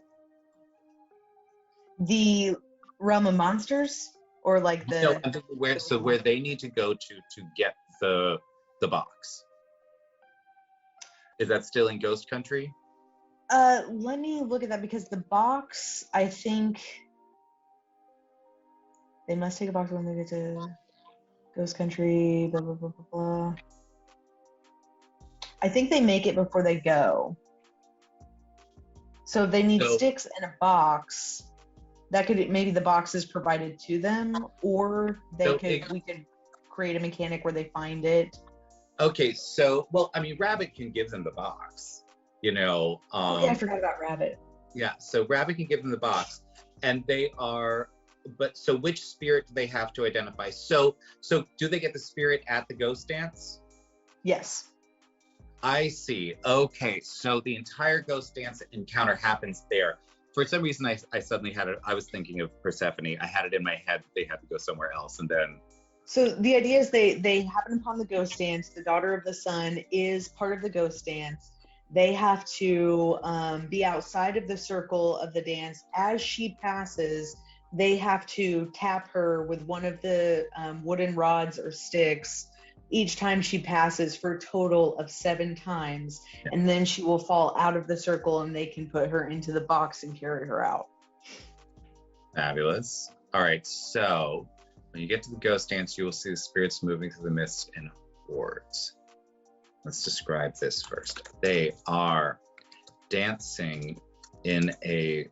The realm of monsters, or like the No, I'm thinking where they need to go to get the box. Is that still in ghost country? Let me look at that, because the box, I think they must take a box when they get to ghost country, blah blah blah blah blah. I think they make it before they go. So they need sticks and a box. That could, maybe the box is provided to them, or we could create a mechanic where they find it. Okay, so, well, I mean, Rabbit can give them the box, you know. Oh yeah, I forgot about Rabbit. Yeah, so Rabbit can give them the box, and they are, but so which spirit do they have to identify? So do they get the spirit at the ghost dance? Yes. I see. Okay, so the entire ghost dance encounter happens there. For some reason, I suddenly had it, I was thinking of Persephone. I had it in my head that they had to go somewhere else, and then... So the idea is they happen upon the ghost dance. The daughter of the sun is part of the ghost dance. They have to be outside of the circle of the dance. As she passes, they have to tap her with one of the wooden rods or sticks each time she passes, for a total of 7 times. And then she will fall out of the circle, and they can put her into the box and carry her out. Fabulous. All right, so when you get to the ghost dance, you will see the spirits moving through the mist in hordes. Let's describe this first. They are dancing in a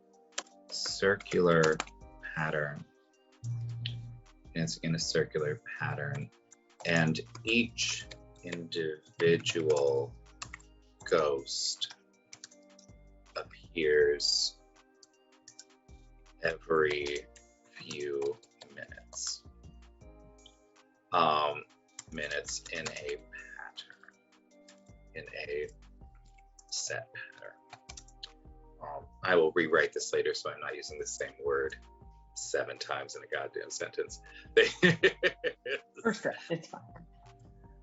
circular pattern. And each individual ghost appears every few minutes. Minutes in a pattern, in a set pattern. I will rewrite this later, so I'm not using the same word 7 times in a goddamn sentence. First draft, it's fine.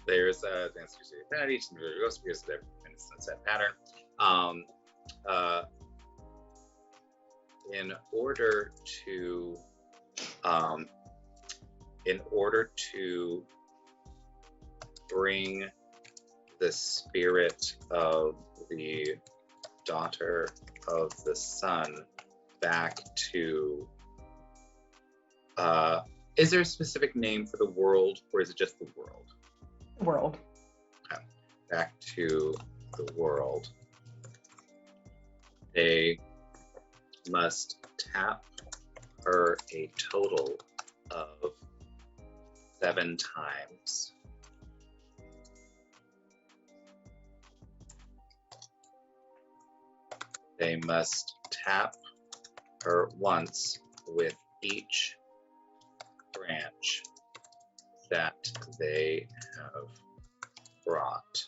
There's a dance pattern. Each individual ghost appears every minutes in a set pattern. In order to bring the spirit of the daughter of the sun back to, is there a specific name for the world, or is it just the world? World. Okay. Back to the world. They must tap her a total of 7 times. They must tap her once with each branch that they have brought.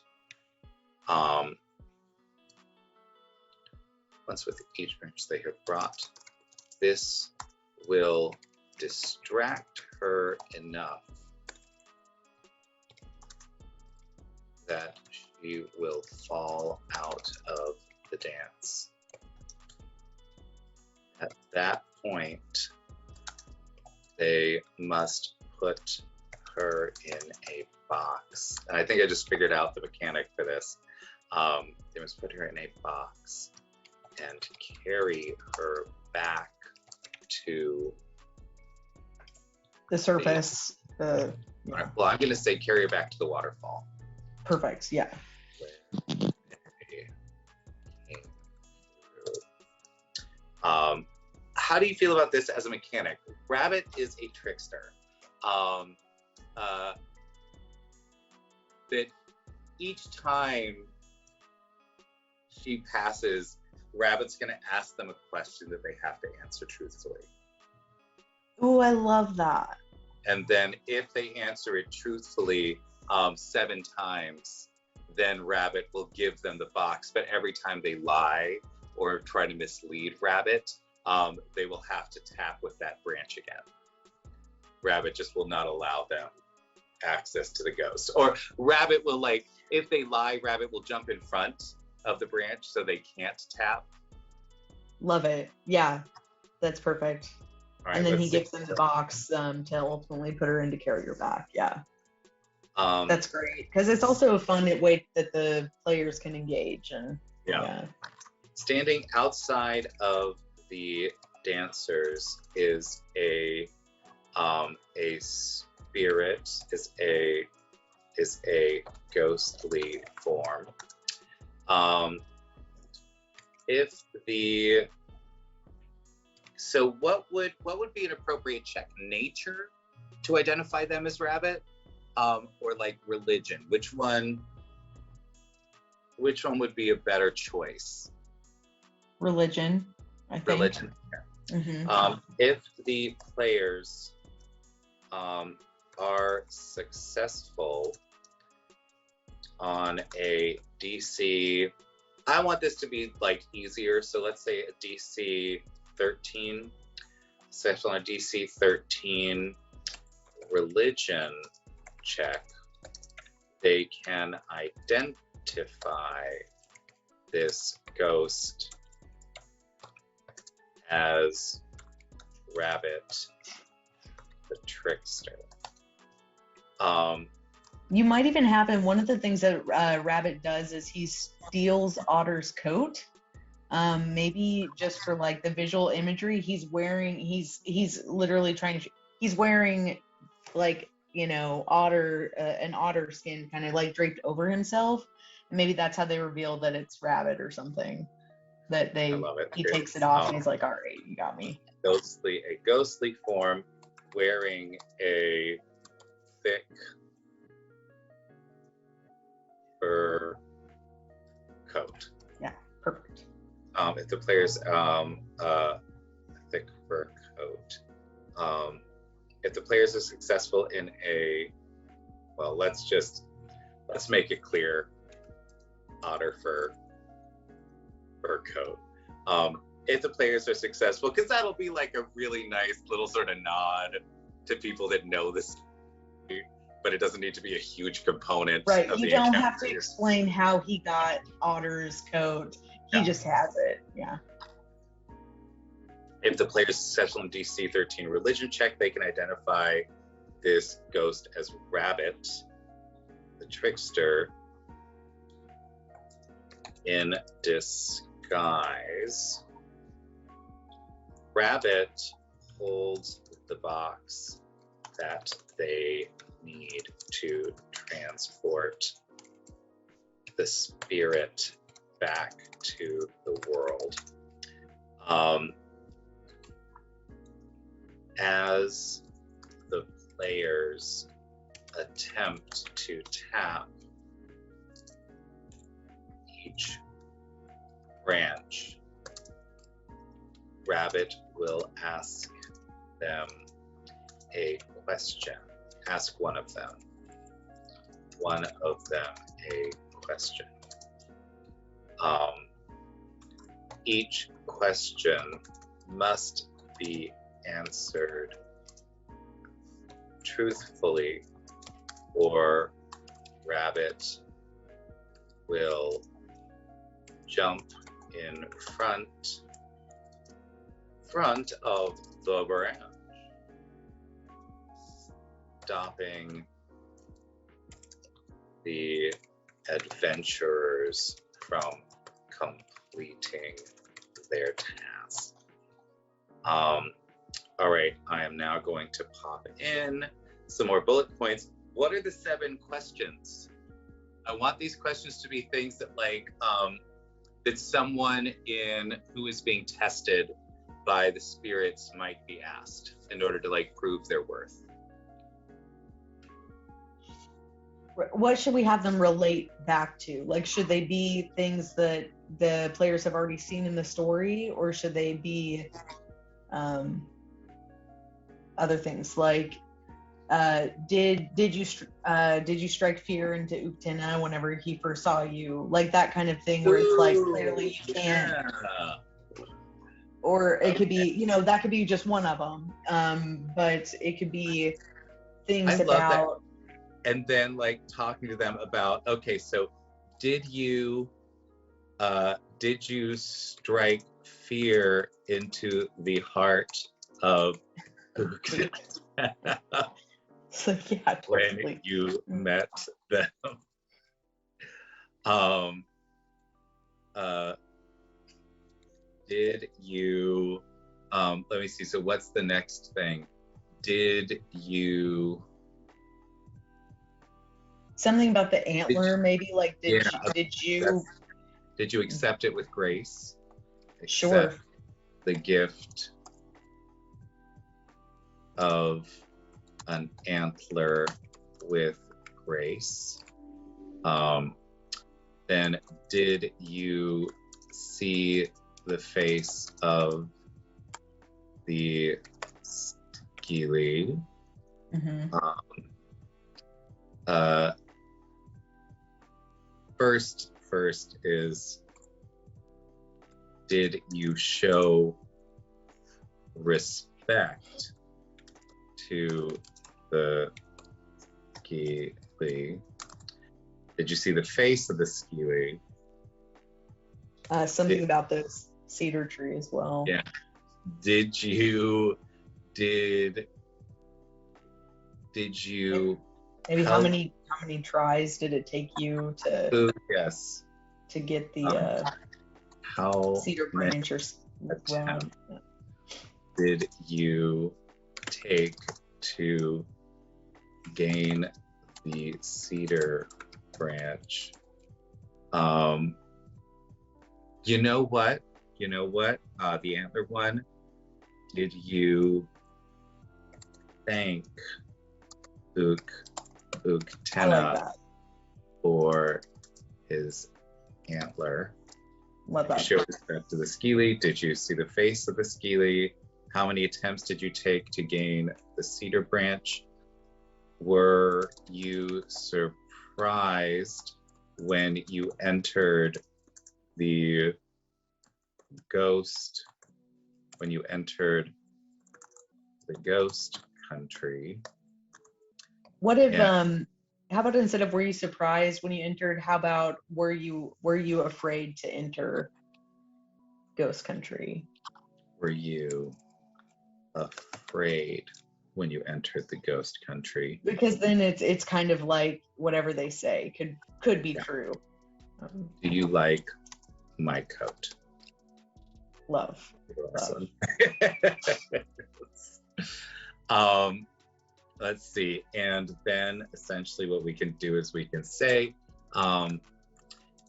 Once with each branch they have brought. This will distract her enough that she will fall out of the dance. At that point, they must put her in a box. And I think I just figured out the mechanic for this. They must put her in a box and carry her back to the surface. Well, I'm going to say carry her back to the waterfall. Perfect, yeah. How do you feel about this as a mechanic? Rabbit is a trickster. That each time she passes, Rabbit's going to ask them a question that they have to answer truthfully. Oh, I love that. And then if they answer it truthfully 7 times, then Rabbit will give them the box. But every time they lie or try to mislead Rabbit, they will have to tap with that branch again. Rabbit just will not allow them access to the ghost. Or Rabbit will, like, if they lie, Rabbit will jump in front of the branch so they can't tap. Love it. Yeah, that's perfect. Right, and then he gives them the box to ultimately put her into carrier back. Yeah. That's great, because it's also a fun way that the players can engage. And yeah. Standing outside of the dancers is a spirit, is a ghostly form. So what would be an appropriate check? Nature to identify them as Rabbit, or like religion? Which one would be a better choice? Religion, I think. Religion. Mm-hmm. If the players are successful on a DC, I want this to be like easier, so let's say a DC 13, successful on a DC 13 religion check, they can identify this ghost as Rabbit the trickster. You might even have him. One of the things that Rabbit does is he steals Otter's coat. Maybe just for like the visual imagery, he's literally trying to. He's wearing like, you know, an otter skin kind of like draped over himself. And maybe that's how they reveal that it's Rabbit or something. That he takes it off and he's like, all right, you got me. A ghostly form wearing a thick fur coat. Yeah, perfect. If the players a thick fur coat. If the players are successful in let's make it clear, otter fur coat. If the players are successful, because that'll be like a really nice little sort of nod to people that know this, but it doesn't need to be a huge component. Right, of you the don't encounter. have to explain how he got Otter's coat. He just has it. Yeah. If the players successful in DC 13 religion check, they can identify this ghost as Rabbit, the trickster, in disguise. Rabbit holds the box that they need to transport the spirit back to the world. As the players attempt to tap each branch, Rabbit will ask them a question. Ask one of them a question. Each question must be answered truthfully, or Rabbit will jump in front of the branch, stopping the adventurers from completing their task. All right, I am now going to pop in some more bullet points. What are the 7 questions? I want these questions to be things that that someone who is being tested by the spirits might be asked in order to prove their worth. what should we have them relate back to? Like, should they be things that the players have already seen in the story, or should they be other things like did you strike fear into Uktena whenever he first saw you, like that kind of thing, where it's like clearly you can't. Yeah. Or it could be, you know, that could be just one of them, but it could be things I love about that. And then like talking to them about, okay, so did you strike fear into the heart of so yeah, when totally. you met them? Did you let me see, so what's the next thing? Did you Something about the antler, maybe, like did you accept it with grace? Sure. Accept the gift of an antler with grace. Then did you see the face of the skili? Mm-hmm. First is, did you show respect to the skili? Did you see the face of the skili? Something about the cedar tree as well. Yeah. Did you maybe how many tries did it take you to yes, to get the how cedar branch or rod? did you take to gain the cedar branch? You know what? The antler one. Did you thank Uktena for his antler? Love that. Did you show respect to the skili? Did you see the face of the skili? How many attempts did you take to gain the cedar branch? Were you surprised when you entered the ghost country? What if how about instead of were you surprised when you entered, how about were you afraid to enter ghost country? Were you afraid when you entered the ghost country? Because then it's kind of like whatever they say could be true. Do you like my coat? Love. Let's see. And then essentially what we can do is we can say,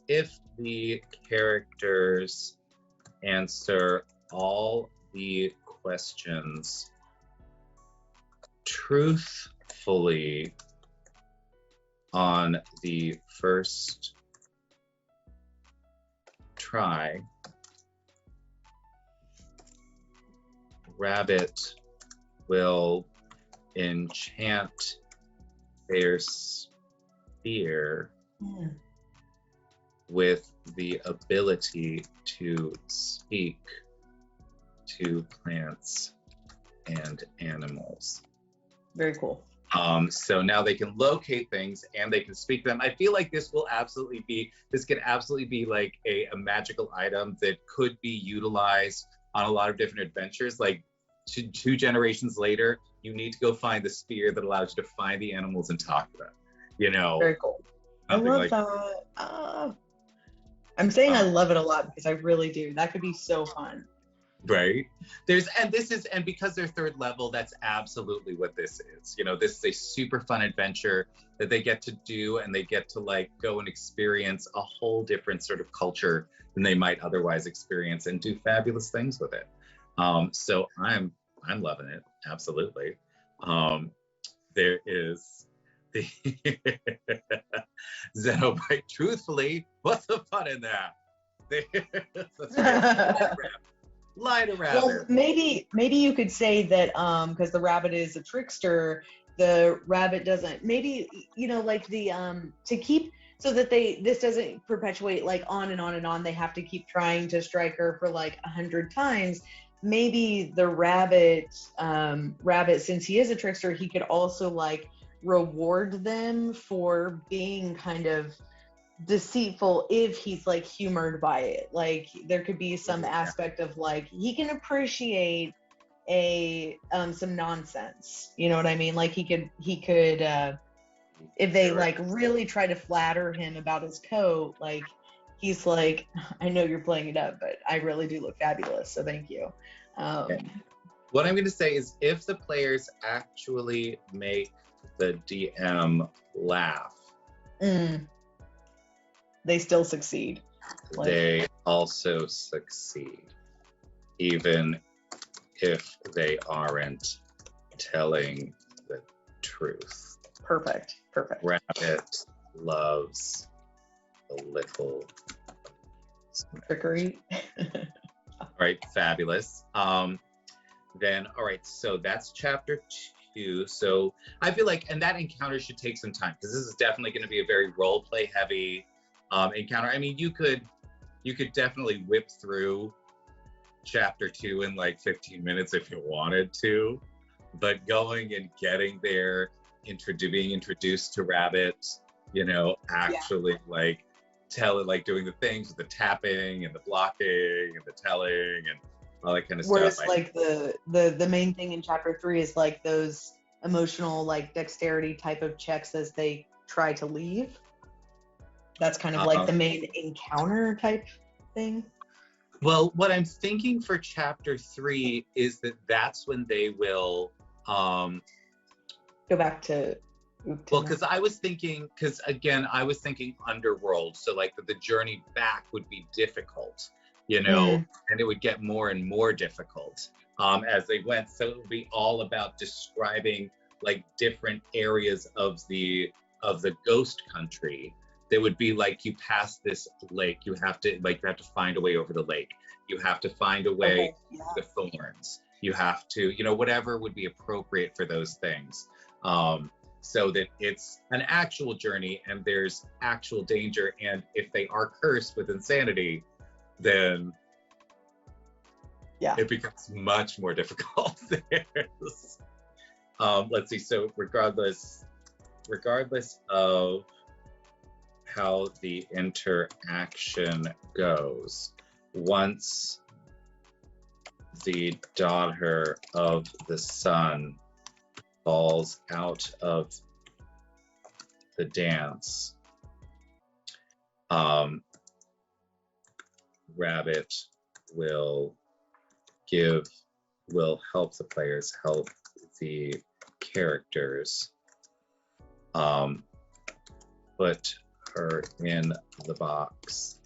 if the characters answer all the questions truthfully on the first try, Rabbit will enchant their sphere with the ability to speak to plants and animals. Very cool. So now they can locate things and they can speak them. I feel like this could absolutely be like a magical item that could be utilized on a lot of different adventures. Like two generations later, you need to go find the sphere that allows you to find the animals and talk to them. You know. Very cool. I love that. I'm saying I love it a lot because I really do. That could be so fun. Right. And because they're third level, that's absolutely what this is. You know, this is a super fun adventure that they get to do, and they get to like go and experience a whole different sort of culture than they might otherwise experience, and do fabulous things with it. So I'm loving it. Absolutely. There is the Xenobite, truthfully, what's the fun in that? That's right. Lie to rabbit. Well, maybe you could say that because the rabbit is a trickster, the rabbit doesn't. Maybe like the to keep so that this doesn't perpetuate like on and on and on. They have to keep trying to strike her for like 100 times. Maybe the rabbit, since he is a trickster, he could also like reward them for being kind of deceitful if he's like humored by it. Like there could be some aspect of like he can appreciate some nonsense. You know what I mean? Like he could if they like really try to flatter him about his coat, like he's like, I know you're playing it up, but I really do look fabulous, so thank you. What I'm going to say is if the players actually make the DM laugh, they still succeed. They also succeed, even if they aren't telling the truth. Perfect. Rabbit loves a little trickery. All right, fabulous. Then, all right, so that's chapter 2. So I feel like, and that encounter should take some time because this is definitely going to be a very role play heavy encounter. I mean, you could definitely whip through chapter 2 in like 15 minutes if you wanted to, but going and getting there, being introduced to Rabbit, actually like doing the things with the tapping and the blocking and the telling and all that kind of Whereas stuff. Like the main thing in chapter 3 is like those emotional like dexterity type of checks as they try to leave. That's kind of like the main encounter type thing. Well, what I'm thinking for chapter 3 is that's when they will go back to well, because I was thinking underworld, so like the journey back would be difficult, and it would get more and more difficult as they went. So it would be all about describing like different areas of the ghost country. There would be like you pass this lake, you have to find a way over the lake. You have to find a way the thorns. You have to, whatever would be appropriate for those things. So that it's an actual journey and there's actual danger. And if they are cursed with insanity, then it becomes much more difficult. Let's see. So regardless of how the interaction goes, once the daughter of the sun falls out of the dance, Rabbit will help the players, help the characters, put her in the box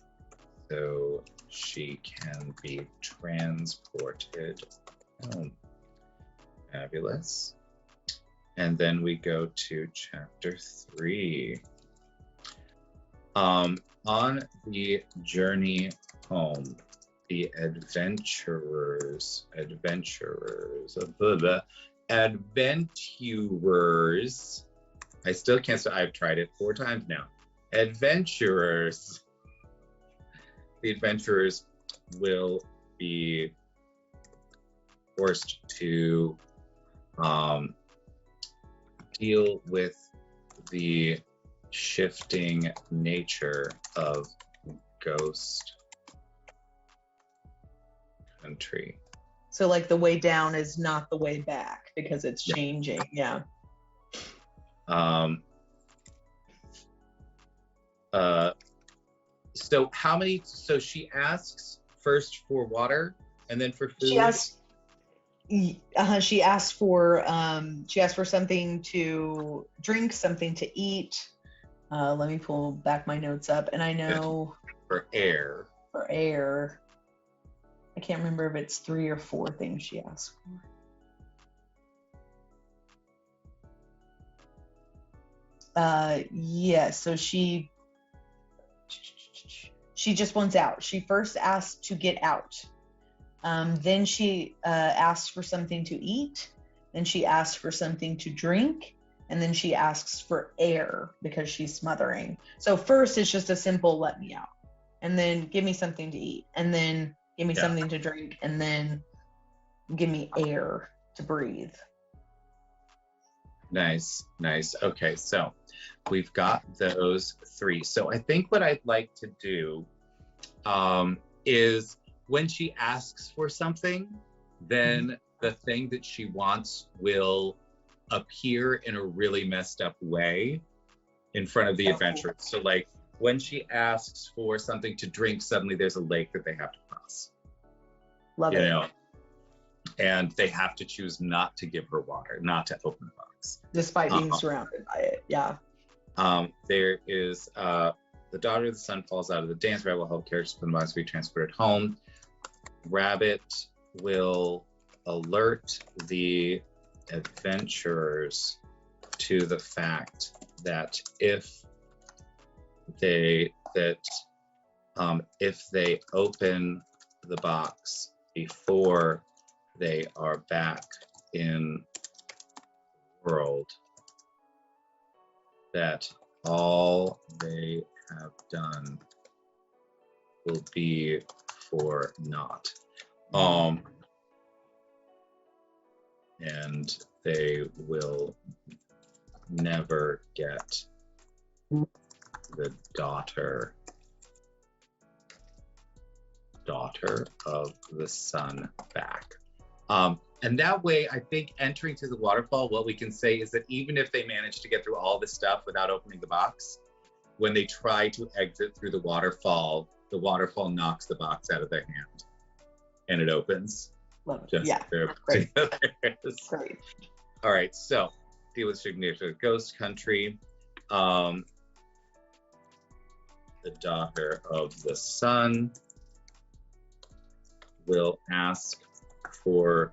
so she can be transported home. Fabulous. And then we go to chapter 3. On the journey home, the adventurers, I still can't say, I've tried it 4 times now. The adventurers will be forced to deal with the shifting nature of ghost country. So like the way down is not the way back because it's changing. Yeah. So how many, so she asks first for water and then for food? She asked for something to drink, something to eat. Let me pull back my notes up, and I know for air. I can't remember if it's 3 or 4 things she asked for. So she she just wants out. She first asks to get out. Then she asks for something to eat. Then she asks for something to drink. And then she asks for air because she's smothering. So first it's just a simple let me out. And then give me something to eat. And then give me something to drink. And then give me air to breathe. Nice. Okay, so we've got those 3. So I think what I'd like to do is when she asks for something, then the thing that she wants will appear in a really messed up way in front of the adventurers. So like when she asks for something to drink, suddenly there's a lake that they have to cross. Love you it. know, and they have to choose not to give her water, not to open the box. Despite being surrounded by it, yeah. There is the daughter of the sun falls out of the dance. Rabbit will help characters put the box be transported home. Rabbit will alert the adventurers to the fact that if they open the box before they are back in the world, that all they have done will be for naught. And they will never get the daughter of the sun back. And that way, I think entering through the waterfall, what we can say is that even if they manage to get through all this stuff without opening the box, when they try to exit through the waterfall knocks the box out of their hand and it opens. Love it. Yeah, great. Great. All right, so deal with signature ghost country. The daughter of the sun will ask for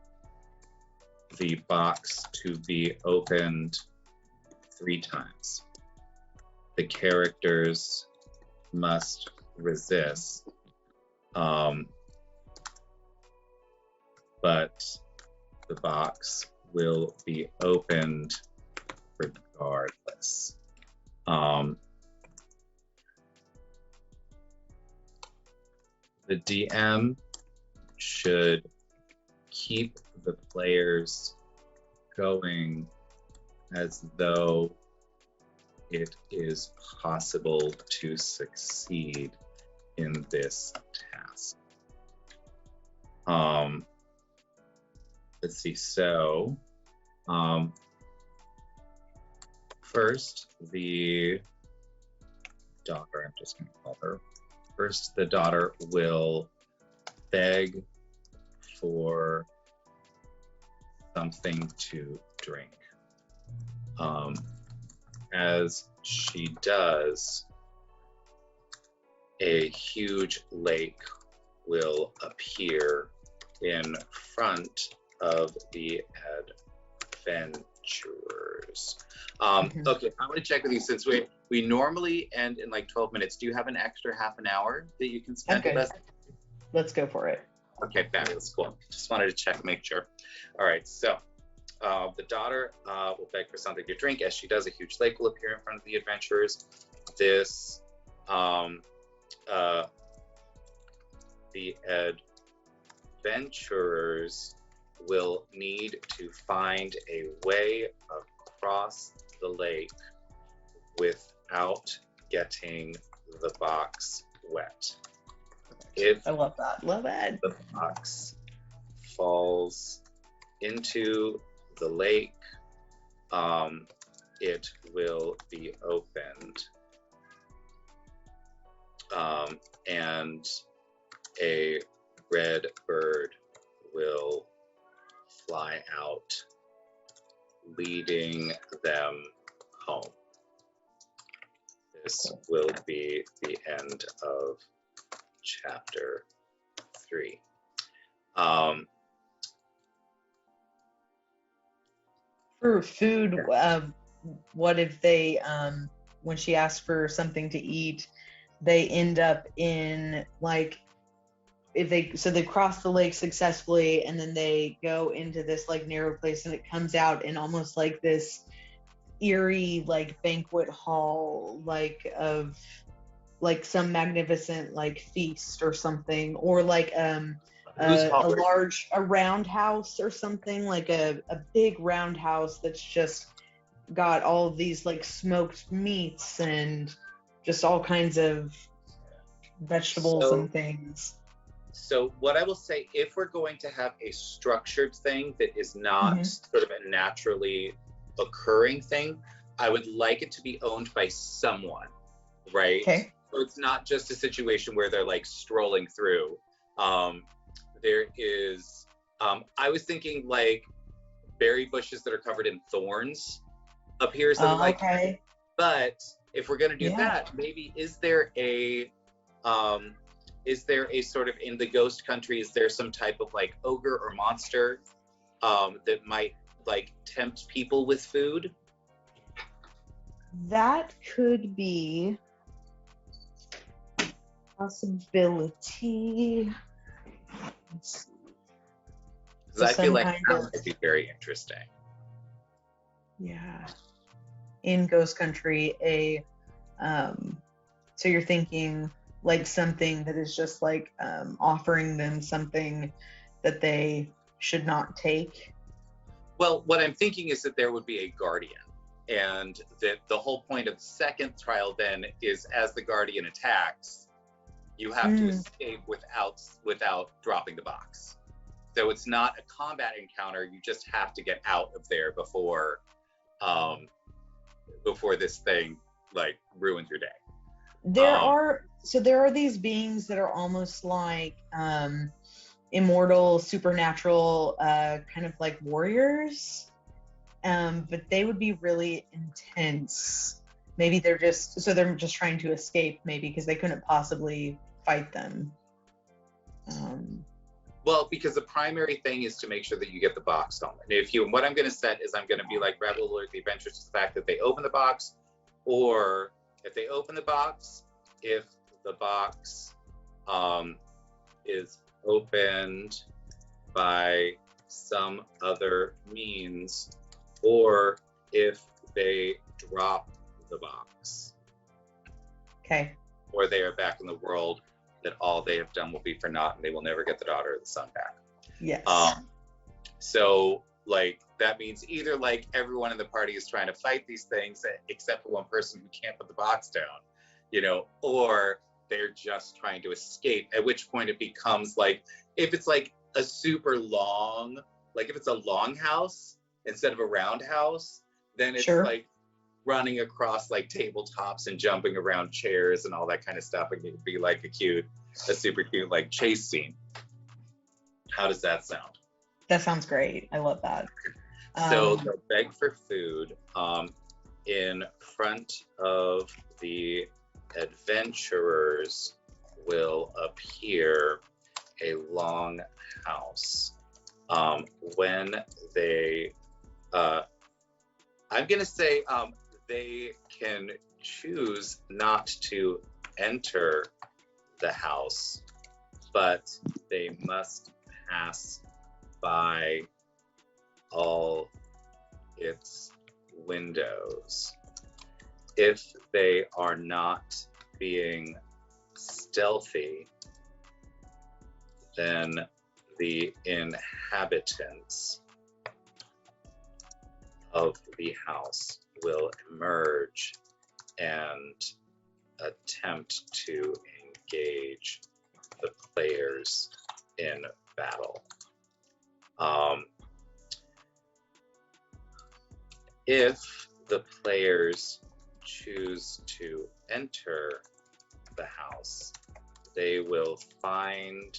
the box to be opened 3 times. The characters must resist, but the box will be opened regardless. The DM should keep the players going as though it is possible to succeed in this task. Let's see, so first the daughter, I'm just gonna call her, first the daughter will beg for something to drink. As she does, a huge lake will appear in front of the adventurers. Okay, I'm gonna check with you since we normally end in like 12 minutes. Do you have an extra half an hour that you can spend with us? Let's go for it. Okay, fabulous, cool. Just wanted to check, make sure. All right, so the daughter will beg for something to drink. As she does, a huge lake will appear in front of the adventurers. This, the adventurers will need to find a way across the lake without getting the box wet. If I love that. Love it. the box falls into the lake, it will be opened, and a red bird will fly out, leading them home. This will be the end of chapter 3. For food, what if they, when she asks for something to eat, they end up in like, if they cross the lake successfully, and then they go into this like narrow place, and it comes out in almost like this eerie like banquet hall, like of like some magnificent like feast or something, or like Who's a Howard? large a roundhouse or something, like a big roundhouse that's just got all of these like smoked meats and just all kinds of vegetables So, and things. so what I will say, if we're going to have a structured thing that is not Hmm. sort of a naturally occurring thing, I would like it to be owned by someone, right? Okay. So it's not just a situation where they're like strolling through. Um, there is, I was thinking like berry bushes that are covered in thorns appear something like that. Okay. But if we're going to do Yeah. that, maybe um, is there a sort of, in the ghost country, is there some type of like ogre or monster that might like tempt people with food? That could be a possibility. Let's see. Because So I feel some like kind that of, might be very interesting. yeah, in Ghost Country, so you're thinking like something that is just like offering them something that they should not take. Well, what I'm thinking is that there would be a guardian, and that the whole point of the second trial then is, as the guardian attacks, you have to escape without dropping the box. So it's not a combat encounter. You just have to get out of there um, before this thing like ruins your day. There are these beings that are almost like immortal, supernatural, kind of like warriors, but they would be really intense. Maybe they're just trying to escape, maybe because they couldn't possibly fight them. Well, because the primary thing is to make sure that you get the box home. And what I'm going to set is, I'm going to be like Rebel Alert the Adventures, to the fact that they open the box, or if they open the box, if the box is opened by some other means, or if they drop the box. Okay. Or they are back in the world that all they have done will be for naught, and they will never get the daughter or the son back. Yes. So like that means either like everyone in the party is trying to fight these things except for one person who can't put the box down, or they're just trying to escape, at which point it becomes like, if it's like a super long, like if it's a long house instead of a round house, then it's Sure. like running across like tabletops and jumping around chairs and all that kind of stuff. It could be like a super cute like chase scene. How does that sound? That sounds great. I love that. So they'll beg for food. In front of the adventurers will appear a long house. When they, I'm gonna say, they can choose not to enter the house, but they must pass by all its windows. If they are not being stealthy, then the inhabitants of the house will emerge and attempt to engage the players in battle. If the players choose to enter the house, they will find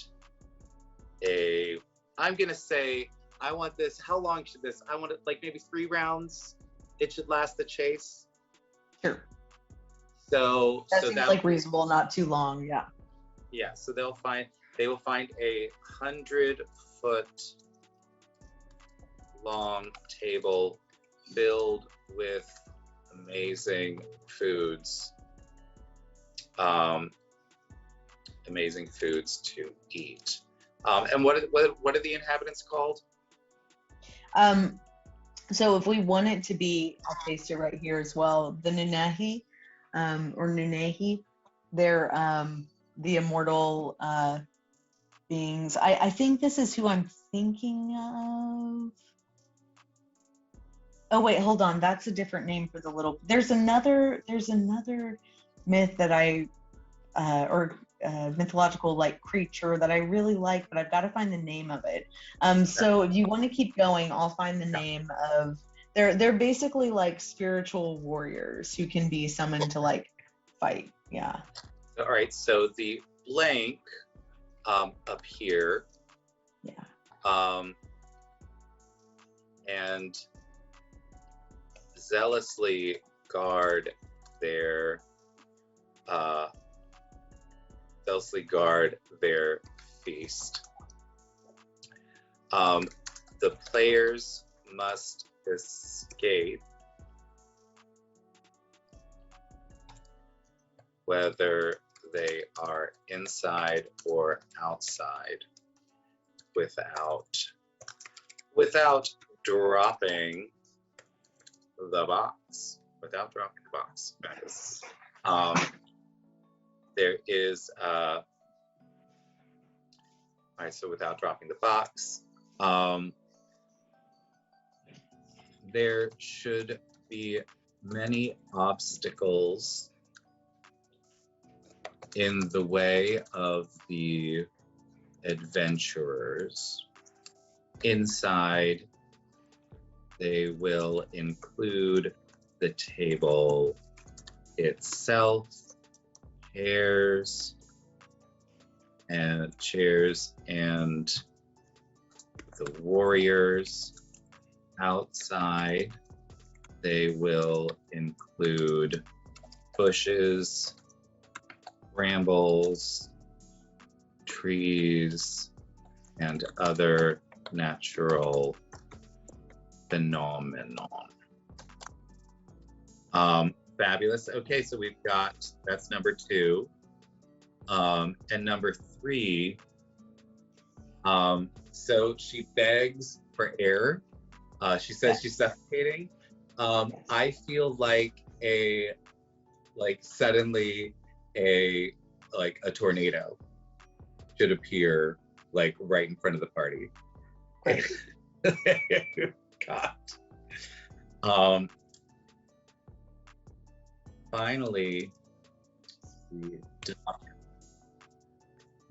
I'm gonna say, I want this, how long should this, I want it like maybe 3 rounds. It should last the chase. Sure. So That so seems that like reasonable, not too long. Yeah. Yeah, so they will find a 100-foot long table filled with amazing foods. amazing foods to eat. And what are the inhabitants called? So if we want it to be, I'll paste it right here as well. The Nunehi, or Nunehi, they're the immortal beings. I think this is who I'm thinking of. Oh wait, hold on. That's a different name for the little. There's another myth that mythological like creature that I really like, but I've got to find the name of it. So if you want to keep going, I'll find the name of. They're basically like spiritual warriors who can be summoned to like fight. Yeah. All right. So the blank up here. Yeah. And zealously guard their feast. The players must escape whether they are inside or outside without dropping the box. Guys. There is all right, so without dropping the box, there should be many obstacles in the way of the adventurers. Inside, they will include the table itself, chairs and the warriors. Outside, they will include bushes, brambles, trees, and other natural phenomenon. Fabulous. Okay, so we've got, that's number 2. And number 3, so she begs for air. She says she's suffocating. I feel like suddenly a tornado should appear like right in front of the party. Great. God. Finally, the doctor.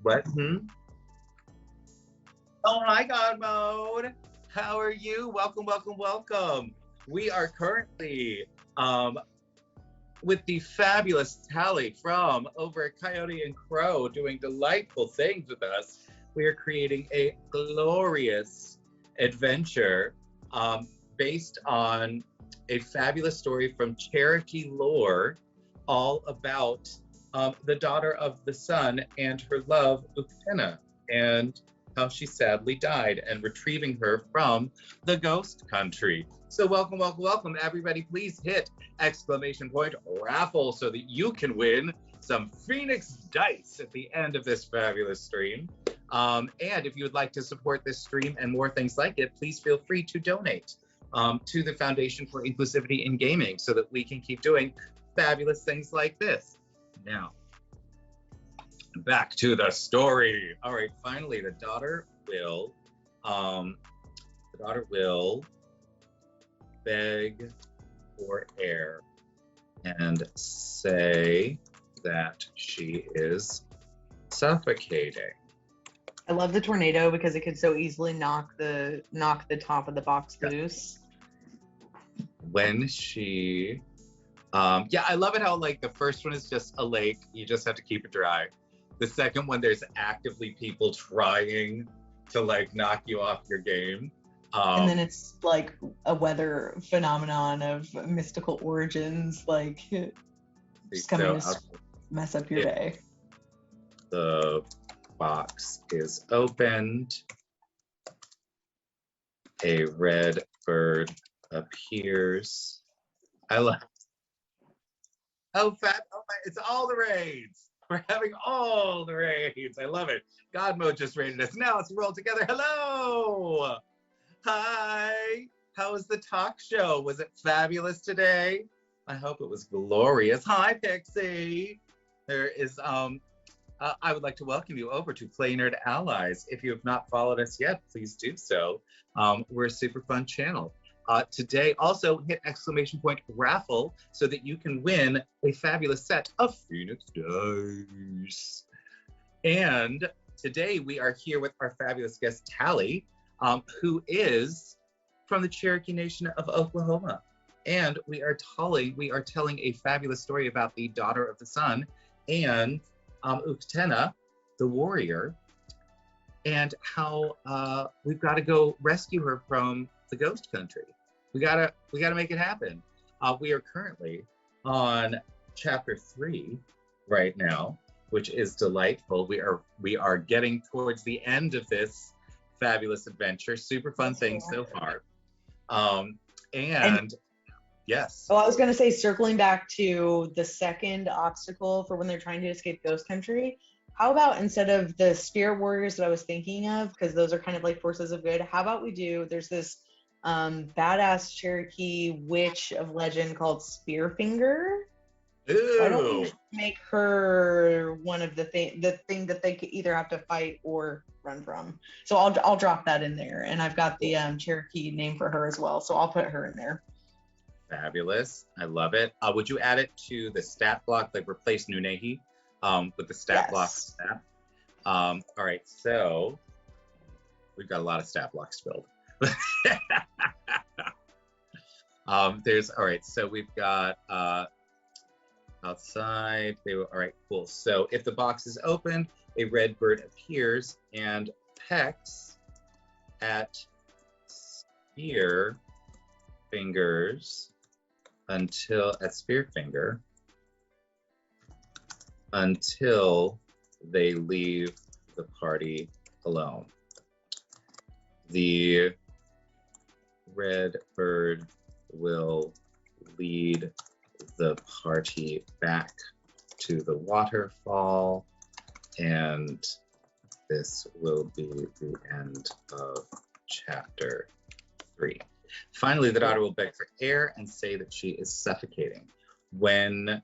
What? Oh my God, Mode. How are you? Welcome, welcome, welcome. We are currently with the fabulous Tally from over at Coyote and Crow doing delightful things with us. We are creating a glorious adventure based on a fabulous story from Cherokee lore, all about the daughter of the sun and her love, Uktena, and how she sadly died, and retrieving her from the ghost country. So welcome, welcome, welcome. Everybody, please hit !raffle so that you can win some Phoenix dice at the end of this fabulous stream. And if you would like to support this stream and more things like it, please feel free to donate to the Foundation for Inclusivity in Gaming so that we can keep doing fabulous things like this. Now, back to the story. All right, finally, the daughter will beg for air and say that she is suffocating. I love the tornado because it could so easily knock the top of the box loose. When she, I love it how like the first one is just a lake, you just have to keep it dry. The second one, there's actively people trying to like knock you off your game. And then it's like a weather phenomenon of mystical origins, like just coming to mess up your day. The box is opened. A red bird appears. I love It's all the raids. We're having all the raids. I love it. God mode just raided us. Now let's roll together. Hello. Hi. How was the talk show? Was it fabulous today? I hope it was glorious. Hi, Pixie. There is I would like to welcome you over to Play Nerd Allies. If you have not followed us yet, please do so. We're a super fun channel. Today, also hit !raffle so that you can win a fabulous set of Phoenix dice. And today we are here with our fabulous guest, Tally, who is from the Cherokee Nation of Oklahoma. And we are telling a fabulous story about the Daughter of the Sun and Uktena, the warrior, and how we've got to go rescue her from the ghost country. We gotta make it happen. We are currently on chapter 3 right now, which is delightful. We are getting towards the end of this fabulous adventure. Super fun thing so far. And yes. Oh, I was going to say, circling back to the second obstacle for when they're trying to escape ghost country, how about instead of the spirit warriors that I was thinking of, because those are kind of like forces of good, how about there's this badass Cherokee witch of legend called Spearfinger. Ooh. Why don't we make her one of the thing that they could either have to fight or run from? So I'll drop that in there, and I've got the Cherokee name for her as well, so I'll put her in there. Fabulous. I love it. Would you add it to the stat block, like replace Nunehi with the stat block stat? All right, so we've got a lot of stat blocks filled. All right, so we've got outside. All right, cool. So if the box is opened, a red bird appears and pecks at Spearfinger until they leave the party alone. The red bird will lead the party back to the waterfall, and this will be the end of chapter 3. Finally, the daughter will beg for air and say that she is suffocating. When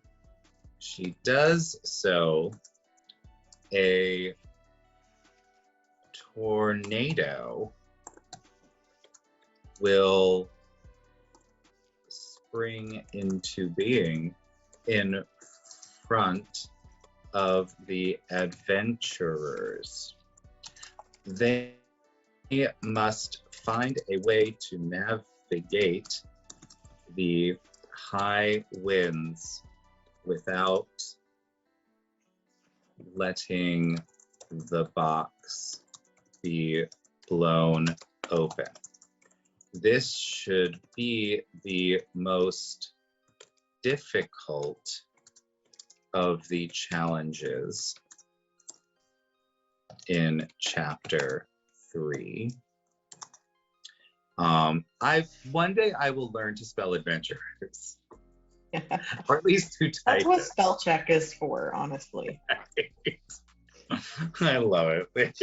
she does so, a tornado will spring into being in front of the adventurers. They must find a way to navigate the high winds without letting the box be blown open. This should be the most difficult of the challenges in chapter 3. One day I will learn to spell adventurers. Or at least to type That's what spell check is for, honestly. I love it.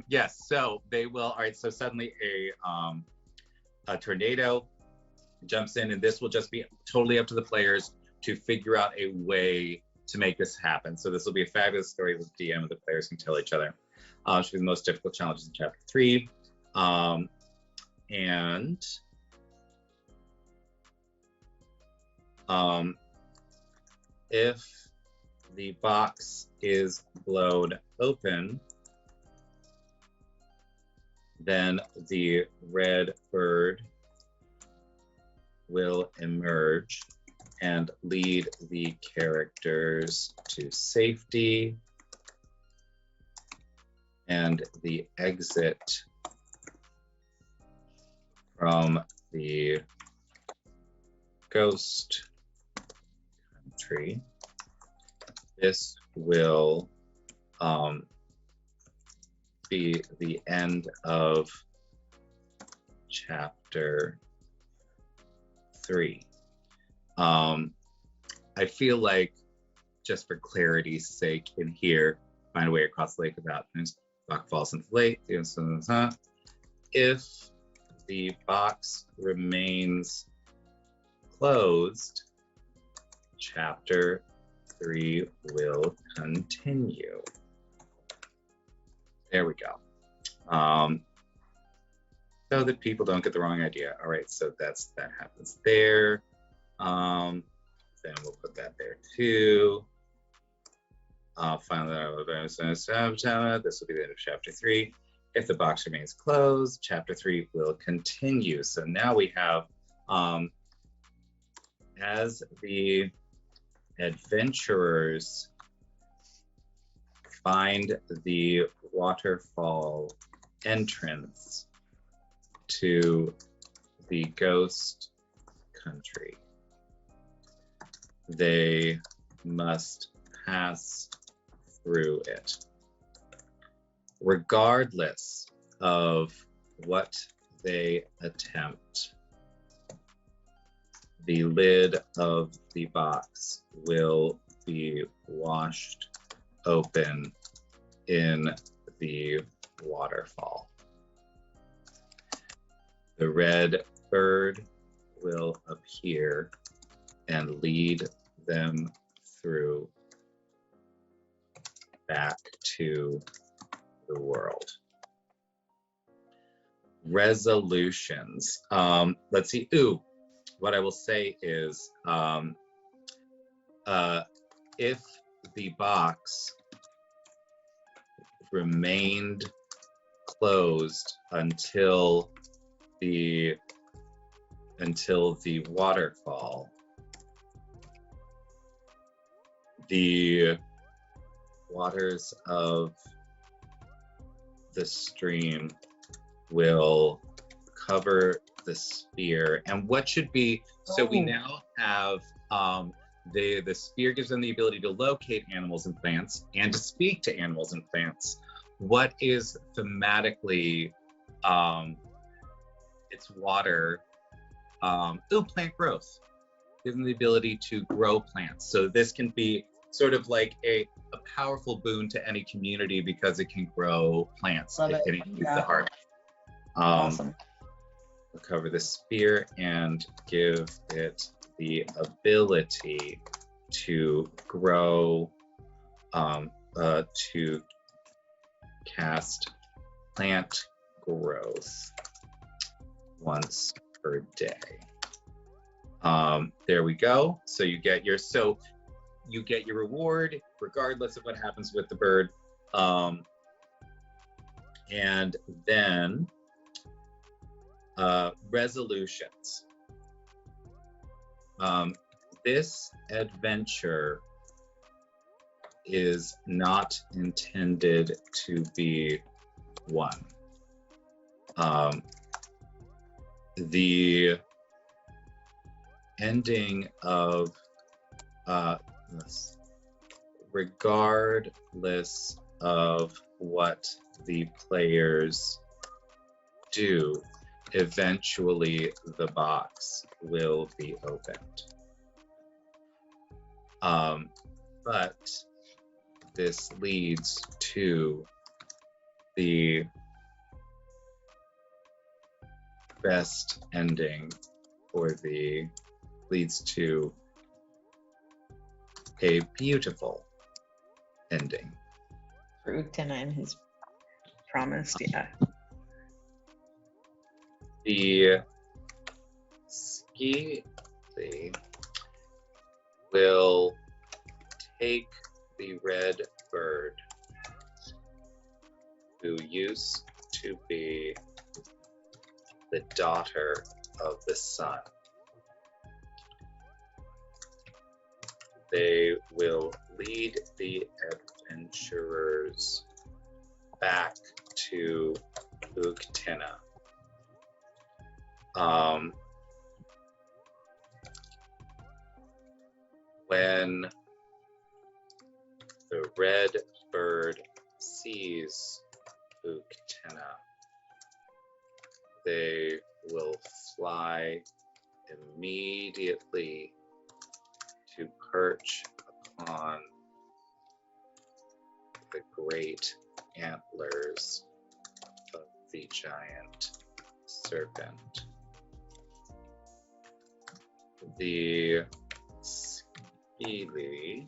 Yes, so they will. All right, so suddenly a tornado jumps in, and this will just be totally up to the players to figure out a way to make this happen. So this will be a fabulous story with DM and the players can tell each other. Should be the most difficult challenges in chapter 3. And if the box is blown open, then the red bird will emerge and lead the characters to safety, and the exit from the ghost country. This will be the end of chapter 3. I feel like, just for clarity's sake, in here, find a way across the lake without box falls into the lake. If the box remains closed, chapter 3 will continue. There we go. So that people don't get the wrong idea. All right, so that happens there. Then we'll put that there too. Finally, this will be the end of chapter 3. If the box remains closed, chapter 3 will continue. So now we have, as the adventurers find the waterfall entrance to the ghost country, they must pass through it. Regardless of what they attempt, the lid of the box will be washed open in the waterfall. The red bird will appear and lead them through back to the world. Resolutions. Let's see. What I will say is, if the box remained closed until the waterfall, the waters of the stream will cover the sphere. And what should be, so we now have, the sphere gives them the ability to locate animals and plants and to speak to animals and plants. What is thematically, it's water, plant growth. Gives them the ability to grow plants. So this can be sort of like a powerful boon to any community because it can grow plants. Love it. It includes the heart. Awesome. We'll cover the sphere and give it the ability to grow, to cast plant growth once per day. There we go. So you get your reward regardless of what happens with the bird. And then resolutions. This adventure is not intended to be one. The ending of regardless of what the players do, eventually the box will be opened. But this leads to the best ending, or leads to a beautiful ending. For Uktena and his promised, yeah. The ski will take the red bird, who used to be the daughter of the sun. They will lead the adventurers back to Uktena. When the red bird sees Uktena, they will fly immediately to perch upon the great antlers of the giant serpent. The Skili,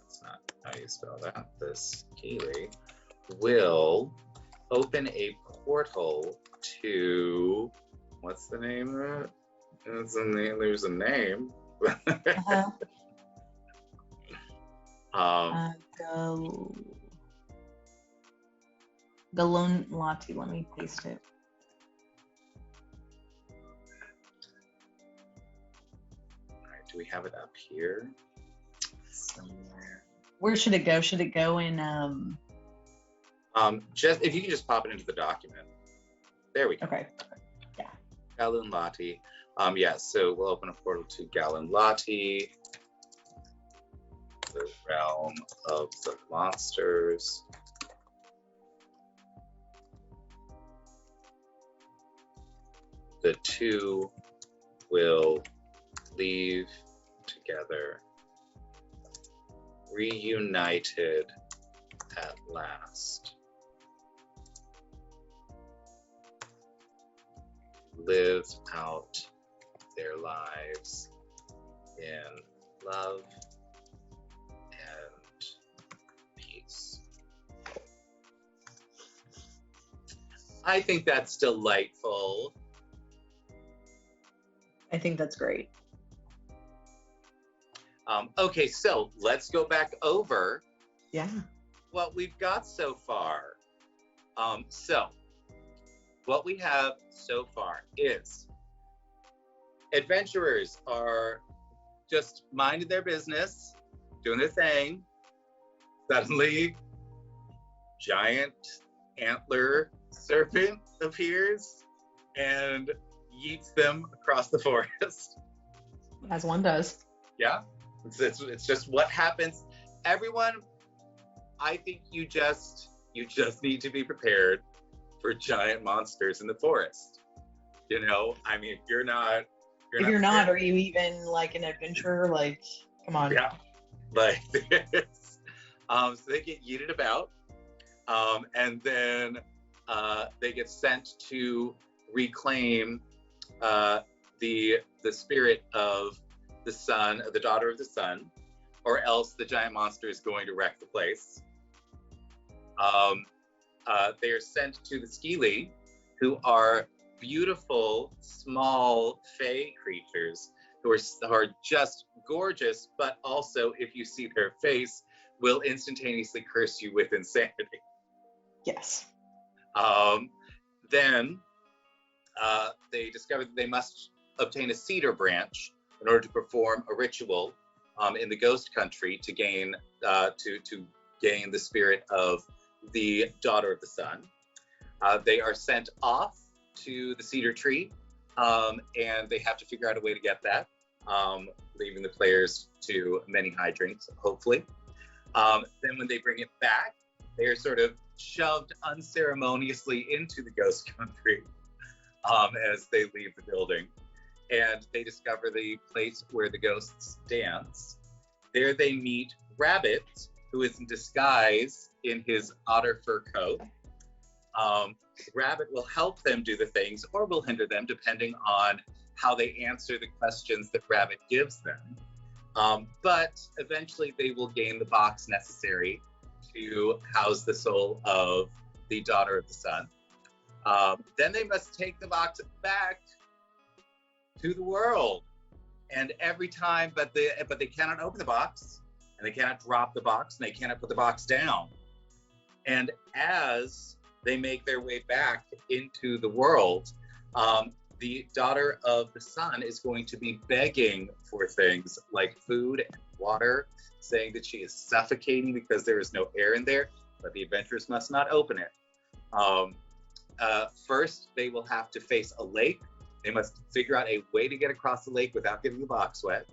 that's not how you spell that, the Skili will open a portal to, what's the name of it? There's a name. Galon-Lati, let me paste it. All right, do we have it up here somewhere? Where should it go? Should it go in just if you can just pop it into the document. There we go. Okay. Yeah. Galon-Lati. Yeah, so we'll open a portal to Galon-Lati, the realm of the monsters. The two will leave together, reunited at last. Live out their lives in love and peace. I think that's delightful. I think that's great. Okay, so let's go back over what we've got so far. So what we have so far is adventurers are just minding their business, doing their thing. Suddenly, giant antler serpent appears and yeets them across the forest. As one does. Yeah, it's just what happens. Everyone, I think you just need to be prepared for giant monsters in the forest. You know, I mean, if you're not, are you even like an adventurer? Like, come on. Yeah, like this. So they get yeeted about, and then they get sent to reclaim the spirit of the sun, the daughter of the sun, or else the giant monster is going to wreck the place. They are sent to the Skili, who are beautiful, small, fey creatures who are just gorgeous, but also, if you see their face, will instantaneously curse you with insanity. Yes. Then they discover that they must obtain a cedar branch in order to perform a ritual in the ghost country to gain to gain the spirit of the daughter of the sun. They are sent off to the cedar tree, and they have to figure out a way to get that, leaving the players to many hijinks, hopefully. Then when they bring it back, they are sort of shoved unceremoniously into the ghost country as they leave the building. And they discover the place where the ghosts dance. There they meet Rabbit, who is in disguise in his otter fur coat. Rabbit will help them do the things or will hinder them depending on how they answer the questions that Rabbit gives them. But eventually they will gain the box necessary to house the soul of the daughter of the sun. Then they must take the box back to the world. And every time, but they cannot open the box, and they cannot drop the box, and they cannot put the box down. And as they make their way back into the world, the daughter of the sun is going to be begging for things like food and water, saying that she is suffocating because there is no air in there, but the adventurers must not open it. First, they will have to face a lake. They must figure out a way to get across the lake without getting the box wet.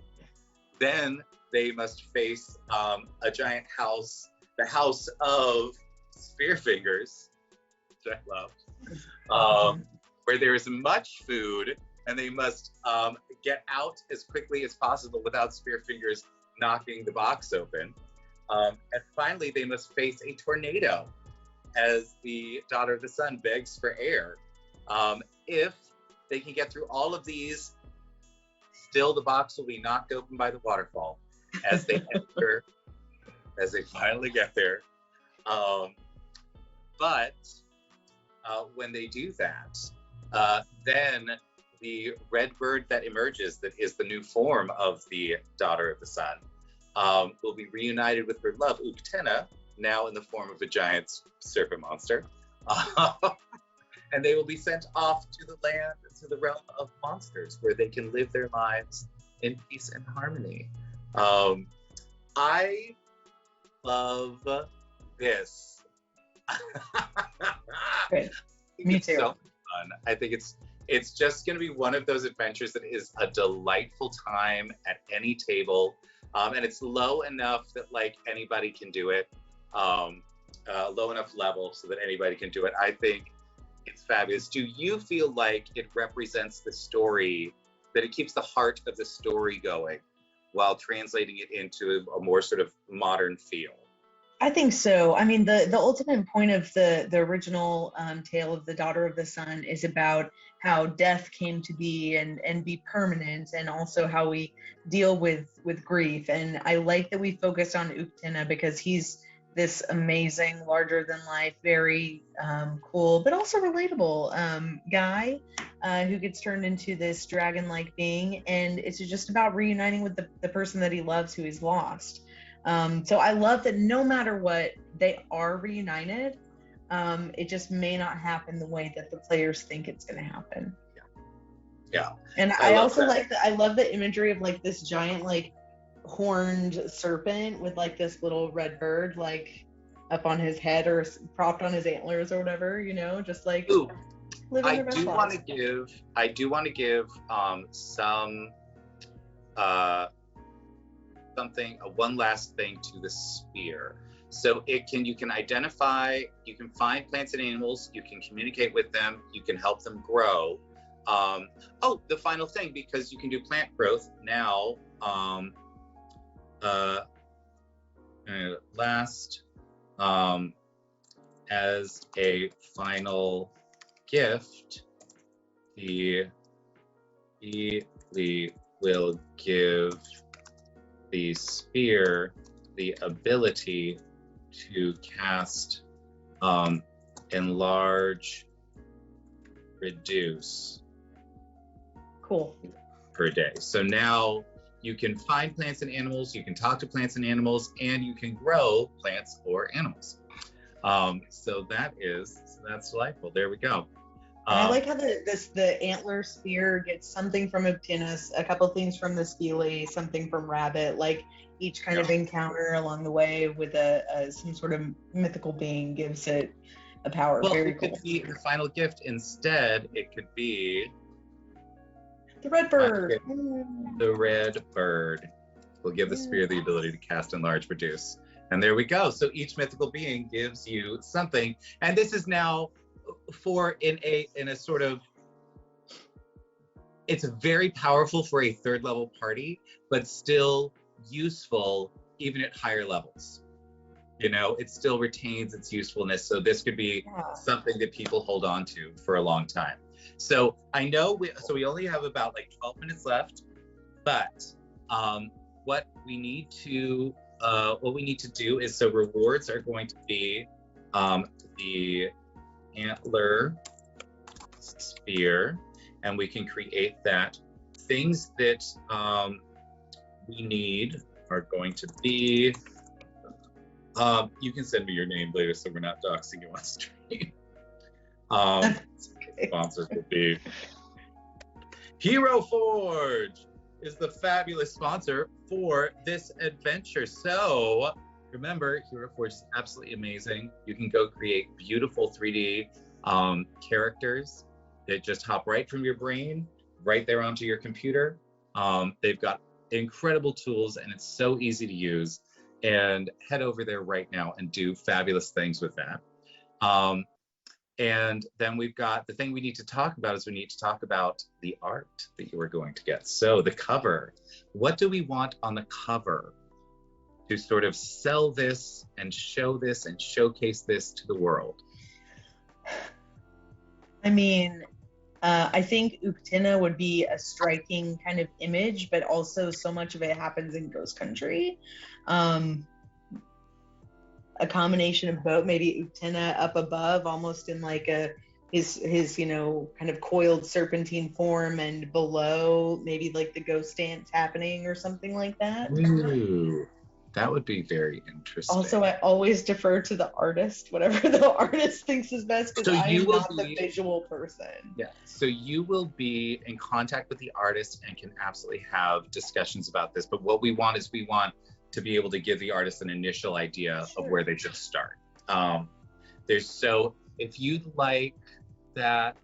Then they must face a giant house, the house of Spearfingers, which I love, where there is much food and they must get out as quickly as possible without Spear Fingers knocking the box open. And finally, they must face a tornado as the Daughter of the Sun begs for air. If they can get through all of these, still the box will be knocked open by the waterfall as they enter, as they finally get there. But when they do that, then the red bird that emerges, that is the new form of the Daughter of the Sun, will be reunited with her love, Uktena, now in the form of a giant serpent monster. And they will be sent off to the land, to the realm of monsters, where they can live their lives in peace and harmony. I love this. Great. Me too. So fun. I think it's just going to be one of those adventures that is a delightful time at any table, and it's low enough that like anybody can do it, low enough level so that anybody can do it. I think it's fabulous. Do you feel like it represents the story, that it keeps the heart of the story going while translating it into a more sort of modern feel? I think so. I mean, the ultimate point of the original tale of the Daughter of the Sun is about how death came to be and be permanent, and also how we deal with grief. And I like that we focused on Uktena because he's this amazing, larger than life, very cool, but also relatable guy who gets turned into this dragon-like being. And it's just about reuniting with the person that he loves, who he's lost. So I love that no matter what, they are reunited. It just may not happen the way that the players think it's going to happen. Yeah. And I also like I love the imagery of like this giant, like horned serpent with like this little red bird, like up on his head or propped on his antlers or whatever, you know, just like living their best lives. I do want to give some one last thing to the spear. So you can identify, you can find plants and animals, you can communicate with them, you can help them grow. The final thing, because you can do plant growth now, last, as a final gift, we will give the spear the ability to cast enlarge, reduce. Cool. Per day. So now you can find plants and animals, you can talk to plants and animals, and you can grow plants or animals. So that's delightful. There we go. And I like how the antler spear gets something from Uptinus, a couple things from the Steely, something from Rabbit, like each kind of encounter along the way with some sort of mythical being gives it a power. Well, Very it cool. could be the final gift. Instead, it could be the red bird. The red bird will give the spear the ability to cast, enlarge, reduce. And there we go. So each mythical being gives you something. And this is now in a sort of, it's very powerful for a third level party, but still useful even at higher levels. You know, it still retains its usefulness. So this could be something that people hold on to for a long time. So I know we only have about like 12 minutes left, but what we need to do is, so rewards are going to be the antler spear, and we can create that. Things that we need are going to be, you can send me your name later so we're not doxing you on stream. Sponsors will be Hero Forge is the fabulous sponsor for this adventure. So remember, Hero Forge is absolutely amazing. You can go create beautiful 3D characters that just hop right from your brain right there onto your computer. They've got incredible tools and it's so easy to use. And head over there right now and do fabulous things with that. And then we've got the thing we need to talk about is we need to talk about the art that you are going to get. So the cover, what do we want on the cover to sort of sell this and show this and showcase this to the world? I mean, I think Uktena would be a striking kind of image, but also so much of it happens in Ghost Country. A combination of both, maybe Uktena up above, almost in like his you know, kind of coiled serpentine form, and below maybe like the ghost dance happening or something like that. Ooh, that would be very interesting. Also, I always defer to the artist, whatever the artist thinks is best, because I am not the visual person. Yeah, so you will be in contact with the artist and can absolutely have discussions about this. But what we want is we want to be able to give the artist an initial idea of where they should start. So if you'd like that,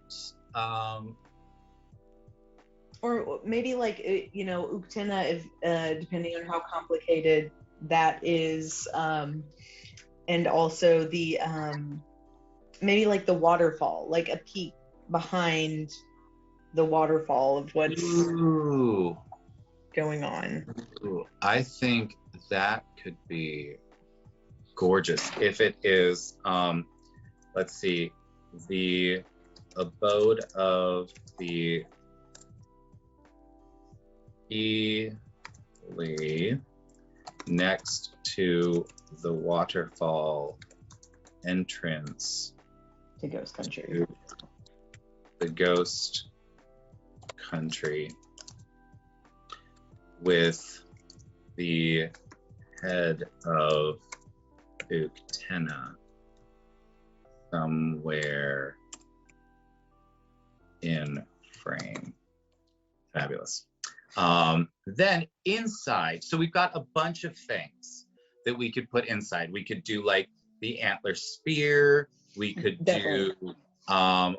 or maybe like, you know, Uktena, if depending on how complicated that is, and also the maybe like the waterfall, like a peek behind the waterfall of what's going on. Ooh, I think that could be gorgeous if it is, let's see, the abode of the Ely next to the waterfall entrance to Ghost Country. The Ghost Country, with the head of Uktena somewhere in frame. Fabulous. Then inside, so we've got a bunch of things that we could put inside. We could do like the antler spear. We could do the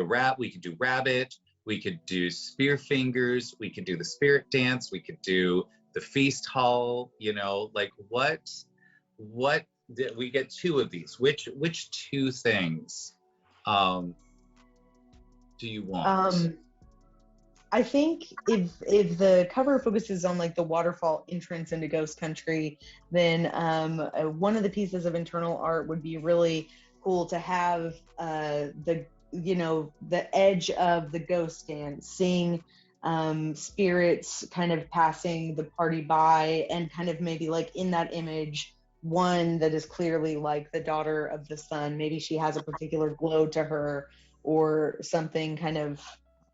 rat. We could do rabbit. We could do spear fingers. We could do the spirit dance. We could do the feast hall. You know, like what did we get? Two of these. Which two things do you want? I think if the cover focuses on like the waterfall entrance into Ghost Country, then one of the pieces of internal art would be really cool to have the edge of the ghost dance, seeing spirits kind of passing the party by, and kind of maybe like in that image, one that is clearly like the daughter of the sun. Maybe she has a particular glow to her or something, kind of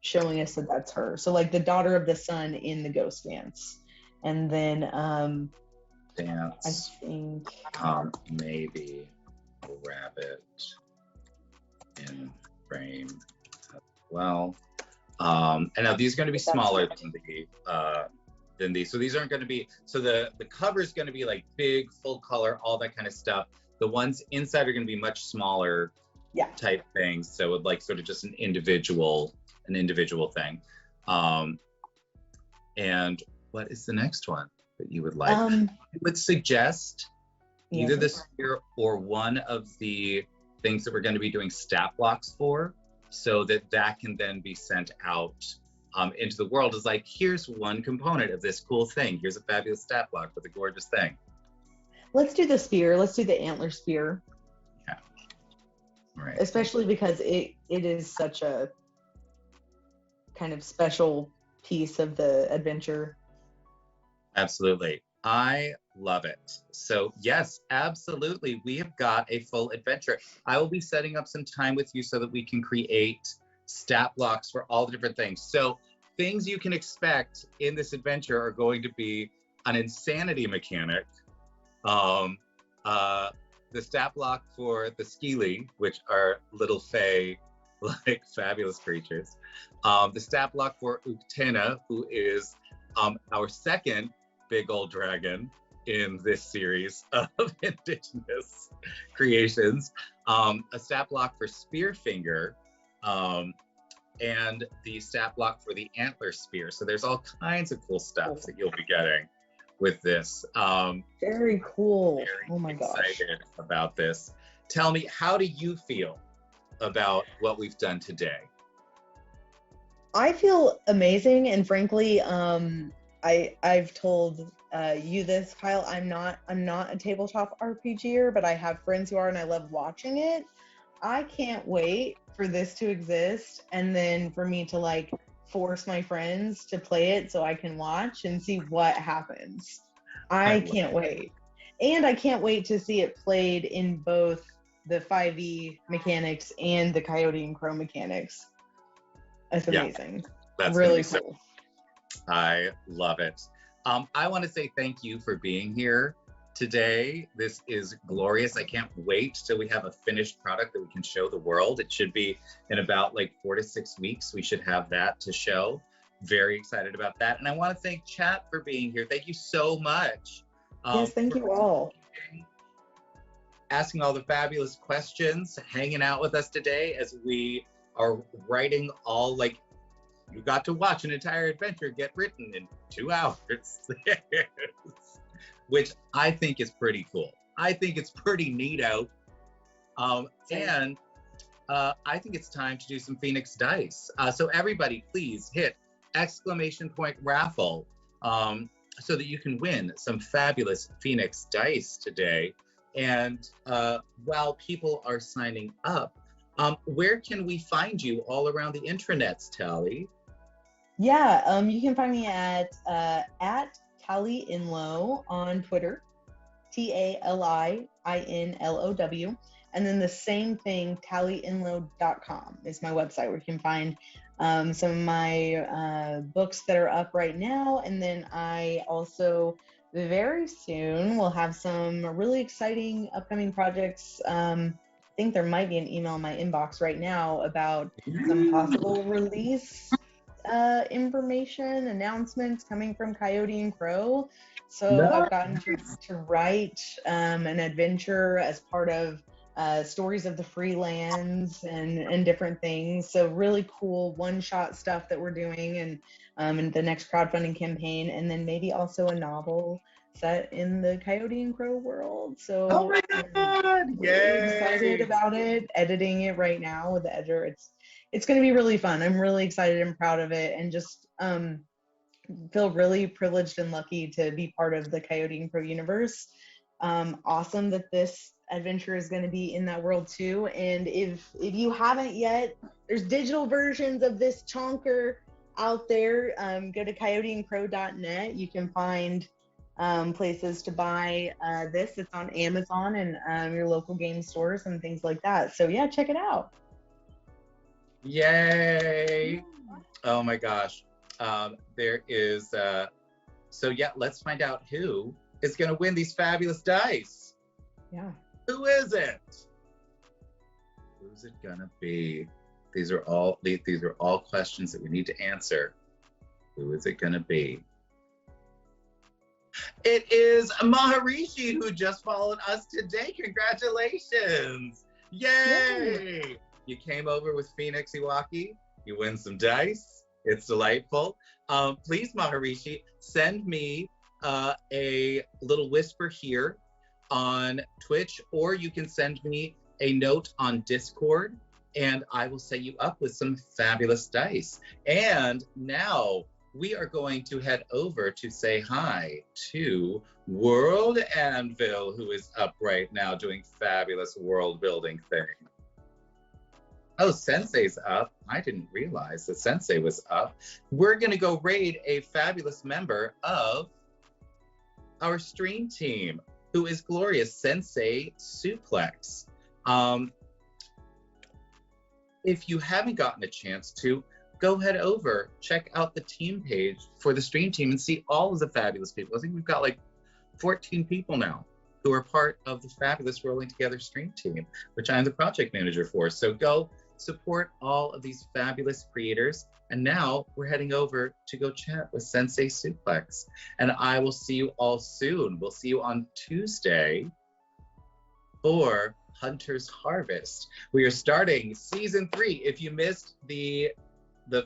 showing us that that's her. So like the daughter of the sun in the ghost dance. And then dance, I think maybe a rabbit in frame as well. And now these are going to be smaller than these. So these aren't going to be, so the cover is going to be like big, full color, all that kind of stuff. The ones inside are going to be much smaller type things. So it like sort of just an individual thing. And what is the next one that you would like? I would suggest either the spear or one of the things that we're going to be doing stat blocks for, so that can then be sent out into the world as like, here's one component of this cool thing. Here's a fabulous stat block with a gorgeous thing. Let's do the spear. Let's do the antler spear. Yeah. Right. Especially because it is such a kind of special piece of the adventure. Absolutely. I love it. So yes, absolutely. We have got a full adventure. I will be setting up some time with you so that we can create stat blocks for all the different things. So things you can expect in this adventure are going to be an insanity mechanic, the stat block for the Skeely, which are little fae, like fabulous creatures. The stat block for Uktena, who is our second big old dragon in this series of indigenous creations. A stat block for Spearfinger, and the stat block for the antler spear. So there's all kinds of cool stuff that you'll be getting with this. Very cool. Very oh my gosh. Excited about this. tell me, how do you feel about what we've done today? I feel amazing, and frankly, I've told you this, Kyle. I'm not a tabletop RPGer, but I have friends who are, and I love watching it. I can't wait for this to exist, and then for me to like force my friends to play it so I can watch and see what happens. I can't wait. And I can't wait to see it played in both the 5e mechanics and the Coyote and Crow mechanics. That's amazing. That's really cool. I love it. I want to say thank you for being here today. This is glorious. I can't wait till we have a finished product that we can show the world. It should be in about like 4 to 6 weeks. We should have that to show. Very excited about that. And I want to thank chat for being here. Thank you so much. Yes, thank you all. Asking all the fabulous questions, hanging out with us today as we are writing all, like, you got to watch an entire adventure get written in 2 hours, which I think is pretty cool. I think it's pretty neat out. And I think it's time to do some Phoenix dice. So everybody, please hit !raffle so that you can win some fabulous Phoenix dice today. And while people are signing up, where can we find you all around the intranets, Tali? Yeah, you can find me at Taliinlow on Twitter, Taliinlow, and then the same thing, Taliinlow.com is my website where you can find some of my books that are up right now, and then I also very soon will have some really exciting upcoming projects. I think there might be an email in my inbox right now about some possible release information, announcements coming from Coyote and Crow. So I've gotten to write an adventure as part of Stories of the Freelands and different things. So really cool one-shot stuff that we're doing and in the next crowdfunding campaign, and then maybe also a novel set in the Coyote and Crow world. So oh my God, I'm really excited about it, editing it right now with the editor. It's going to be really fun. I'm really excited and proud of it, and just feel really privileged and lucky to be part of the Coyote and Crow universe. Awesome that this adventure is going to be in that world too. And if you haven't yet, there's digital versions of this chonker out there. Go to coyoteandcrow.net. You can find places to buy this. It's on Amazon and your local game stores and things like that. So yeah, check it out. Yay! Oh my gosh. There is, so yeah, let's find out who is going to win these fabulous dice. Yeah. Who is it? Who's it gonna be? These are all questions that we need to answer. Who is it gonna be? It is Maharishi, who just followed us today. Congratulations! Yay! You came over with Phoenix Iwaki. You win some dice. It's delightful. Please, Maharishi, send me a little whisper here on Twitch, or you can send me a note on Discord, and I will set you up with some fabulous dice. And now we are going to head over to say hi to World Anvil, who is up right now doing fabulous world building thing. Oh, Sensei's up. I didn't realize that Sensei was up. We're gonna go raid a fabulous member of our stream team, who is glorious, Sensei Suplex. If you haven't gotten a chance to, go head over, check out the team page for the stream team and see all of the fabulous people. I think we've got like 14 people now who are part of the fabulous Rolling Together stream team, which I'm the project manager for. So go support all of these fabulous creators. And now we're heading over to go chat with Sensei Suplex. And I will see you all soon. We'll see you on Tuesday for Hunter's Harvest. We are starting season 3. If you missed the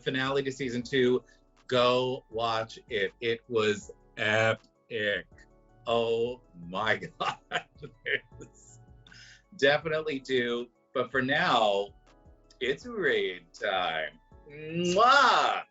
finale to season 2, go watch it. It was epic. Oh my God. definitely do. But for now, it's raid time. Mwah!